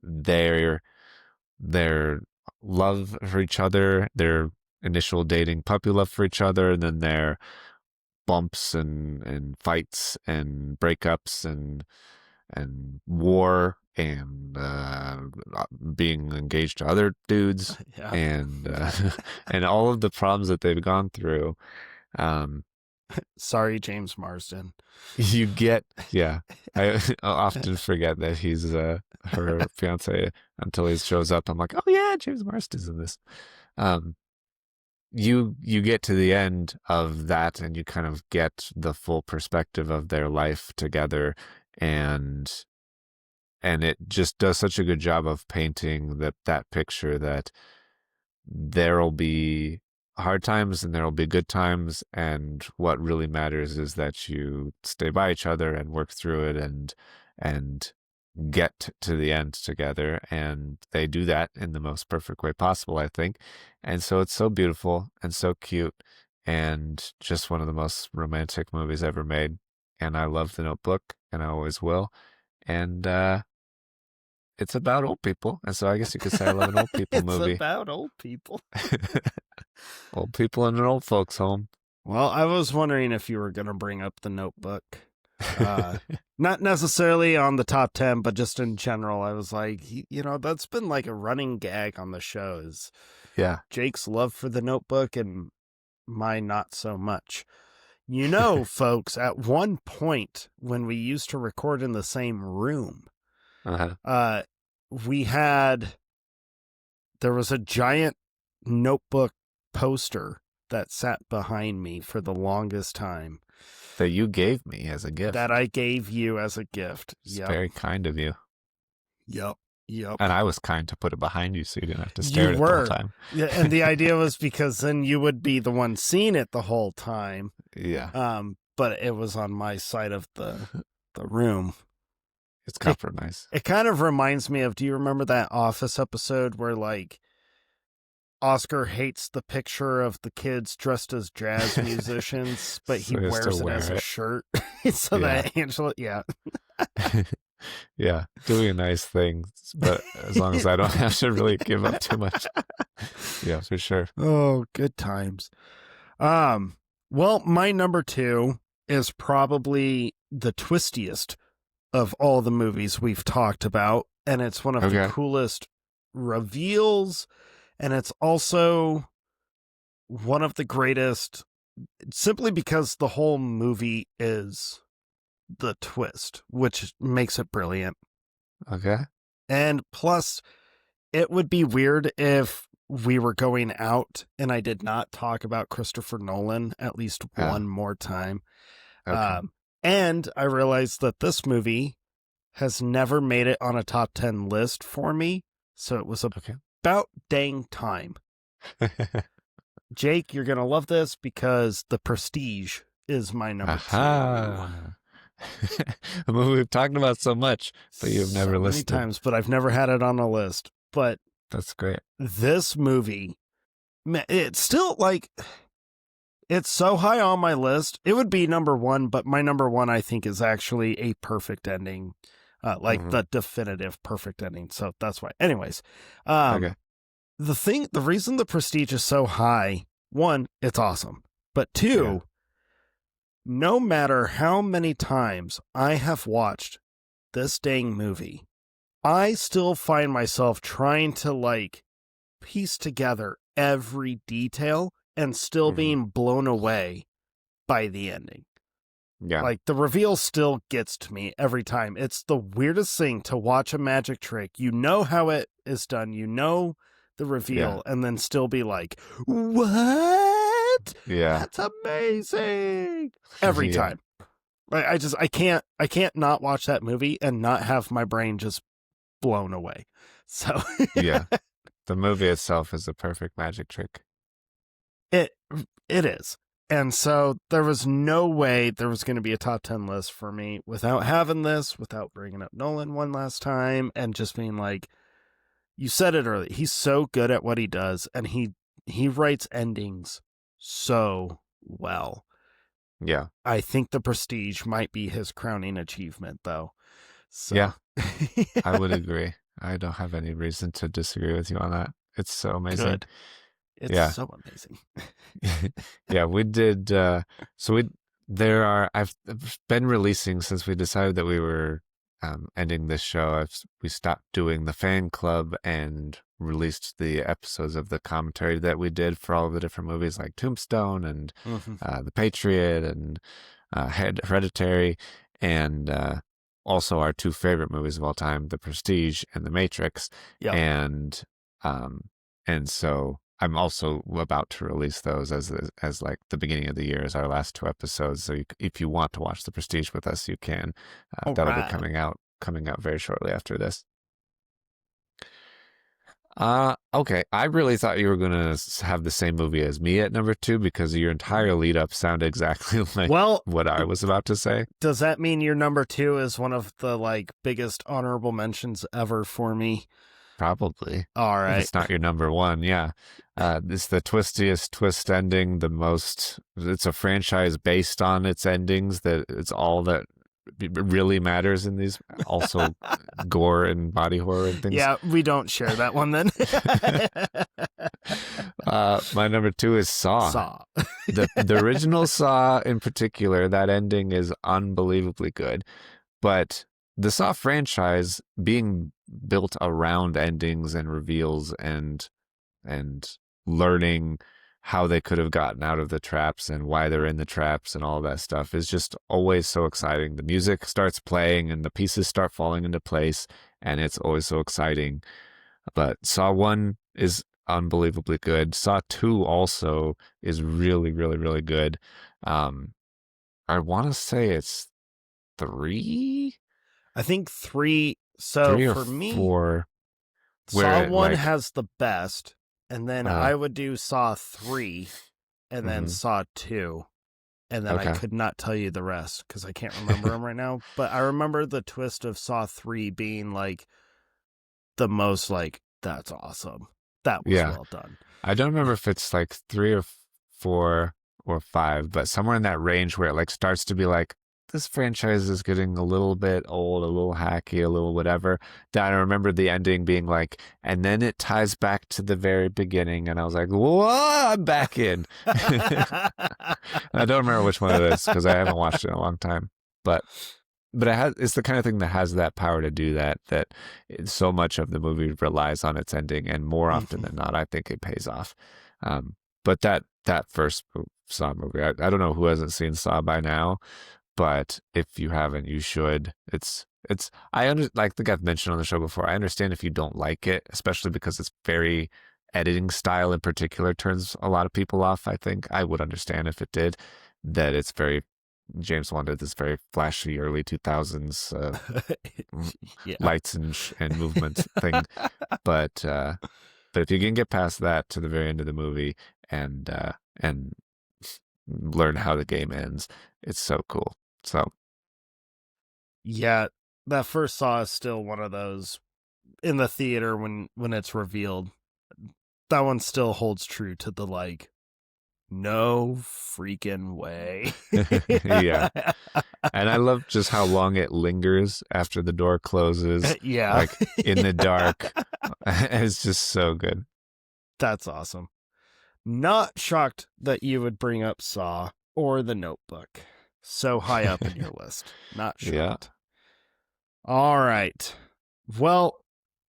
their their love for each other, their initial dating puppy love for each other, and then their bumps and fights and breakups and war and being engaged to other dudes Yeah. and and all of the problems that they've gone through. Um, Sorry, James Marsden. you get, yeah. I often forget that he's her fiance until he shows up. I'm like, oh yeah, James Marsden's in this. Um, you get to the end of that and you kind of get the full perspective of their life together, and it just does such a good job of painting that picture that there'll be hard times and there'll be good times, and what really matters is that you stay by each other and work through it and get to the end together, and they do that in the most perfect way possible, I think. And so it's so beautiful and so cute and just one of the most romantic movies ever made. And I love The Notebook, and I always will. And it's about old people, and so I guess you could say I love an old people It's movie. about old people. Old people in an old folks home. Well, I was wondering if you were going to bring up The Notebook. Not necessarily on the top 10, but just in general. I was like, that's been like a running gag on the show is Yeah. Jake's love for The Notebook and my not so much. Folks, at one point when we used to record in the same room, Uh-huh. we had, there was a giant Notebook poster that sat behind me for the longest time. That you gave me as a gift. That I gave you as a gift. It's very kind of you. Yep. And I was kind to put it behind you so you didn't have to stare You at it the were. whole time. Yeah, and the idea was because then you would be the one seeing it the whole time. Yeah. But it was on my side of the room. It's compromise. It kind of reminds me of, do you remember that Office episode where like Oscar hates the picture of the kids dressed as jazz musicians, but he So he has to wears it wear as a it. shirt? So Yeah. that Angela, yeah. Yeah. Doing a nice thing, but as long as I don't have to really give up too much. Yeah, for sure. Oh, good times. Well, my number two is probably the twistiest of all the movies we've talked about, and it's one of the coolest reveals, and it's also one of the greatest simply because the whole movie is the twist, which makes it brilliant. Okay. And plus, it would be weird if we were going out and I did not talk about Christopher Nolan at least one more time. Okay. And I realized that this movie has never made it on a top 10 list for me. So it was about dang time. Jake, you're going to love this because The Prestige is my number two. A movie we've talked about so much, but you've never listed. Many times, but I've never had it on a list. But that's great. This movie It's still like it's so high on my list. It would be number one, but my number one I think is actually a perfect ending, like Hmm. the definitive perfect ending. So that's why. Anyways, um, Okay. the reason the Prestige is so high, one, it's awesome, but Yeah. two, no matter how many times I have watched this dang movie, I still find myself trying to like piece together every detail and still Hmm. being blown away by the ending. Yeah. Like the reveal still gets to me every time. It's the weirdest thing to watch a magic trick. You know how it is done, you know the Yeah. reveal, and then still be like, what? Yeah. That's amazing. Every Yeah. time. I can't not watch that movie and not have my brain just blown away. So Yeah. The movie itself is a perfect magic trick. it it is. And so there was no way there was going to be a top 10 list for me without having this, without bringing up Nolan one last time and just being like, you said it earlier. He's so good at what he does and he writes endings so well. Yeah. I think The Prestige might be his crowning achievement though. Yeah. So I would agree. I don't have any reason to disagree with you on that. It's so amazing. good. It's Yeah. so amazing. Yeah, we did so we there are I've been releasing since we decided that we were ending this show. We stopped doing the fan club and released the episodes of the commentary that we did for all of the different movies like Tombstone and Mhm. The Patriot and Hereditary and also our two favorite movies of all time, The Prestige and The Matrix. Yep. And um and so I'm also about to release those as like the beginning of the year as our last two episodes. So if you want to watch The Prestige with us, you can. All That'll be right. coming out very shortly after this. Okay. I really thought you were gonna have the same movie as me at number two because your entire lead up sounded exactly like Well, what I was about to say. does that mean your number two is one of the like biggest honorable mentions ever for me? Probably. All If right. it's not your number one, yeah. It's the twistiest twist ending, it's a franchise based on its endings that it's all that really matters in these, also gore and body horror and things. Yeah, we don't share that one then. My number two is Saw. Saw. The original Saw in particular, that ending is unbelievably good. But the Saw franchise being built around endings and reveals and learning how they could have gotten out of the traps and why they're in the traps and all that stuff is just always so exciting. The music starts playing and the pieces start falling into place, and it's always so exciting. But Saw 1 is unbelievably good. Saw 2 also is really, really, really good. Um, I want to say it's 3, I think three. So 3 or for me, 4, Saw where it one like, has the best, and then uh, I would do Saw three, and then mhm, Saw two, and then I okay. could not tell you the rest because I can't remember them right now. But I remember the twist of Saw three being like the most like that's awesome. That was Yeah. well done. I don't remember if it's like 3 or 4 or 5, but somewhere in that range where it like starts to be like, this franchise is getting a little bit old, a little hacky, a little whatever. Then I remember the ending being like, and then it ties back to the very beginning. And I was like, whoa, I'm back in. I don't remember which one it is because I haven't watched it in a long time. But it's the kind of thing that has that power to do that, so much of the movie relies on its ending, and more often than not, I think it pays off. But that first Saw movie, I don't know who hasn't seen Saw by now, but if you haven't, you should. Like the guy mentioned on the show before. I understand if you don't like it, especially because it's very editing style in particular turns a lot of people off. I think I would understand if it did, that it's very James Wan did this very flashy early 2000s Yeah. lights and movement thing. But if you can get past that to the very end of the movie and learn how the game ends, it's so cool. So Yeah, that first Saw is still one of those in the theater when it's revealed. that one still holds true to the like, no freaking way. Yeah. And I love just how long it lingers after the door closes, Yeah. like in the dark. It's just so good. That's awesome. Not shocked that you would bring up Saw or The Notebook. So high up in your list. Not Yeah. shocked. All right. Well,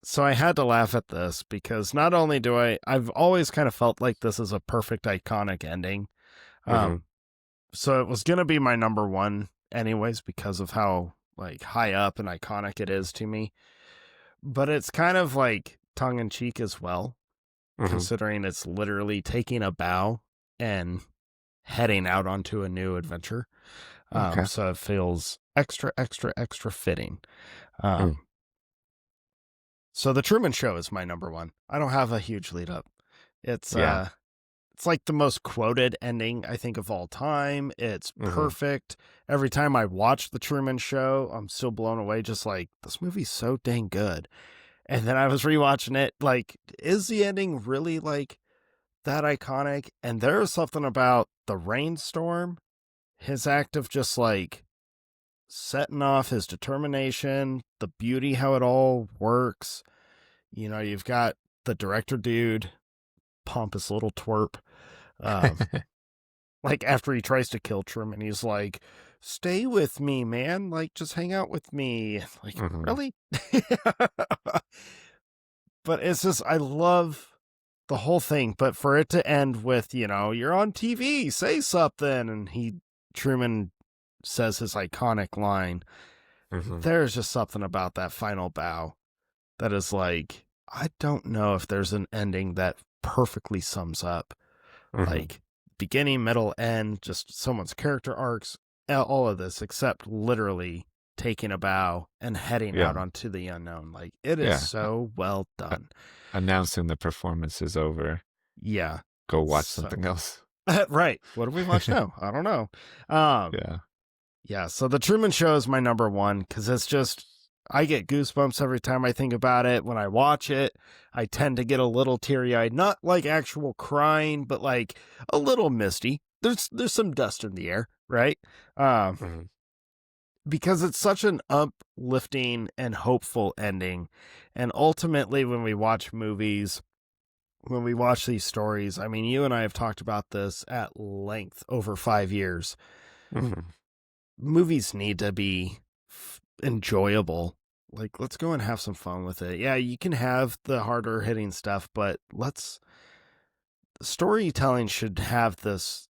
so I had to laugh at this because not only I've always kind of felt like this is a perfect iconic ending. Hmm. So it was going to be my number one anyways because of how like high up and iconic it is to me. But it's kind of like tongue in cheek as well, Hmm. considering it's literally taking a bow and heading out onto a new adventure. Okay. So it feels extra, extra, extra fitting. Mm. So the Truman Show is my number one. I don't have a huge lead up. It's Yeah. it's like the most quoted ending I think of all time. It's Hmm. perfect. Every time I watch the Truman Show, I'm still blown away. Just like this movie's so dang good. And then I was rewatching it. Like, is the ending really like that iconic? And there is something about the rainstorm, his act of just like setting off his determination, the beauty, how it all works. You know, you've got the director dude, pompous little twerp. Um, like after he tries to kill Truman, he's like, "Stay with me, man. Like, just hang out with me." Like, Hmm. really? But it's just, I love the whole thing. But for it to end with, you know, you're on TV, say something, and Truman says his iconic line. Hmm. There's just something about that final bow that is like, I don't know if there's an ending that perfectly sums up Hmm. like beginning, middle, end, just someone's character arcs, all of this, except literally taking a bow and heading Yeah. out onto the unknown. Like it is Yeah. so well Uh, done. Announcing the performance is over. Yeah. Go watch So something else. right. What do we watch now? I don't know. Um, Yeah. yeah, so the Truman Show is my number one because it's just I get goosebumps every time I think about it. When I watch it, I tend to get a little teary eyed, not like actual crying, but like a little misty. There's some dust in the air, right? Um, Hmm. because it's such an uplifting and hopeful ending. And ultimately, when we watch movies, when we watch these stories, I mean, you and I have talked about this at length over 5 years. Hmm. Movies need to be enjoyable. Like, let's go and have some fun with it. Yeah, you can have the harder hitting stuff, but storytelling should have this,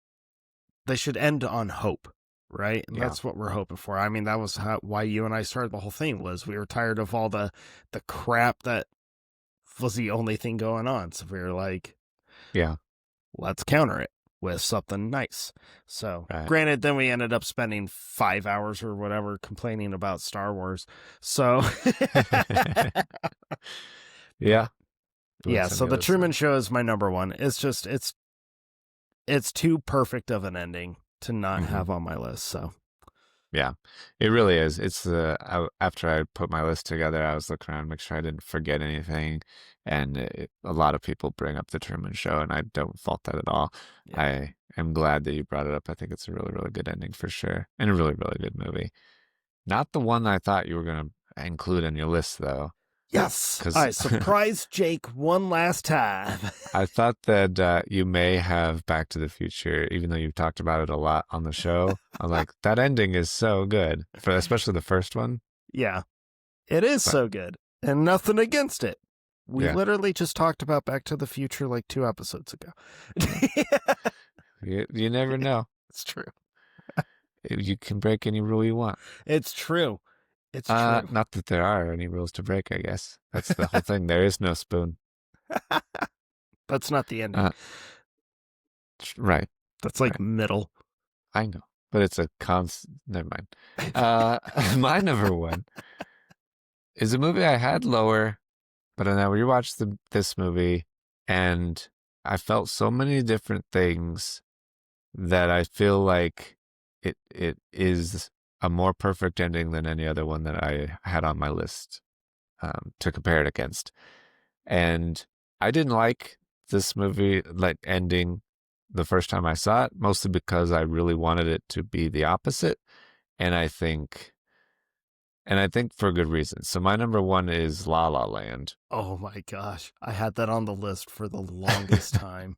they should end on hope, right? And Yeah. that's what we're hoping for. I mean, that was why you and I started the whole thing was we were tired of all the crap that was the only thing going on. So we were like, Yeah. let's counter it with something nice. So, Right. granted, then we ended up spending 5 hours or whatever complaining about Star Wars. So, Yeah. yeah. What's on So your the list Truman then? Show is my number one. It's just it's too perfect of an ending to not Hmm. have on my list. So, Yeah, it really is. It's after I put my list together, I was looking around, make sure I didn't forget anything. And a lot of people bring up the Truman Show, and I don't fault that at all. yeah. I am glad that you brought it up. I think it's a really, really good ending for sure, and a really, really good movie. Not the one I thought you were gonna include in your list, though, Yes, because I surprised Jake one last time. I thought that you may have Back to the Future, even though you've talked about it a lot on the show. I'm like, that ending is so good, for especially the first one. Yeah, it is But so good, and nothing against it. We yeah, literally just talked about Back to the Future like 2 episodes ago. yeah. You never know. It's true. You can break any rule you want. It's true. It's true. Not that there are any rules to break, I guess. That's the whole thing. There is no spoon. That's not the ending. Uh, right, That's like right. middle. I know. But it's a never mind. My number one is a movie I had lower, but then I rewatched this movie and I felt so many different things that I feel like it is a more perfect ending than any other one that I had on my list to compare it against. And I didn't like this movie like ending the first time I saw it, mostly because I really wanted it to be the opposite. And I think for a good reason. So my number one is La La Land. Oh my gosh. I had that on the list for the longest time.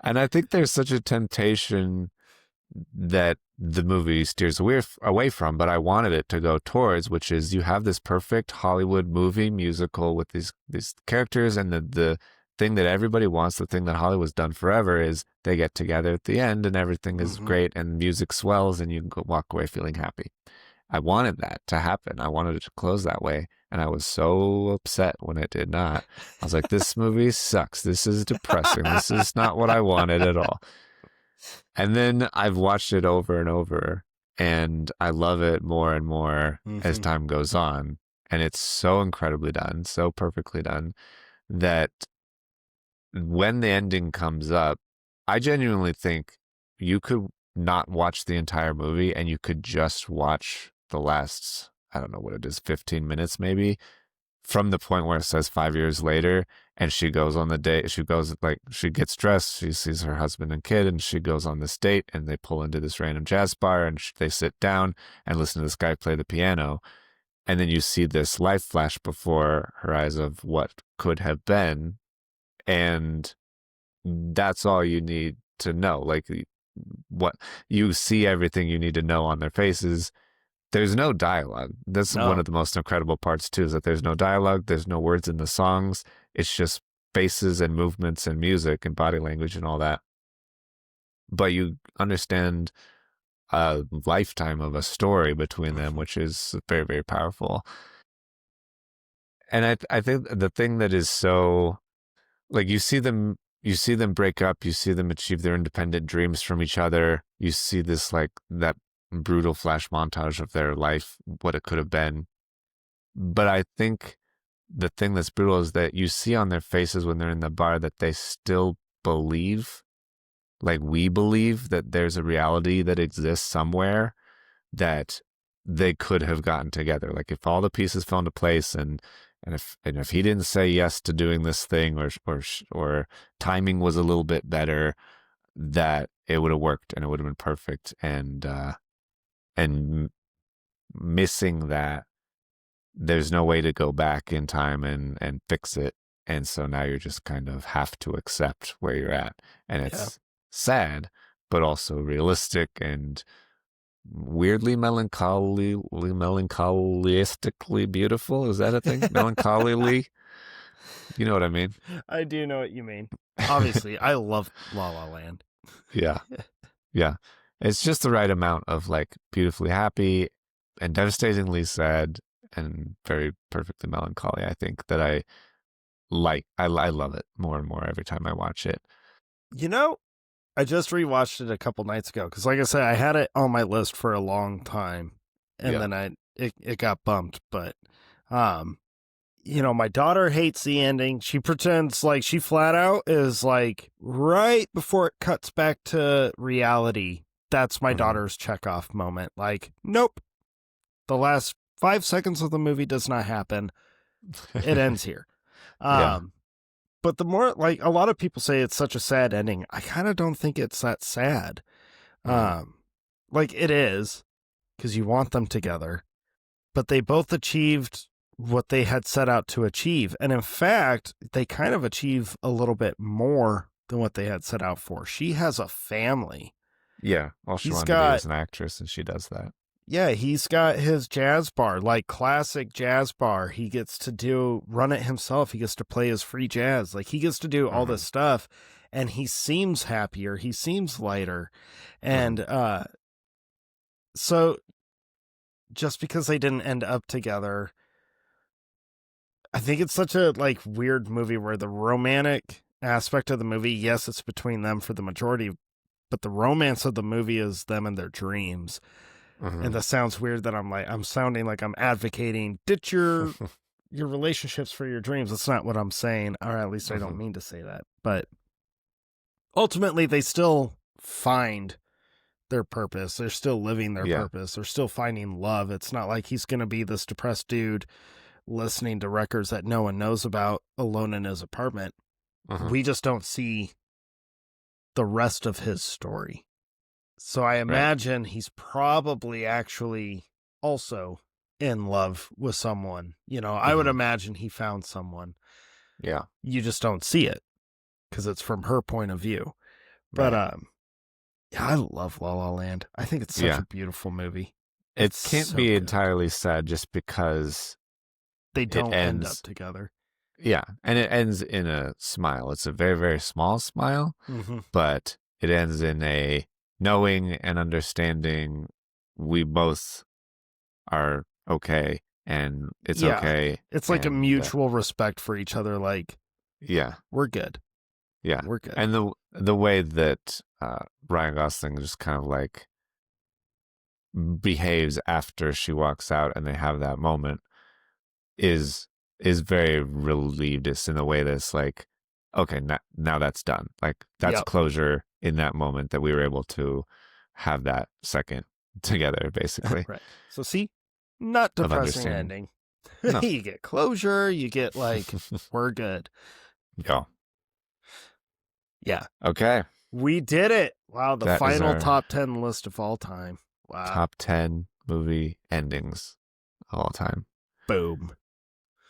And I think there's such a temptation that the movie steers away from, but I wanted it to go towards, which is you have this perfect Hollywood movie musical with these characters, and the thing that everybody wants, the thing that Hollywood's done forever, is they get together at the end and everything is great and music swells and you can walk away feeling happy. I wanted that to happen. I wanted it to close that way. And I was so upset when it did not. I was like, this movie sucks. This is depressing. This is not what I wanted at all. And then I've watched it over and over, and I love it more and more as time goes on. And it's so incredibly done, so perfectly done, that when the ending comes up, I genuinely think you could not watch the entire movie and you could just watch the last, I don't know what it is, 15 minutes maybe, from the point where it says 5 years later, and she goes on the date. She gets dressed, she sees her husband and kid, and she goes on this date, and they pull into this random jazz bar, and they sit down and listen to this guy play the piano. And then you see this life flash before her eyes of what could have been. And that's all you need to know. Like, what you see, everything you need to know on their faces. There's no dialogue. That's one of the most incredible parts too, is that there's no dialogue, there's no words in the songs. It's just faces and movements and music and body language and all that. But you understand a lifetime of a story between them, which is very, very powerful. And I think the thing that is so, like, you see them break up, you see them achieve their independent dreams from each other. You see this, like, that brutal flash montage of their life, what it could have been. But I think the thing that's brutal is that you see on their faces when they're in the bar that they still believe, like we believe, that there's a reality that exists somewhere, that they could have gotten together. Like, if all the pieces fell into place, and if he didn't say yes to doing this thing, or timing was a little bit better, that it would have worked and it would have been perfect. And missing that, there's no way to go back in time and fix it. And so now you're just kind of have to accept where you're at. And it's sad, but also realistic and weirdly melancholistically beautiful. Is that a thing? Melancholily? You know what I mean? I do know what you mean. Obviously, I love La La Land. Yeah. Yeah. It's just the right amount of, like, beautifully happy and devastatingly sad and very perfectly melancholy. I think that I love it more and more every time I watch it. You know, I just rewatched it a couple nights ago because, like I said, I had it on my list for a long time, and then it got bumped. But, my daughter hates the ending. She pretends like she flat out is like right before it cuts back to reality. That's my daughter's checkoff moment. Like, nope, the last 5 seconds of the movie does not happen. It ends here. But the more, like, a lot of people say it's such a sad ending. I kind of don't think it's that sad. Like, it is, because you want them together, but they both achieved what they had set out to achieve. And in fact, they kind of achieve a little bit more than what they had set out for. She has a family. Yeah. All she wanted to do is an actress, and she does that. Yeah, he's got his jazz bar, like classic jazz bar. He gets to run it himself. He gets to play his free jazz. Like, he gets to do all this stuff, and he seems happier. He seems lighter. And so just because they didn't end up together, I think it's such a, like, weird movie where the romantic aspect of the movie, yes, it's between them for the majority, but the romance of the movie is them and their dreams. And that sounds weird that I'm sounding like I'm advocating ditch your relationships for your dreams. That's not what I'm saying, or at least I don't mean to say that. But ultimately, they still find their purpose. They're still living their purpose. They're still finding love. It's not like he's going to be this depressed dude listening to records that no one knows about alone in his apartment. Uh-huh. We just don't see the rest of his story. So I Right. imagine he's probably actually also in love with someone. I would imagine he found someone. Yeah. You just don't see it because it's from her point of view. But Right. yeah, I love La La Land. I think it's such Yeah. a beautiful movie. It It's can't so be good. entirely sad just because They it don't end up ends. together. Yeah. And it ends in a smile. It's a very, very small smile, Mm-hmm. but it ends in a knowing and understanding we both are okay and it's Yeah. okay. It's like a And mutual respect for each other. Like, yeah. we're good. Yeah. We're good. And the way that Ryan Gosling just kind of like behaves after she walks out and they have that moment is very relieved in the way that's like, okay, now that's done. Like that's Yep. closure in that moment that we were able to have that second together, basically, Right. So see, not of depressing understanding. ending. No. You get closure. You get like, we're good. Yeah. Yeah. Okay. We did it. Wow. The That is final our top 10 list of all time. Wow. top 10 movie endings of all time. Boom.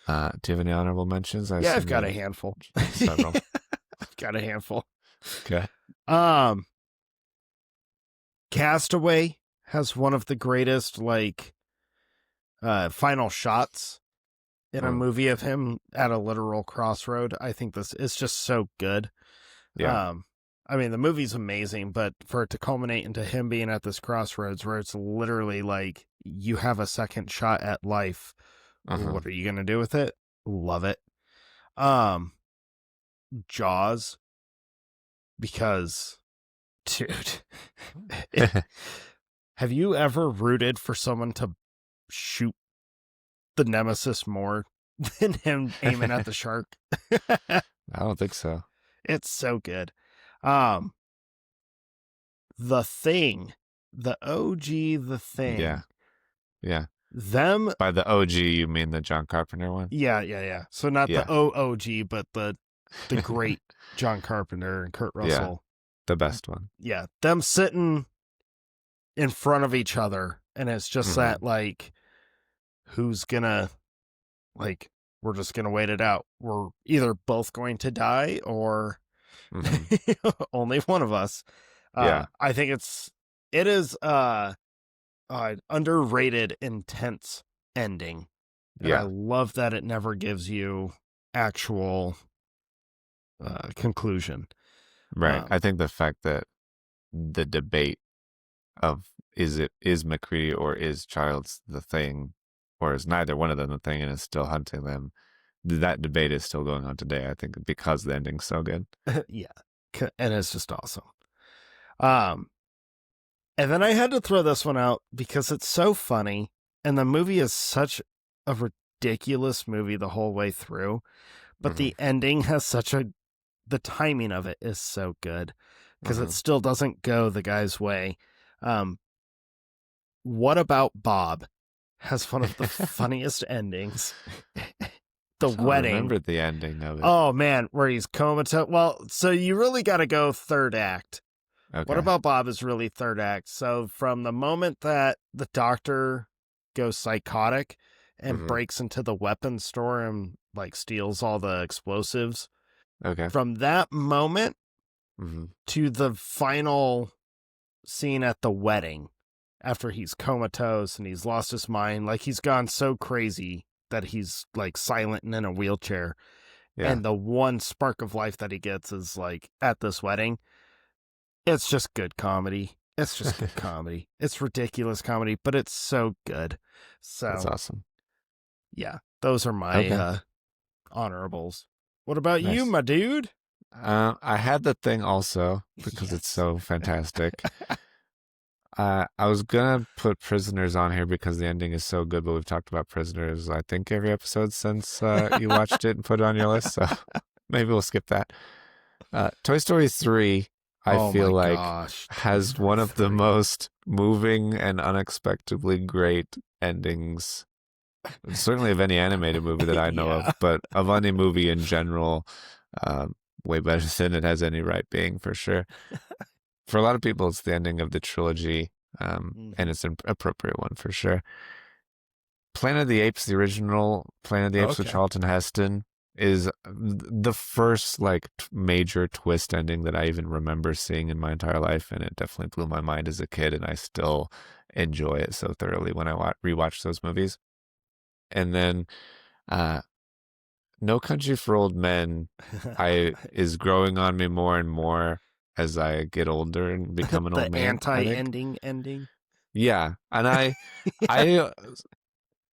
Do you have any honorable mentions? Yeah, I've got a handful. Several. I've got a handful. Okay. Castaway has one of the greatest like final shots in a movie of him at a literal crossroad. I think this is just so good. Yeah. I mean, the movie's amazing, but for it to culminate into him being at this crossroads where it's literally like you have a second shot at life. What are you going to do with it? Love it. Jaws, because dude, have you ever rooted for someone to shoot the nemesis more than him aiming at the shark? I don't think so. It's so good. The Thing, the OG, The Thing. Yeah. Yeah. Them. By the OG, you mean the John Carpenter one? Yeah. So not the Yeah. OOG, but the great John Carpenter and Kurt Russell. The best one. Yeah. Them sitting in front of each other. And it's just that, like, who's gonna, like, we're just gonna wait it out. We're either both going to die or only one of us. Yeah. I think it is underrated, intense ending. And I love that it never gives you actual conclusion. Right. I think the fact that the debate of is McCready or is Childs the thing, or is neither one of them the thing and is still hunting them, that debate is still going on today, I think, because the ending's so good. Yeah. And it's just awesome. And then I had to throw this one out because it's so funny, and the movie is such a ridiculous movie the whole way through, but the ending has the timing of it is so good because it still doesn't go the guy's way. What About Bob has one of the funniest endings. The wedding. I remember the ending of it. Oh man, where he's comatose. Well, so you really got to go third act. Okay. What About Bob is really third act. So from the moment that the doctor goes psychotic and breaks into the weapons store and like steals all the explosives. Okay. From that moment to the final scene at the wedding, after he's comatose and he's lost his mind, like he's gone so crazy that he's like silent and in a wheelchair. Yeah. And the one spark of life that he gets is like at this wedding. It's just good comedy. It's just good comedy. It's ridiculous comedy, but it's so good. So that's awesome. Yeah, those are my honorables. What about you, my dude? I had the thing also because it's so fantastic. I was gonna put Prisoners on here because the ending is so good, but we've talked about Prisoners, I think, every episode since you watched it and put it on your list, so maybe we'll skip that. Toy Story 3, I feel like, has one of the most moving and unexpectedly great endings, certainly of any animated movie that I know of, but of any movie in general. way better than it has any right being, for sure. For a lot of people, it's the ending of the trilogy, and Hmm. it's an appropriate one for sure. Planet of the Apes, the original Planet of the Apes with Okay. Charlton Heston, is the first like major twist ending that I even remember seeing in my entire life, and it definitely blew my mind as a kid, and I still enjoy it so thoroughly when I rewatch those movies. And then uh, No Country for Old Men, I is growing on me more and more as I get older and become an The old man, I think. anti-ending ending. Yeah, and Yeah. I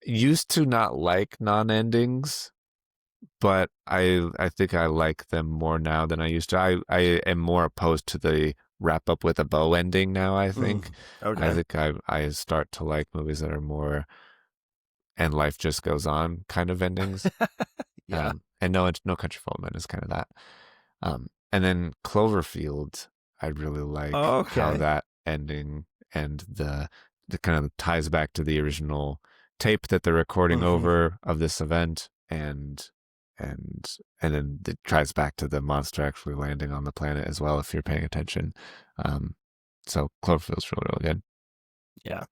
used to not like non-endings, but I think I like them more now than I used to. I am more opposed to the wrap up with a bow ending now, I think. I Okay. think I start to like movies that are more and life just goes on kind of endings. Yeah. And No Country for Old Men is kind of that. And then Cloverfield, I really like how Okay. that ending and the kind of ties back to the original tape that they're recording Hmm. over of this event, and then it ties back to the monster actually landing on the planet as well if you're paying attention. Um, so Cloverfield's really really good. Yeah.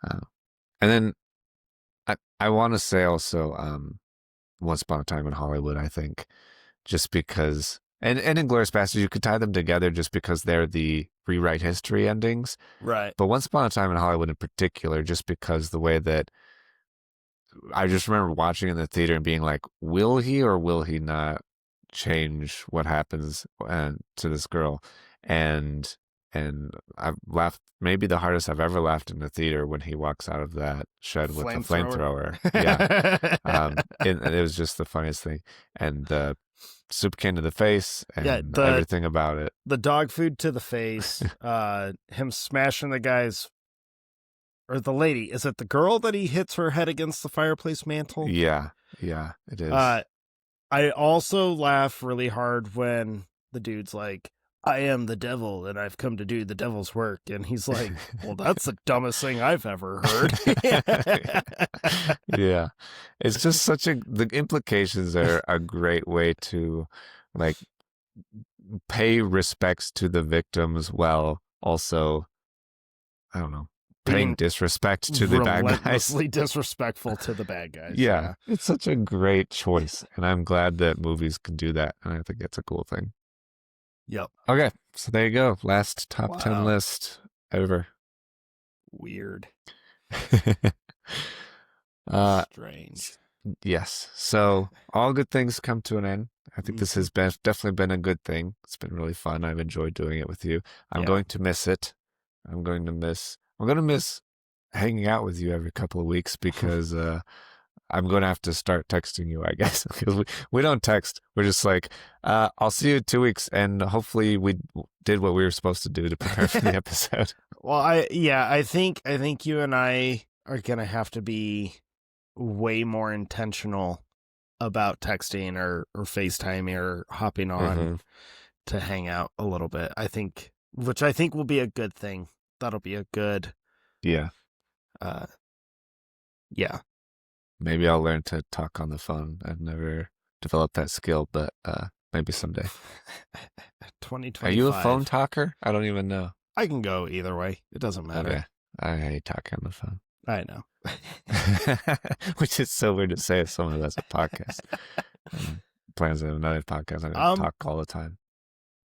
Uh, and then I want to say also Once Upon a Time in Hollywood, I think, just because, and Inglourious Basterds, you could tie them together just because they're the rewrite history endings. Right. But Once Upon a Time in Hollywood in particular, just because the way that I just remember watching in the theater and being like, will he or will he not change what happens to this girl? And and I've laughed maybe the hardest I've ever laughed in the theater when he walks out of that shed with the Flamethrower. flamethrower. Yeah. It was just the funniest thing. And the soup can to the face Yeah. and The everything about it. the dog food to the face. Him smashing the guy's or the lady. Is it the girl that he hits her head against the fireplace mantle? Yeah. Yeah, it is. Uh, I also laugh really hard when the dude's like, I am the devil and I've come to do the devil's work. And he's like, well, that's the dumbest thing I've ever heard. Yeah. It's just the implications are a great way to like pay respects to the victims while also, I don't know, paying Being disrespect to the bad guys. relentlessly disrespectful to the bad guys. Yeah. Yeah. It's such a great choice. And I'm glad that movies can do that. And I think it's a cool thing. Yep. Okay. So there you go. Last top 10 Wow. list ever. Weird. uh, Strange. Yes. So all good things come to an end. I think this Hmm. has been definitely been a good thing. It's been really fun. I've enjoyed doing it with you. I'm Yeah. going to miss it. I'm going to miss hanging out with you every couple of weeks because I'm going to have to start texting you, I guess, because we don't text. We're just like, I'll see you in 2 weeks, and hopefully we did what we were supposed to do to prepare for the episode. Well, I think you and I are gonna have to be way more intentional about texting or FaceTiming or hopping on Hmm. to hang out a little bit. Which I think will be a good thing. That'll be a good, Yeah. uh, yeah. Maybe I'll learn to talk on the phone. I've never developed that skill, but maybe someday. Are you a phone 2025. talker? I don't even know. I can go either way. It doesn't Okay. matter. I hate talking on the phone. I know. Which is so weird to say as someone who has a podcast. Um, Plans to have another podcast. I'm going to um, talk all the time.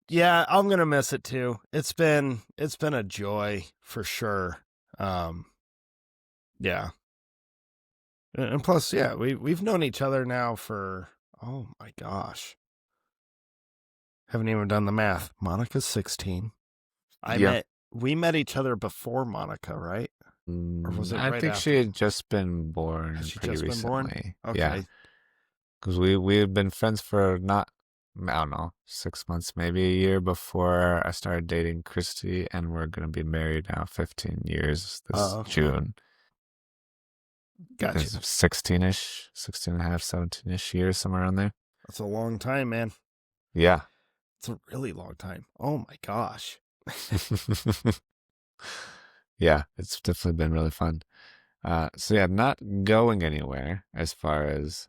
yeah, I'm gonna miss it too. It's been a joy for sure. Um, yeah. And plus, yeah, we've known each other now for, oh my gosh, haven't even done the math. Monica's 16. Yeah. We met each other before Monica, right? Or was it I right think she after? had just been Has born she pretty just been born? recently. Yeah. Okay. Because we had been friends for not, I don't know, 6 months, maybe a year before I started dating Christy, and we're going to be married now 15 years this Oh, okay. June. Gotcha. It's 16-ish, 16 and a half, 17-ish years, somewhere around there. That's a long time, man. Yeah. It's a really long time. Oh my gosh. Yeah, it's definitely been really fun. So yeah, not going anywhere as far as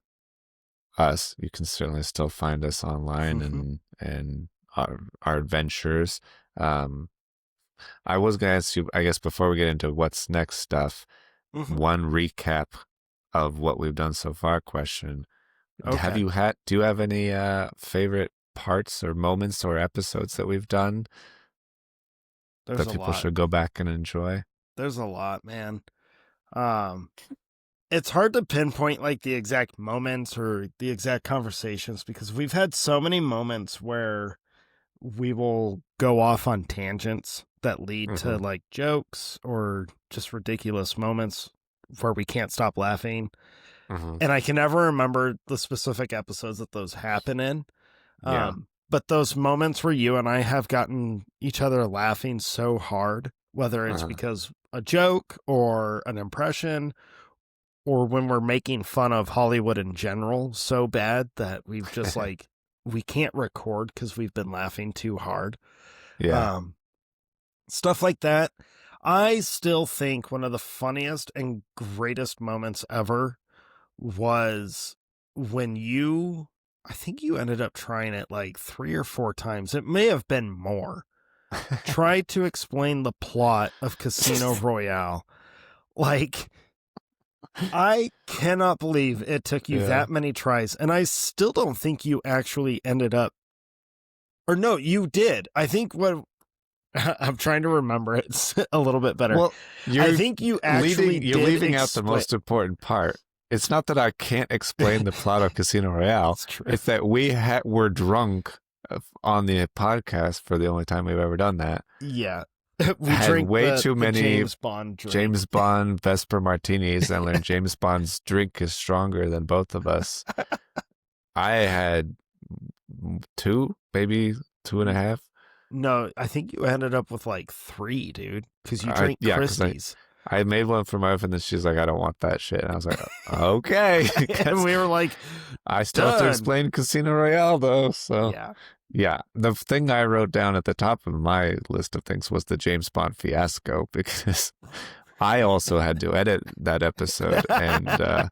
us. You can certainly still find us online Mm-hmm. and our adventures. Um, I was gonna ask you, I guess, before we get into what's next stuff, Mm-hmm. one recap of what we've done so far question. Okay. Do you have any favorite parts or moments or episodes that we've done There's that a people lot. should go back and enjoy? There's a lot, man. Um, it's hard to pinpoint like the exact moments or the exact conversations because we've had so many moments where we will go off on tangents that lead to Mm-hmm. like jokes or just ridiculous moments where we can't stop laughing. Mm-hmm. And I can never remember the specific episodes that those happen in. Yeah. But those moments where you and I have gotten each other laughing so hard, whether it's Uh-huh. because a joke or an impression or when we're making fun of Hollywood in general so bad that we've just like we can't record because we've been laughing too hard. Yeah. Um, Stuff like that. I still think one of the funniest and greatest moments ever was when I think you ended up trying it like 3 or 4 times. It may have been more. Tried to explain the plot of Casino Royale. Like, I cannot believe it took you Yeah. that many tries, and I still don't think you actually ended up. Or no, you did. I think what I'm trying to remember it a little bit better. Well, I think you actually you're did leaving out the explain. most important part. It's not that I can't explain the plot of Casino Royale. It's true. It's that were drunk on the podcast for the only time we've ever done that. Yeah. We Had drink way the too many James Bond drink. James Bond Vesper martinis and learned James Bond's drink is stronger than both of us. I had two, maybe two and a half. No, I think you ended up with like 3, dude, because you drank Yeah, because Christie's. I made one for my wife, and then she's like, "I don't want that shit." And I was like, "Okay." And we were like, I still have to done. explain Casino Royale, though. So Yeah. yeah, the thing I wrote down at the top of my list of things was the James Bond fiasco because I also had to edit that episode and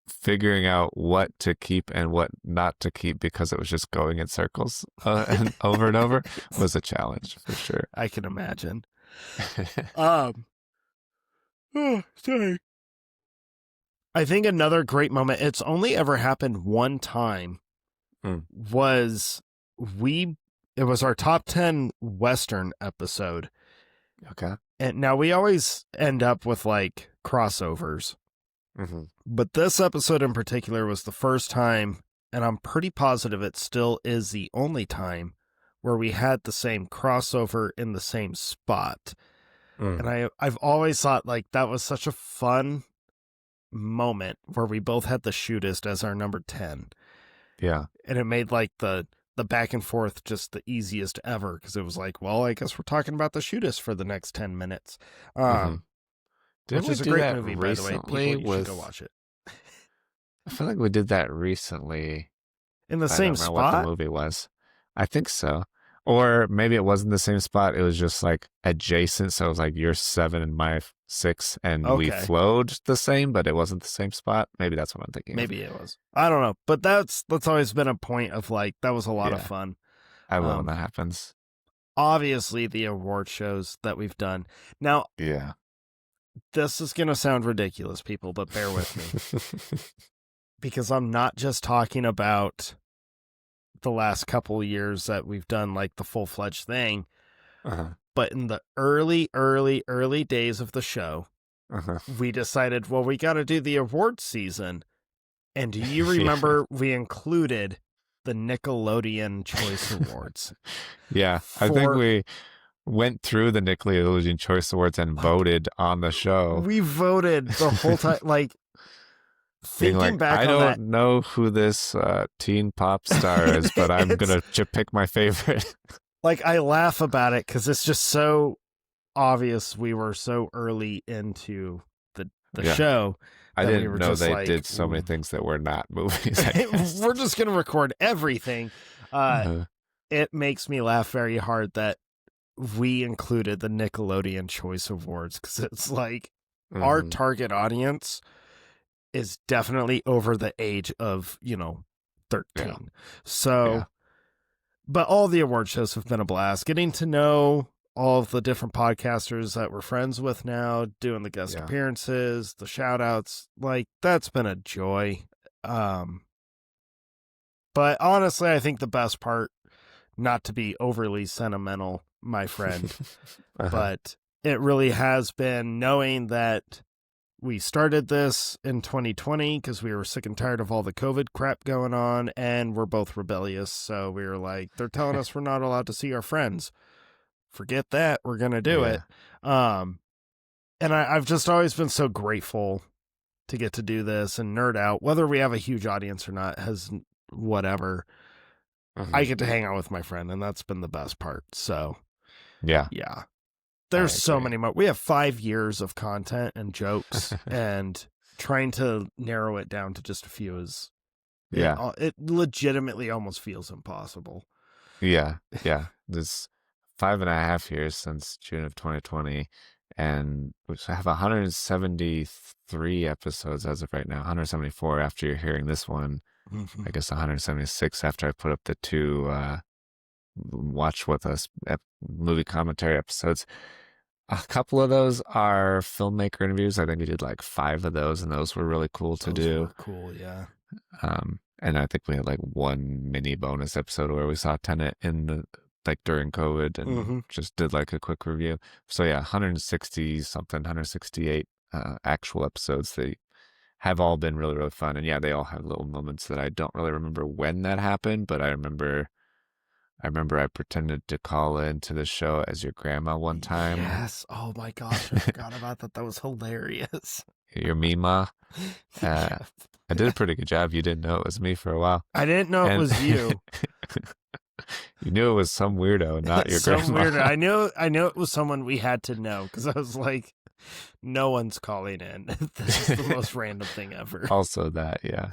figuring out what to keep and what not to keep because it was just going in circles and over was a challenge for sure. I can imagine. Um, oh, sorry. I think another great moment, it's only ever happened one time, Mm. was it was our top 10 Western episode. Okay. And now we always end up with like crossovers. Mm-hmm. But this episode in particular was the first time, and I'm pretty positive it still is the only time, where we had the same crossover in the same spot. Mm. And I've always thought like that was such a fun moment where we both had the shootist as our number 10. Yeah. And it made like the back and forth just the easiest ever because it was like, well, I guess we're talking about the shootist for the next 10 minutes. Mm-hmm. Which Didn't we is a do great that movie, by the way. People, recently you should with? go watch it. I feel like we did that recently. In the I same don't remember what the spot? movie was. I think so. Or maybe it wasn't the same spot. It was just like adjacent. So it was like your 7 and my 6, and we Okay. flowed the same, but it wasn't the same spot. Maybe that's what I'm thinking. Maybe it was. I don't know. But that's always been a point of like, that was a lot of Yeah. fun. I will when that happens. Obviously, the award shows that we've done. Now, Yeah. this is going to sound ridiculous, people, but bear with me. Because I'm not just talking about the last couple years that we've done like the full-fledged thing, Uh-huh. but in the early days of the show, Uh-huh. we decided, well, we got to do the award season. And do you remember we included the Nickelodeon Choice Awards? Yeah. I think we went through the Nickelodeon Choice Awards and voted on the show. We voted the whole time, like Being thinking like, back I on don't that. know who this teen pop star is, but I'm going to pick my favorite. Like, I laugh about it because it's just so obvious we were so early into the Yeah. show. I that we didn't were know just they like, did so many "Ooh." things that were not movies. I guess. We're just going to record everything. Uh, It makes me laugh very hard that we included the Nickelodeon Choice Awards because it's like our mhm. target audience is definitely over the age of, Yeah. 13. So, Yeah. but all the award shows have been a blast. Getting to know all of the different podcasters that we're friends with now, doing the guest Yeah. appearances, the shout outs, like that's been a joy. Um, but honestly, I think the best part, not to be overly sentimental, my friend, Uh-huh. but it really has been knowing that we started this in 2020 because we were sick and tired of all the COVID crap going on, and we're both rebellious. So we were like, they're telling us we're not allowed to see our friends. Forget that. We're going to do it. Yeah. Um, and I've just always been so grateful to get to do this and nerd out. Whether we have a huge audience or not has whatever. I Mhm. get to hang out with my friend, and that's been the best part. So, Yeah. yeah. I There's so agree. many more. We have 5 years of content and jokes, and trying to narrow it down to just a few is Yeah. it legitimately almost feels impossible. Yeah. Yeah. This 5.5 years since June of 2020, and we have 173 episodes as of right now. 174 after you're hearing this one. I guess 176 after I put up the two watch with us movie commentary episodes. A couple of those are filmmaker interviews. I think we did like 5 of those, and those were really cool to Those do. were cool, yeah. And I think we had like one mini bonus episode where we saw Tenet in the like during COVID and just did like a quick review. So yeah, 160 something, 168 actual episodes. They have all been really, really fun. And yeah, they all have little moments that I don't really remember when that happened, but I remember I pretended to call into the show as your grandma one time. Yes. Oh my gosh, I forgot about that. That was hilarious. Your Mima. Uh, Yeah. I did a pretty good job. You didn't know it was me for a while. I didn't know it And was you. you knew it was some weirdo, not your Some grandma. weird. I knew it was someone we had to know because I was like, no one's calling in. This is the most random thing ever. Also that, yeah.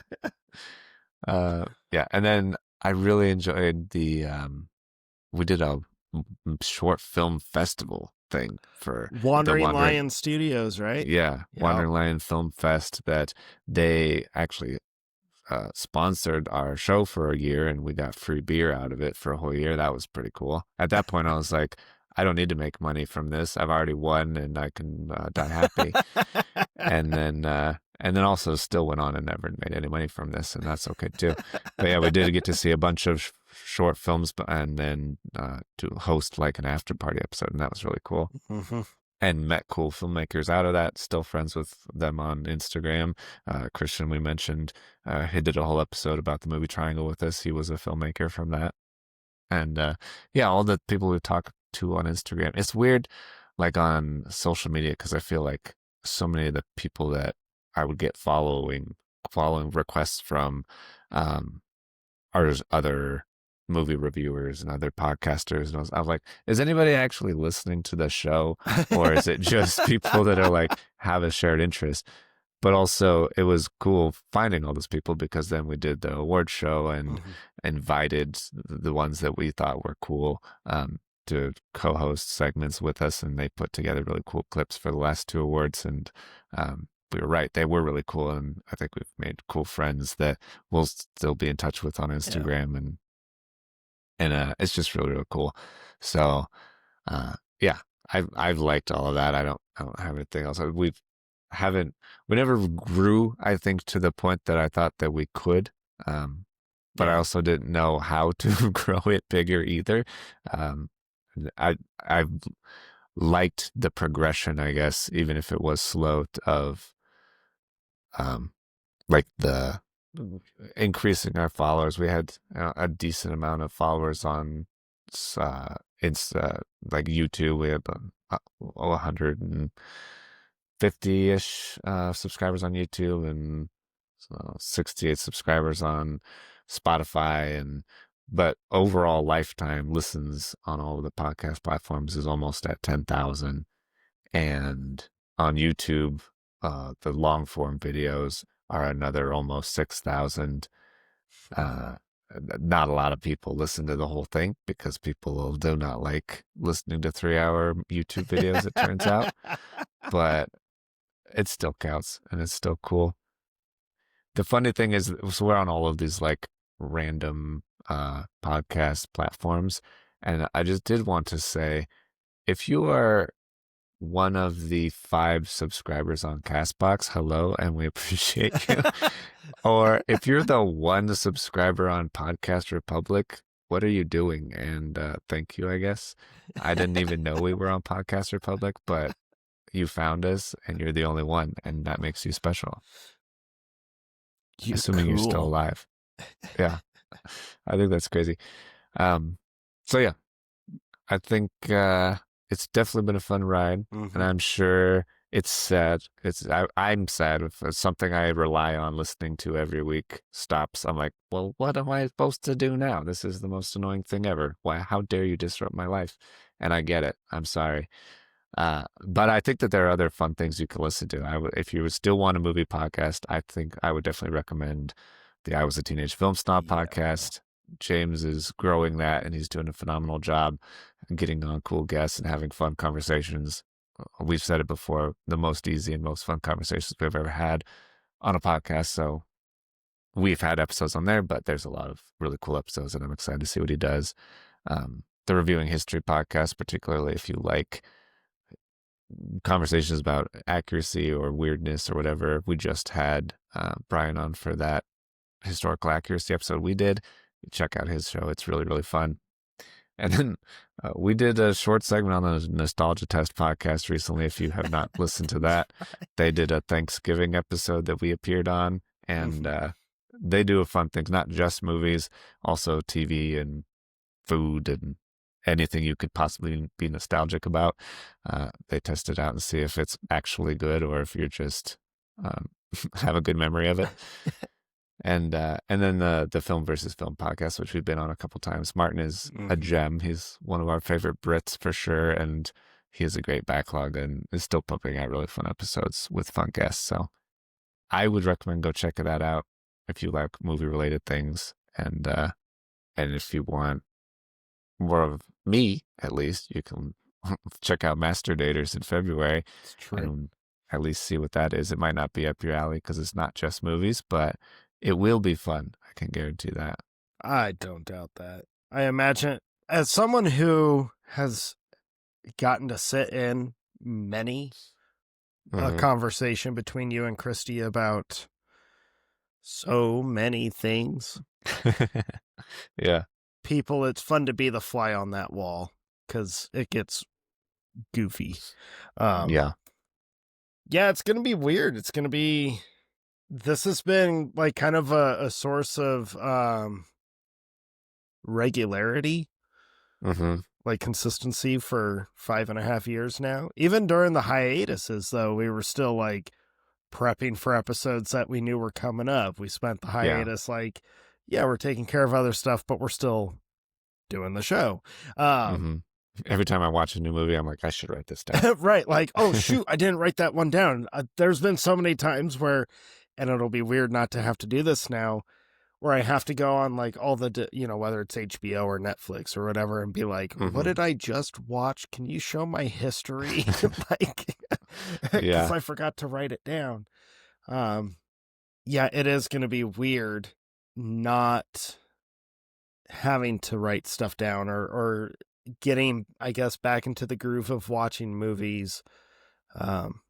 Yeah. And then I really enjoyed we did a short film festival thing for the Wandering Lion Studios, right? yeah, Yep. Wandering Lion Film Fest that they actually sponsored our show for a year, and we got free beer out of it for a whole year. That was pretty cool. At that point, I was like, I don't need to make money from this. I've already won, and I can die happy. And then also still went on and never made any money from this, and that's okay too. But yeah, we did get to see a bunch of short films, and then to host like an after party episode, and that was really cool. And met cool filmmakers out of that. Still friends with them on Instagram. Christian, we mentioned, he did a whole episode about the movie Triangle with us. He was a filmmaker from that. And yeah, all the people we talk to on Instagram. It's weird, like on social media, because I feel like so many of the people that I would get following requests from are other movie reviewers and other podcasters. And I was like, is anybody actually listening to the show? Or is it just people that are like, have a shared interest? But also, it was cool finding all those people because then we did the award show and invited the ones that we thought were cool to co-host segments with us, and they put together really cool clips for the last 2 awards. And we were right; they were really cool, and I think we've made cool friends that we'll still be in touch with on Yeah. Instagram, and it's just really, really cool. So yeah, I've liked all of that. I don't have anything else. We never grew, I think, to the point that I thought that we could. But I Yeah. also didn't know how to grow it bigger either. Um, I've liked the progression, I guess, even if it was slow, of um, like the increasing our followers. We had a decent amount of followers on like YouTube. We have 150-ish subscribers on YouTube and 68 subscribers on Spotify, but overall lifetime listens on all of the podcast platforms is almost at 10,000. And on YouTube, the long form videos are another almost 6,000. Uh, Not a lot of people listen to the whole thing because people do not like listening to 3-hour YouTube videos, it turns out. But it still counts and it's still cool. The funny thing is, so we're on all of these like random podcast platforms. And I just did want to say, if you are one of the 5 subscribers on Castbox, hello, and we appreciate you. Or if you're the one subscriber on Podcast Republic, what are you doing? And thank you, I guess. I didn't even know we were on Podcast Republic, but you found us and you're the only one, and that makes you special, You assuming you're still cool. alive. Yeah, I think that's crazy. Um, so yeah, I think it's definitely been a fun ride, and Mm-hmm. I'm sure it's sad. I'm sad if something I rely on listening to every week stops. I'm like, well, what am I supposed to do now? This is the most annoying thing ever. Why? How dare you disrupt my life? And I get it. I'm sorry. But I think that there are other fun things you can listen to. If you would still want a movie podcast, I think I would definitely recommend the I Was a Teenage Film Snob Yeah. podcast. James is growing that, and he's doing a phenomenal job getting on cool guests and having fun conversations. We've said it before, the most easy and most fun conversations we've ever had on a podcast. So we've had episodes on there, but there's a lot of really cool episodes, and I'm excited to see what he does. The Reviewing History podcast, particularly if you like conversations about accuracy or weirdness or whatever. We just had Brian on for that historical accuracy episode we did. Check out his show. It's really, really fun. And then we did a short segment on the Nostalgia Test podcast recently. If you have not listened to that, they did a Thanksgiving episode that we appeared on. And Mm-hmm. they do a fun things, not just movies, also TV and food and anything you could possibly be nostalgic about. They test it out and see if it's actually good or if you're just um, have a good memory of it. And then the Film versus Film podcast, which we've been on a couple times. Martin is a Mm-hmm. gem. He's one of our favorite Brits for sure, and he has a great backlog and is still pumping out really fun episodes with fun guests. So I would recommend go check that out if you like movie related things, and if you want more of me, at least, you can check out Master Daters in February It's true. and at least see what that is. It might not be up your alley because it's not just movies, but it will be fun. I can guarantee that. I don't doubt that. I imagine, as someone who has gotten to sit in many a Hmm. conversation between you and Christy about so many things, Yeah. people, it's fun to be the fly on that wall because it gets goofy. Um, Yeah. yeah, it's gonna be weird. It's gonna be. This has been like kind of a source of regularity, Hmm. like consistency for 5.5 years now. Even during the hiatuses, though, we were still like prepping for episodes that we knew were coming up. We spent the Yeah. hiatus like, yeah, we're taking care of other stuff, but we're still doing the show. Hmm. Every time I watch a new movie, I'm like, I should write this down. Right, like, oh shoot, I didn't write that one down. There's been so many times where, and it'll be weird not to have to do this now, where I have to go on like all the, whether it's HBO or Netflix or whatever, and be like, what Hmm. did I just watch? Can you show my history? Like, because Yeah. I forgot to write it down. Um, yeah, it is going to be weird not having to write stuff down or getting, I guess, back into the groove of watching movies, um,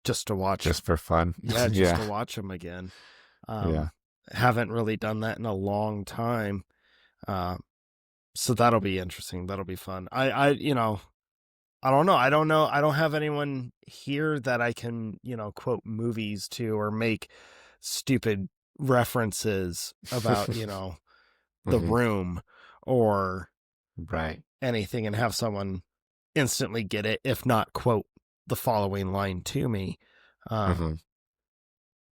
just to watch. Just for fun. Yeah, just Yeah. to watch them again. Yeah. Haven't really done that in a long time. Um, so that'll be interesting. That'll be fun. I don't know. I don't know. I don't have anyone here that I can, quote movies to or make stupid references about, the Hmm. room or Right. anything and have someone instantly get it, if not quote the following line to me. Um, Hmm.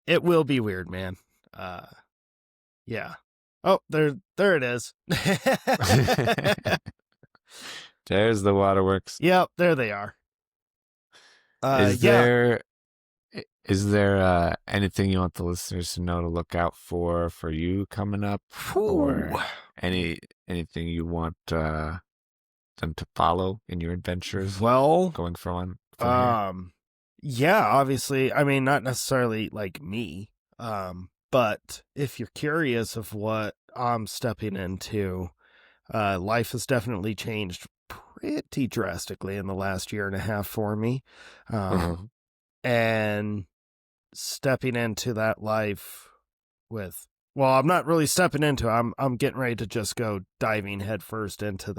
it will be weird, man. Uh, yeah. Oh, there it is. There's the waterworks. Yep, there they are. Is Yeah. there is there anything you want the listeners to know to look out for you coming up, Whew. or anything you want them to follow in your adventures Well, going from here? yeah, obviously. I mean, not necessarily like me. But if you're curious of what I'm stepping into, life has definitely changed pretty drastically in the last year and a half for me. Mm-hmm. And stepping into that life with, well, I'm not really stepping into it. I'm getting ready to just go diving headfirst into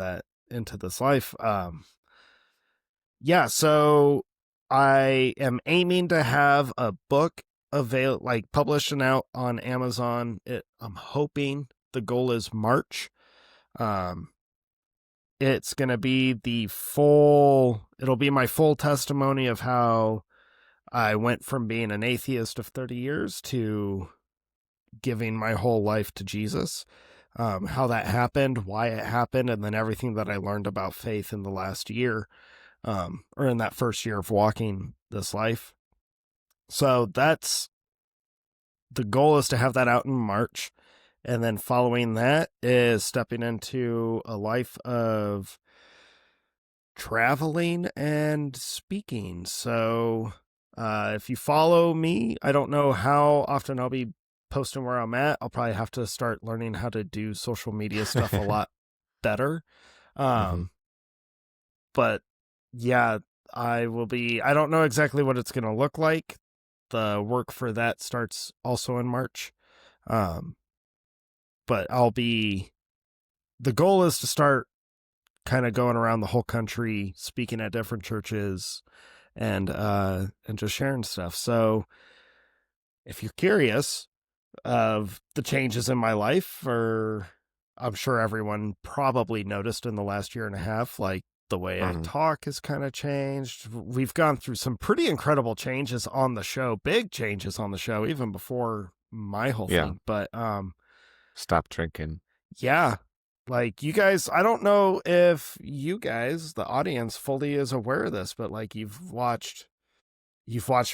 this life. Yeah, so I am aiming to have a book published and out on Amazon. I'm hoping the goal is March. Um, it's gonna be it'll be my full testimony of how I went from being an atheist of 30 years to giving my whole life to Jesus. How that happened, why it happened, and then everything that I learned about faith in the last year, or in that first year of walking this life. So the goal is to have that out in March. And then following that is stepping into a life of traveling and speaking. So if you follow me, I don't know how often I'll be posting where I'm at. I'll probably have to start learning how to do social media stuff a lot better. Mm-hmm. But yeah, I don't know exactly what it's going to look like. The work for that starts also in March. But the goal is to start kind of going around the whole country, speaking at different churches and just sharing stuff. So if you're curious of the changes in my life, or I'm sure everyone probably noticed in the last year and a half, like the way I talk has kind of changed. We've gone through some pretty incredible changes on the show, big changes on the show, even before my whole thing. But stop drinking. yeah, like you guys, I don't know if you guys, the audience, fully is aware of this, but like you've watched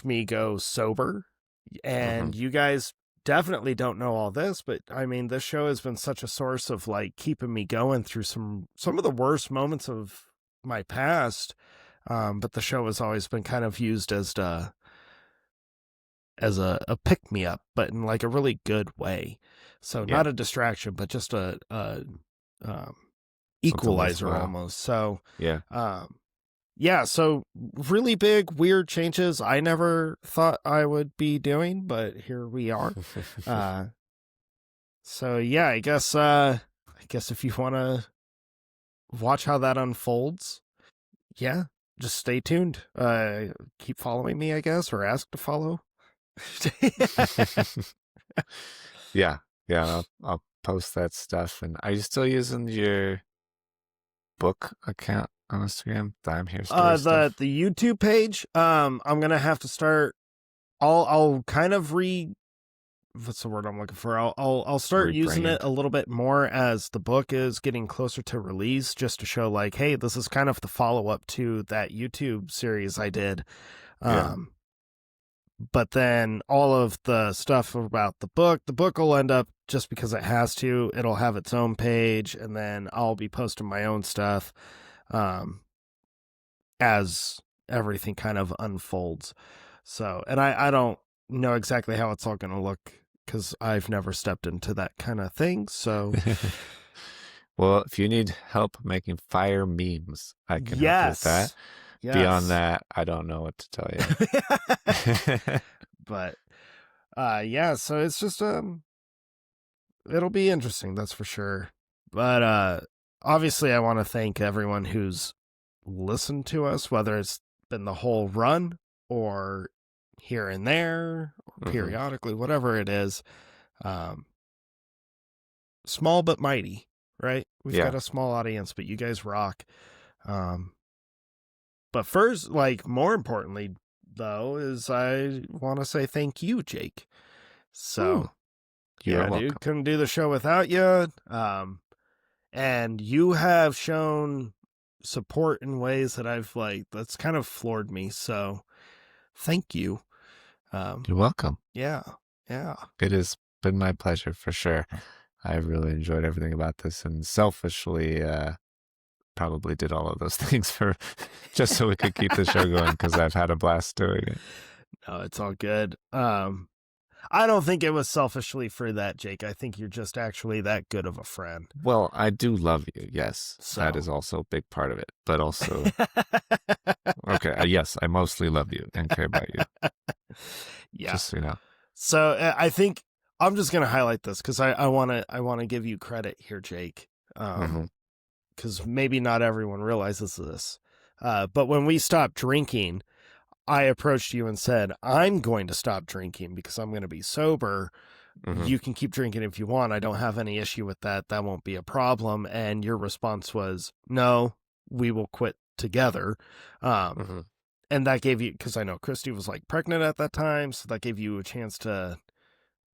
me go sober, and you guys definitely don't know all this, but I mean, this show has been such a source of like keeping me going through some of the worst moments of my past. But the show has always been kind of used as a pick me up, but in like a really good way. So not a distraction, but just a equalizer almost. So yeah, so really big, weird changes I never thought I would be doing, but here we are. So yeah, I guess if you want to watch how that unfolds, yeah, just stay tuned. Keep following me, I guess, or ask to follow. Yeah, I'll post that stuff. And are you still using your book account on Instagram? The I'm Here Story stuff? The YouTube page. I'm gonna have to start. I'll kind of what's the word I'm looking for? I'll start using it a little bit more as the book is getting closer to release, just to show like, hey, this is kind of the follow up to that YouTube series I did. But then all of the stuff about the book will end up, just because it has to, it'll have its own page, and then I'll be posting my own stuff as everything kind of unfolds. So, and I don't know exactly how it's all going to look, because I've never stepped into that kind of thing. So, well, if you need help making fire memes, I can help you with that. Yes. Beyond that, I don't know what to tell you. But yeah, so it's just it'll be interesting, that's for sure. But obviously I want to thank everyone who's listened to us, whether it's been the whole run or here and there or periodically, whatever it is. Small but mighty, right? We've got a small audience, but you guys rock. But first, like, more importantly, though, is I want to say thank you, Jake. So, you're welcome. Dude, couldn't do the show without you. And you have shown support in ways that that's kind of floored me. So, thank you. You're welcome. Yeah. It has been my pleasure, for sure. I really enjoyed everything about this, and selfishly, probably did all of those things just so we could keep the show going, because I've had a blast doing it. No, it's all good. I don't think it was selfishly for that, Jake. I think you're just actually that good of a friend. Well, I do love you. Yes, that So, is also a big part of it. But also, okay, yes, I mostly love you and care about you. yeah. Just so you know. So I think I'm just gonna highlight this because I wanna give you credit here, Jake. Hmm. Because maybe not everyone realizes this. But when we stopped drinking, I approached you and said, I'm going to stop drinking because I'm going to be sober. Hmm. You can keep drinking if you want. I don't have any issue with that. That won't be a problem. And your response was, no, we will quit together. Um, Hmm. and that gave you, because I know Christy was like pregnant at that time. So that gave you a chance to,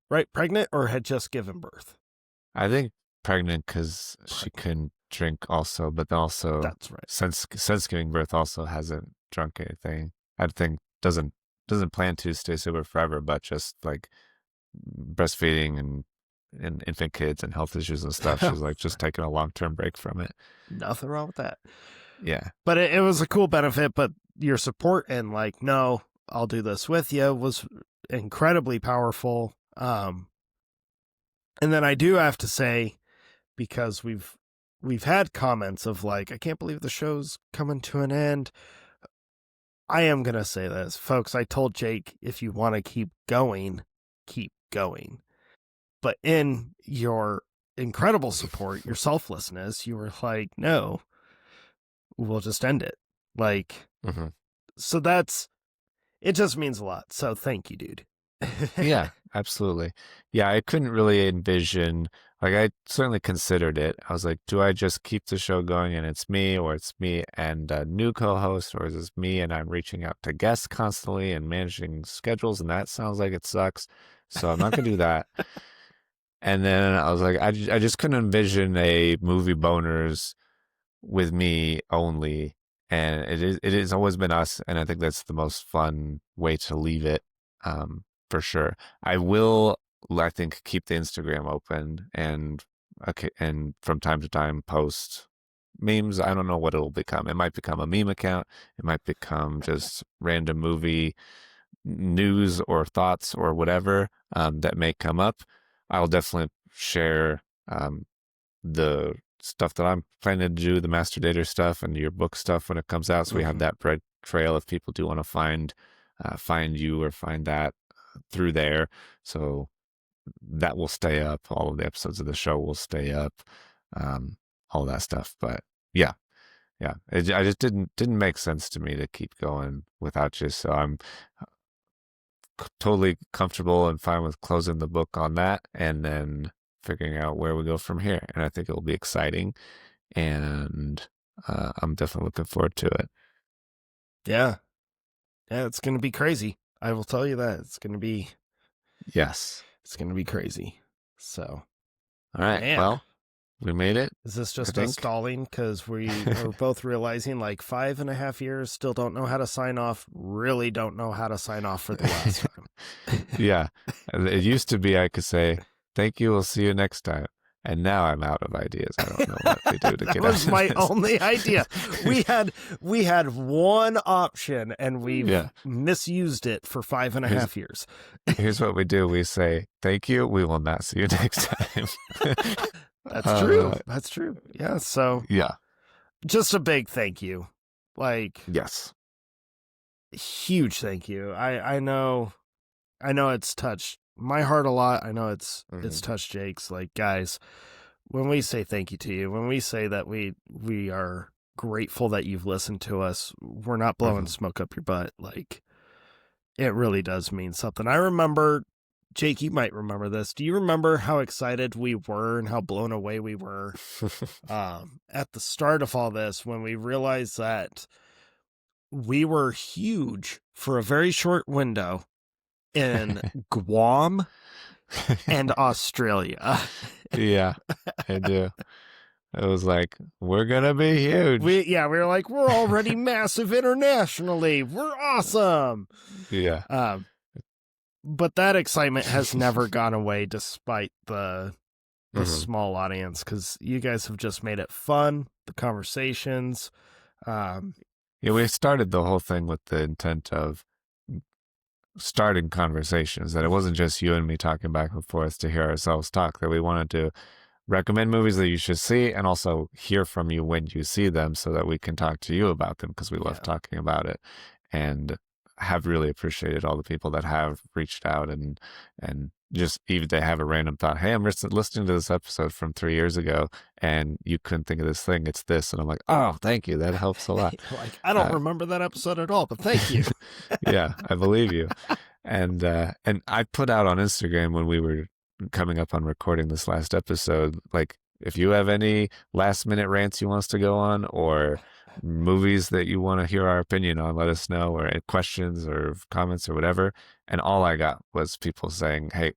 right? Pregnant or had just given birth? I think pregnant because she Pregnant. couldn't drink also, but then also That's right. since giving birth also hasn't drunk anything. I think doesn't plan to stay sober forever, but just like breastfeeding and infant kids and health issues and stuff. She's like just taking a long-term break from it. Nothing wrong with that. Yeah. But it was a cool benefit. But your support and like, no, I'll do this with you was incredibly powerful. And then I do have to say, because we've had comments of like, I can't believe the show's coming to an end. I am gonna say this, folks. I told Jake, if you want to keep going, keep going. But in your incredible support, your selflessness, you were like, no, we'll just end it. Like, Hmm. so that's it. Just means a lot. So thank you, dude. Yeah, absolutely. Yeah, I couldn't really envision, like, I certainly considered it. I was like, do I just keep the show going and it's me, or it's me and a new co host, or is this me and I'm reaching out to guests constantly and managing schedules? And that sounds like it sucks. So I'm not going to do that. And then I was like, I just couldn't envision a movie boners with me only. And it has always been us. And I think that's the most fun way to leave it, for sure. I will, I think, keep the Instagram open and okay, and from time to time post memes. I don't know what it'll become. It might become a meme account. It might become just random movie news or thoughts or whatever, that may come up. I'll definitely share, the stuff that I'm planning to do, the Master Dater stuff and your book stuff when it comes out. So we have Mhm. that bread trail if people do want to find you or find that through there. So that will stay up. All of the episodes of the show will stay up. Um, all that stuff. But yeah, yeah, I just didn't make sense to me to keep going without you. So I'm totally comfortable and fine with closing the book on that and then figuring out where we go from here. And I think it'll be exciting. And I'm definitely looking forward to it. Yeah. Yeah, it's gonna be crazy. I will tell you that. Yes. It's gonna be crazy. So All right. man, Well, we made it, is this I just us think. stalling because we are both realizing like 5.5 years, still don't know how to sign off, really don't know how to sign off for the last time. Yeah. It used to be I could say, thank you, we'll see you next time. And now I'm out of ideas. I don't know what we do to That get out was of my this. only idea. We had one option and we've Yeah. misused it for five and a Here's half years. here's what we do. We say, thank you, we will not see you next time. That's true. uh, That's true. Yeah. So yeah. just a big thank you. Like Yes. huge thank you. I know it's touched my heart a lot. I know it's Hmm. touched Jake's. Like, guys, when we say thank you to you, when we say that we are grateful that you've listened to us, we're not blowing Hmm. smoke up your butt. Like, it really does mean something. I remember, Jake, you might remember this. Do you remember how excited we were and how blown away we were at the start of all this when we realized that we were huge for a very short window in Guam and Australia? Yeah, I do. It was like, we're gonna be huge. We were like, we're already massive internationally. We're awesome. Yeah. Um, but that excitement has never gone away despite the Hmm. small audience because you guys have just made it fun. The conversations. Um, Yeah, we started the whole thing with the intent of starting conversations, that it wasn't just you and me talking back and forth to hear ourselves talk, that we wanted to recommend movies that you should see and also hear from you when you see them so that we can talk to you about them because we love talking about it, and have really appreciated all the people that have reached out and just even they have a random thought, hey, I'm listening to this episode from 3 years ago and you couldn't think of this thing, it's this. And I'm like, oh, thank you, that helps a lot. Like, I don't remember that episode at all, but thank you. Yeah, I believe you. And I put out on Instagram when we were coming up on recording this last episode, like, if you have any last minute rants you want us to go on, or movies that you want to hear our opinion on, let us know, or questions or comments or whatever. And all I got was people saying, hey,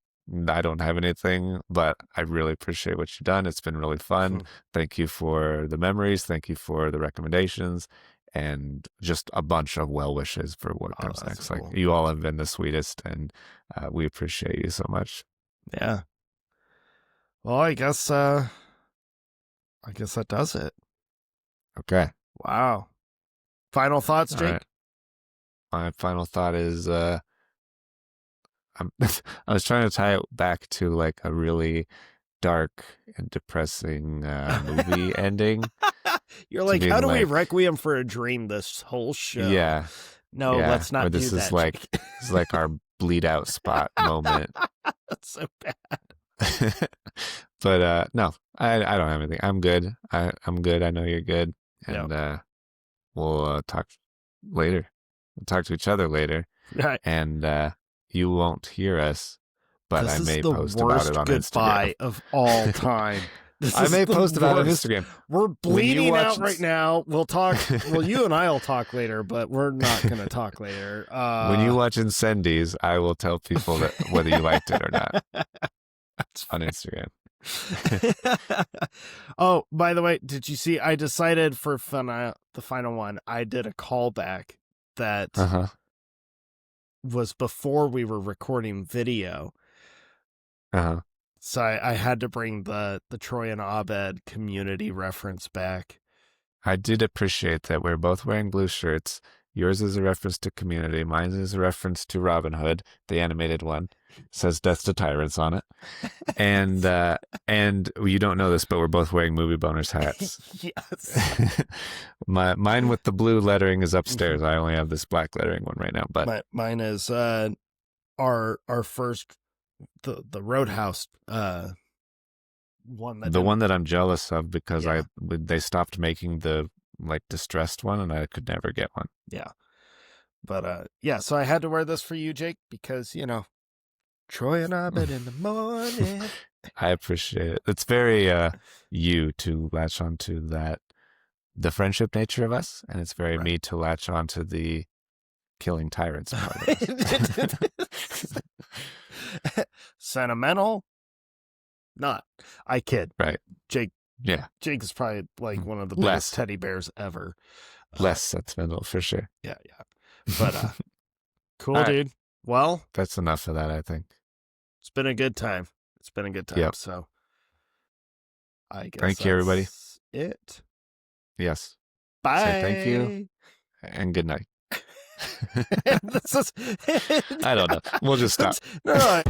I don't have anything, but I really appreciate what you've done. It's been really fun. Thank you for the memories. Thank you for the recommendations, and just a bunch of well wishes for what comes next. Cool. Like, you all have been the sweetest, and we appreciate you so much. Yeah. Well, I guess that does it. Okay. Wow. Final thoughts, Jake? Right. My final thought is I was trying to tie it back to like a really dark and depressing movie ending. You're like, how do we Requiem for a Dream this whole show? Yeah. No, let's not do that. This is like our bleed out spot moment. That's so bad. But no, I don't have anything. I'm good. I'm good. I know you're good. And we'll talk later. We'll talk to each other later. Right. And you won't hear us, but this I may post about it on Instagram. This is the worst goodbye of all time. I may post about it on Instagram. We're bleeding out right now. We'll talk. Well, you and I will talk later, but we're not going to talk later. When you watch Incendies, I will tell people that whether you liked it or not. On Instagram. Oh, by the way, did you see? I decided for the final one, I did a callback that was before we were recording video. So I had to bring the Troy and Abed community reference back. I did appreciate that we're both wearing blue shirts. Yours is a reference to Community. Mine is a reference to Robin Hood, the animated one. It says Death to Tyrants on it. And you don't know this, but we're both wearing Movie Boners hats. Yes. Mine with the blue lettering is upstairs. I only have this black lettering one right now. But mine is our first the Roadhouse one one that I'm jealous of because they stopped making the like distressed one and I could never get one. Yeah. But so I had to wear this for you, Jake, because Troy and Abed in the morning. I appreciate it. It's very you to latch onto that, the friendship nature of us, and it's very me to latch onto the killing tyrants part of us. Sentimental? Not. I kid. Right. Jake. Yeah. Jake is probably like one of the biggest teddy bears ever. Less sentimental for sure. Yeah. But cool, dude. Well, that's enough of that, I think. It's been a good time. Yep. So I guess thank you, everybody. It. Yes. Bye. Say thank you and good night. I don't know. We'll just stop. No.